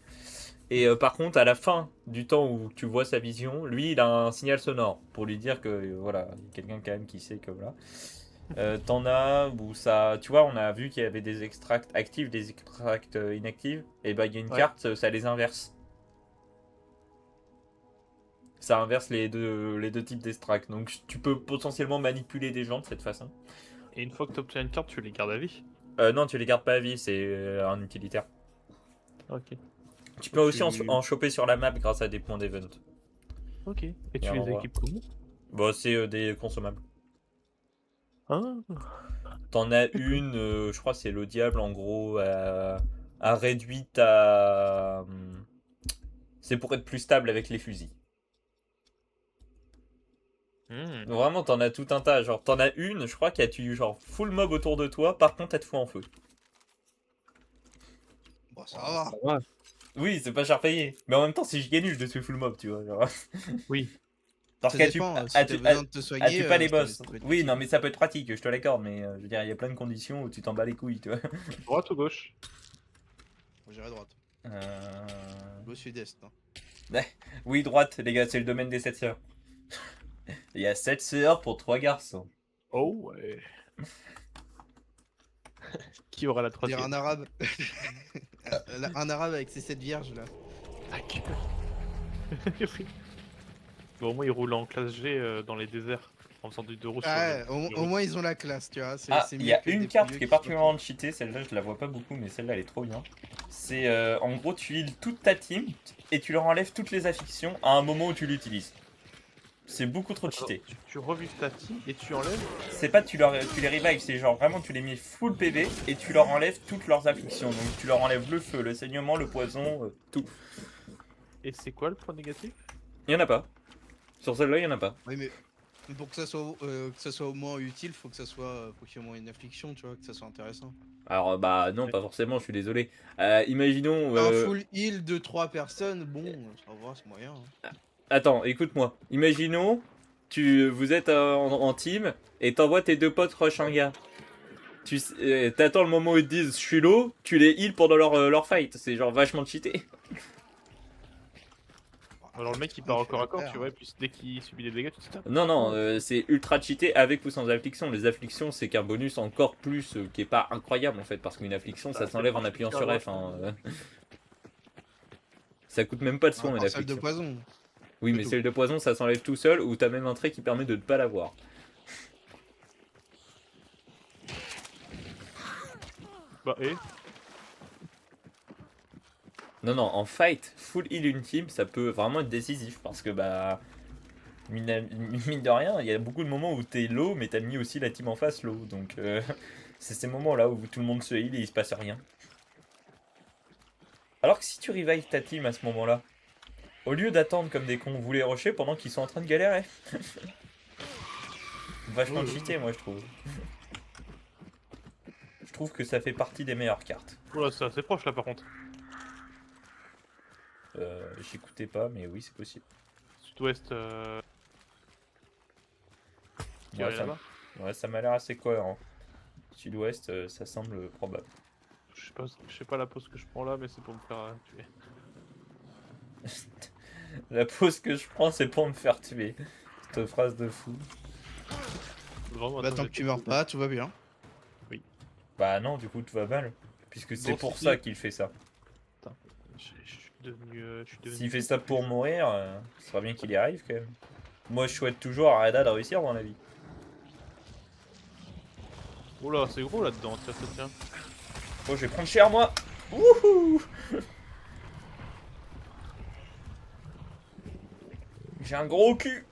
A: Et par contre à la fin du temps où tu vois sa vision, lui il a un signal sonore pour lui dire que voilà, il y a quelqu'un quand même qui sait que voilà. T'en as où ça, tu vois on a vu qu'il y avait des extracts actifs, des extracts inactifs. Et bah il y a une
C: Ouais.
A: carte, ça les inverse. Ça inverse les deux types d'extracts. Donc tu peux potentiellement manipuler des gens de cette façon.
C: Et une fois que tu obtiens une carte, tu les gardes à vie.
A: Non, tu les gardes pas à vie, c'est un utilitaire.
C: Ok.
A: Tu peux
B: Donc,
A: aussi en choper sur la map grâce à des points d'event.
C: Ok. Et
A: Il y a
C: tu
A: un
C: les
A: endroit.
C: équipes comment?
A: Bon, c'est des consommables.
C: Ah.
A: T'en as une, je crois que c'est le diable en gros, à réduite à. C'est pour être plus stable avec les fusils.
C: Hmm.
A: Vraiment, t'en as tout un tas. Genre, t'en as une, je crois qu'il y a genre full mob autour de toi, par contre, elle te fout en feu.
B: Bon, ça va.
C: Ça va.
A: Oui, c'est pas cher payé. Mais en même temps, c'est giga nul de tuer full mob, tu vois. Genre.
C: Oui.
A: Parce
B: Ça
A: qu'elle tue,
B: dépend, si
A: elle
B: t'as
A: tue-
B: besoin de te
A: elle
B: soigner,
A: tue pas les
B: ça peut
A: boss.
B: être
A: Oui,
B: utile.
A: non, mais ça peut être pratique, je te l'accorde, mais je veux dire, il y a plein de conditions où tu t'en bats les couilles, tu vois.
C: Droite ou gauche?
B: Moi, j'irai à droite.
A: Euh,
B: Au sud-est. Hein.
A: Oui, droite, les gars, c'est le domaine des 7 sœurs. Il y a 7 sœurs pour 3 garçons.
C: Oh ouais. Qui aura la
B: Dire
C: troisième?
B: un arabe. Un arabe avec ses 7 vierges là.
C: Ta gueule. Bon, au moins, ils roulent en classe G dans les déserts. En faisant du 2 roues sur
B: Ah,
C: le.
B: au moins ils ont la classe, tu vois.
A: Ah,
B: C'est
A: il y
B: mieux
A: a
B: que
A: une
B: des
A: carte
B: vieux
A: qui est
B: qui sont
A: particulièrement cheatée, celle-là je la vois pas beaucoup, mais celle-là elle est trop bien. C'est en gros tu heals toute ta team et tu leur enlèves toutes les afflictions à un moment où tu l'utilises. C'est beaucoup trop
C: Attends,
A: cheaté.
C: tu revives ta team et tu enlèves.
A: C'est pas tu les revives, c'est genre vraiment tu les mets full PV et tu leur enlèves toutes leurs afflictions. Donc tu leur enlèves le feu, le saignement, le poison, tout.
C: Et c'est quoi le point négatif?
A: Il y en a pas. Sur celle-là, il y en a pas.
B: Oui, mais pour que ça soit au moins utile, faut faut qu'il y ait au moins une affliction, tu vois, que ça soit intéressant.
A: Alors bah non,
C: Ouais.
A: pas forcément, je suis désolé. Imaginons...
B: Un full heal de 3 personnes, bon, ça va, c'est moyen. Hein.
A: Attends, écoute-moi. Imaginons, vous êtes en team et t'envoies tes deux potes rush un gars. T'attends le moment où ils te disent je suis low, tu les heal pendant leur fight. C'est genre vachement cheaté.
C: Alors le mec il
B: Ah,
C: part
B: je
C: au
B: fais
C: corps à
B: la
C: corps,
B: paire,
C: tu vois,
B: hein.
C: et puis dès qu'il subit des dégâts, tu te tapes.
A: Non, non, c'est ultra cheaté avec ou sans affliction. Les afflictions, c'est qu'un bonus encore plus qui est pas incroyable en fait. Parce qu'une affliction, ça
C: Bah,
A: s'enlève
C: c'est
A: en appuyant
C: pas
A: sur
C: grave.
A: F. Ça coûte même pas de
B: À
A: soin une
B: part celle de
A: affliction.
B: poison.
A: Oui,
B: c'est
A: mais
B: tout.
A: celle de poison, ça s'enlève tout seul ou t'as même un trait qui permet de ne pas l'avoir.
C: Bah et
A: Non, non, en fight, full heal une team, ça peut vraiment être décisif parce que bah. Mine de rien, il y a beaucoup de moments où t'es low, mais t'as mis aussi la team en face low. Donc c'est ces moments-là où tout le monde se heal et il se passe rien. Alors que si tu revives ta team à ce moment-là, au lieu d'attendre comme des cons, vous les rusher pendant qu'ils sont en train de galérer. Vachement cheaté, moi je trouve. Je trouve que ça fait partie des meilleures cartes.
C: Oula, c'est assez proche là par contre.
A: J'écoutais pas, mais oui, c'est possible.
C: Sud-ouest. Qui
A: Ouais,
C: est là-bas.
A: Ouais, ça m'a l'air assez cohérent. Sud-ouest, ça semble probable.
C: Je sais pas la pause que je prends là, mais c'est pour me faire tuer.
A: La pause que je prends, c'est pour me faire tuer. Cette phrase de fou.
C: Vraiment,
B: Bah,
C: attends,
B: tant
C: j'ai
B: que tu
C: fait-
B: meurs pas, tout va bien.
A: Bah non, du coup, tout va mal. Puisque c'est
C: Non,
A: pour
C: si,
A: ça
C: si.
A: qu'il fait ça.
C: Je suis devenu. Je suis devenu.
A: S'il fait ça pour mourir, ce serait bien qu'il y arrive quand même. Moi, je souhaite toujours à Reda de réussir dans la vie.
C: Oula, c'est gros là-dedans, tiens, ça tient.
A: Oh, je vais prendre cher, moi. Wouhou. J'ai un gros cul.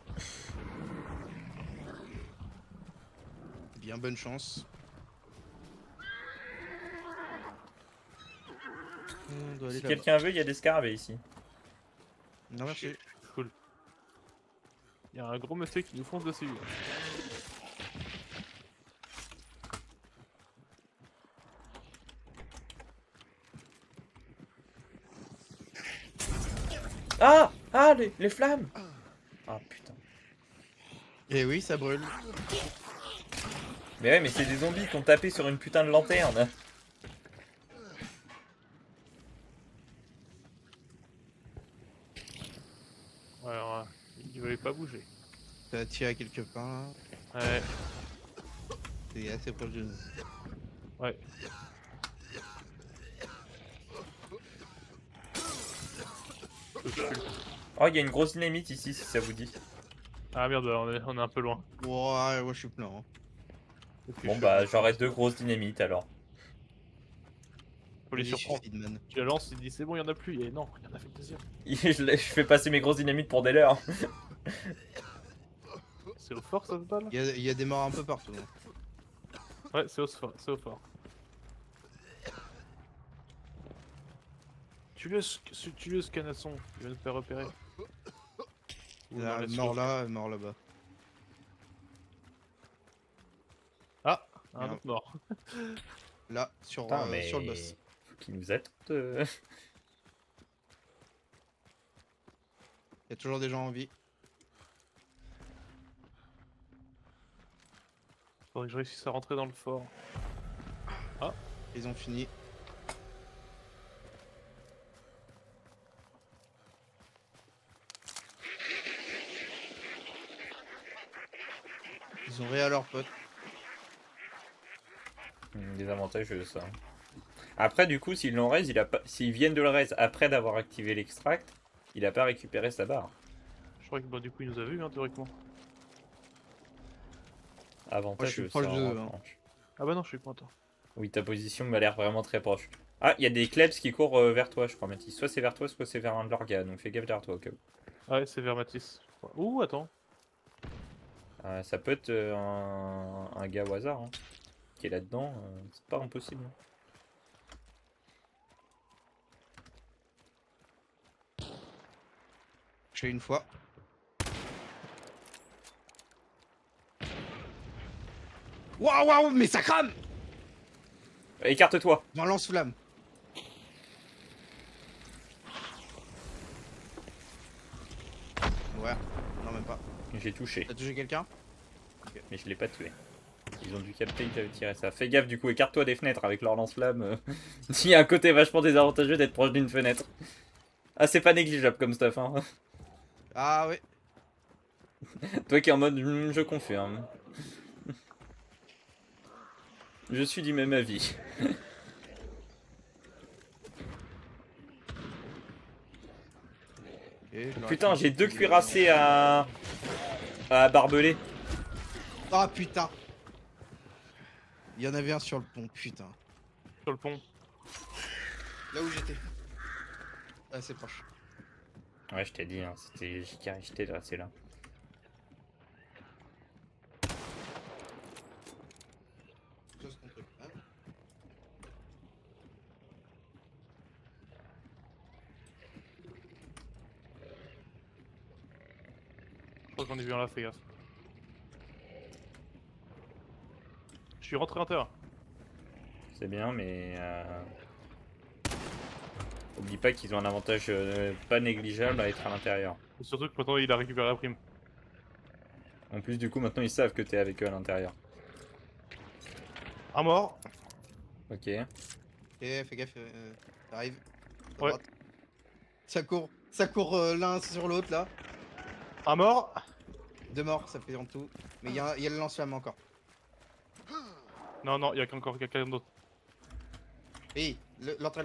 B: Bien bonne chance. doit aller
A: Si
B: là-bas.
A: quelqu'un veut, il y a des scarabées ici.
B: Non, merci.
C: Cool. Il y a un gros monsieur qui nous fonce dessus.
A: Ah! Ah, les flammes! Ah putain.
B: Et oui, ça brûle.
A: Mais ouais, mais c'est des zombies qui ont tapé sur une putain de lanterne.
C: Ouais, alors, il veut pas bouger.
B: Ça a tiré quelque part. Là.
C: Ouais,
B: C'est assez proche de nous.
C: ouais.
A: Oh, il y a une grosse dynamite ici, si ça vous dit.
C: Ah merde, on est un peu loin.
B: Ouais, je suis plein. Hein.
C: Ok,
A: Bon
C: je
A: bah,
C: suis-
A: j'aurai 2 grosses dynamites alors.
C: Faut les
B: Vas-y,
C: surprendre.
B: Feedman.
C: Tu la lances, il dit c'est bon, il y en a plus. Et non, il y en a fait le deuxième.
A: Je fais passer mes grosses dynamites pour des leurs.
C: C'est au fort ça se balle?
B: Il y a des morts un peu partout. Hein.
C: Ouais, c'est au fort. C'est au fort. Tue-le ce canasson, il va nous faire repérer. Ou
B: Là,
C: dans la
B: mort
C: source.
B: là, mort là-bas.
C: Ah, un
B: Merde.
C: autre mort.
B: Là, sur,
A: Putain, mais...
B: sur le boss.
A: Faut qu'ils nous attendent.
B: Il y a toujours des gens en vie.
C: Faudrait que je réussisse à rentrer dans le fort.
B: Ils ont fini. Ils ont réa leurs potes.
A: Des avantageux ça. Après du coup s'ils l'ont raise, il a pas... s'ils viennent de le raise après d'avoir activé l'extract, il a pas récupéré sa barre.
C: Je crois que bah, du coup il nous a vus hein, théoriquement.
A: Avantageux
B: proche
A: ça, en
B: d'eux, hein.
A: revanche.
C: Ah bah non, je suis content.
A: Oui, ta position m'a l'air vraiment très proche. Ah, il y a des klebs qui courent vers toi, je crois, Mathis. Soit c'est vers toi, soit c'est vers un de leurs gars, donc fais gaffe vers toi au cas où.
C: Ouais, c'est vers Matisse. Je crois. Ouh, attends.
A: Ça peut être un gars au hasard, hein, qui est là-dedans, c'est pas impossible.
B: Je l'ai une fois. Waouh, mais ça crame!
A: Écarte-toi!
B: Dans lance-flamme. Ouais, non même pas.
A: J'ai touché,
B: T'as touché quelqu'un?
A: mais je l'ai pas tué. Ils ont dû capter que j'avais tiré ça. Fais gaffe du coup, écarte-toi des fenêtres avec leur lance-flamme. S'il y a un côté vachement désavantageux d'être proche d'une fenêtre. Ah, c'est pas négligeable comme stuff, hein.
B: Ah ouais.
A: Toi qui es en mode je confirme. Je suis du même avis. Putain, j'ai 2 cuirassés à barbelé.
B: Ah putain. Il y en avait un sur le pont, putain.
C: Sur le pont.
B: Là où j'étais. Ah, c'est proche.
A: Ouais, je t'ai dit, hein, j'étais resté là.
B: Chose contre eux, hein.
C: Je crois qu'on est vu en là, fais gaffe. Je suis rentré en terre.
A: C'est bien, mais... Oublie pas qu'ils ont un avantage pas négligeable à être à l'intérieur.
C: Et surtout que maintenant il a récupéré la prime.
A: En plus, du coup, maintenant ils savent que t'es avec eux à l'intérieur.
C: Un mort.
A: Ok.
B: Ok, fais gaffe, ça arrive. À
C: Ouais.
B: droite. Ça court l'un sur l'autre là.
C: Un mort.
B: 2 morts, ça fait en tout. Mais il y a le lance-flamme encore.
C: Non, non, il y a encore quelqu'un d'autre.
B: Et l'entrée.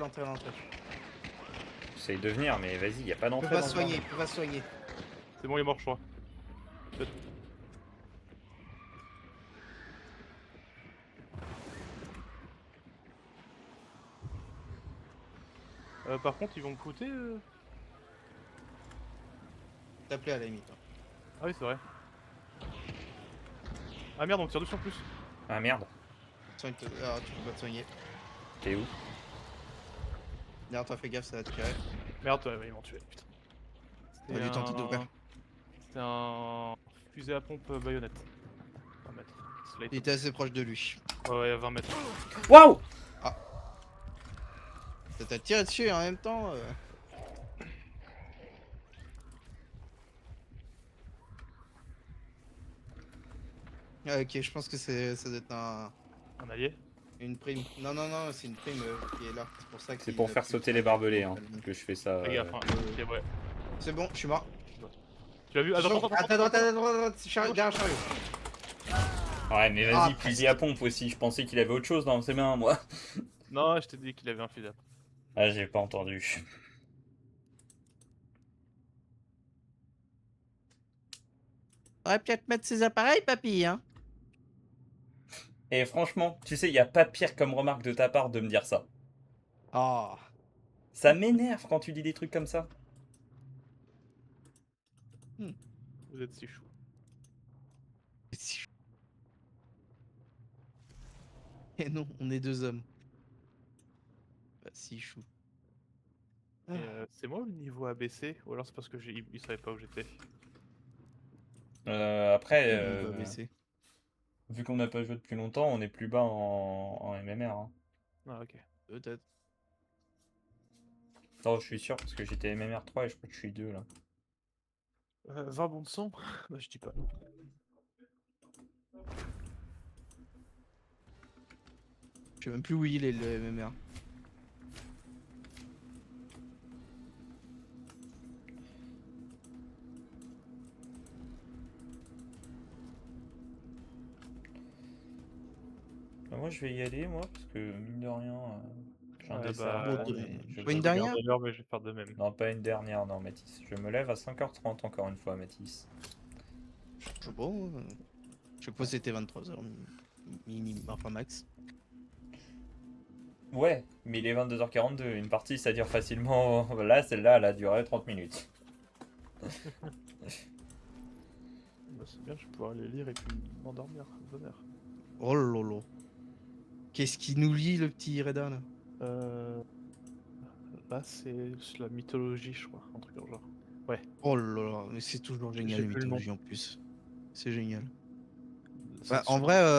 A: J'essaye de venir, mais vas-y, y a pas
B: Il peut
A: d'entrée
B: pas
A: dans
B: se
A: le
B: soigner, il peut pas se soigner.
C: C'est bon, il est mort, je crois. Par contre, ils vont me coûter.
B: T'appeler à la limite. Hein.
C: Ah oui, c'est vrai. Ah merde, on me tire dessus en plus.
A: Ah merde,
B: Ah, tu peux pas te soigner.
A: t'es où?
B: Merde, t'as fait gaffe, ça va tirer.
C: Merde, ouais, ils m'ont tué, putain.
B: T'aurais dû tenter d'ouvrir.
C: C'était un fusil à pompe baïonnette. 20 mètres. Slate.
B: Il était assez proche de lui.
C: Ouais, 20 mètres.
A: Waouh!
B: Ça t'a tiré dessus et en même temps. Ah, ok, je pense que ça doit être
C: Un allié.
B: une prime. Non, c'est une prime qui est là. C'est pour ça
A: C'est
B: qu'il
A: pour
B: a
A: faire
B: pu
A: sauter
B: faire
A: les
B: des
A: barbelés
B: pompes
A: hein,
B: allemandes.
A: que je fais ça.
C: Fais gaffe, hein. Ok, ouais.
B: C'est bon, je suis mort.
C: Tu l'as vu? Attends, attends,
B: À ta droite, derrière chariot.
A: Ouais, mais
B: Ah,
A: vas-y,
B: presque.
A: fusil à pompe aussi. Je pensais qu'il avait autre chose dans ses mains, moi.
C: Non, je t'ai dit qu'il avait un fusil à pompe.
A: Ah, j'ai pas entendu.
B: Faudrait peut-être mettre ses appareils, papy, hein.
A: Et franchement, tu sais, il y a pas pire comme remarque de ta part de me dire ça.
B: Oh.
A: Ça m'énerve quand tu dis des trucs comme ça.
C: Vous êtes si chou.
B: Et non, on est deux hommes. Bah, si chou.
C: Et, c'est moi le niveau abaissé? Ou alors c'est parce que il savait pas où j'étais?
A: Après,
B: Il va baisser.
A: vu qu'on n'a pas joué depuis longtemps, on est plus bas en MMR. Hein.
C: Ah, ok.
B: Peut-être.
A: Attends, je suis sûr parce que j'étais MMR 3 et je crois que je suis 2 là.
C: 20 bons de son? Bah, je dis pas.
B: Je sais même plus où il est le MMR.
A: Moi je vais y aller moi parce que mine de rien j'ai un
C: Ouais,
A: dessert.
C: bah,
A: à prendre,
B: bon,
A: et je
B: une
A: dois-
B: dernière
C: Regarde l'heure, mais je vais faire de même.
A: Non, pas une dernière, non Mathis. Je me lève à 5h30 encore une fois Mathis.
B: Je sais pas. Chaque fois c'était 23h. Minimum, enfin max.
A: Ouais, mais il est 22h42, une partie ça dure facilement. Là, celle-là elle a duré 30 minutes.
C: Bah, c'est bien, je vais pouvoir aller lire et puis m'endormir. Bonheur.
B: Oh lolo. Qu'est-ce qui nous lie le petit Reda là?
C: Là, c'est la mythologie, je crois. Un truc dans le genre.
B: Oh lolo, mais c'est toujours génial
C: J'ai
B: la
C: plus le nom.
B: mythologie en plus. C'est génial.
C: C'est
B: Bah, en
C: celui-
B: vrai,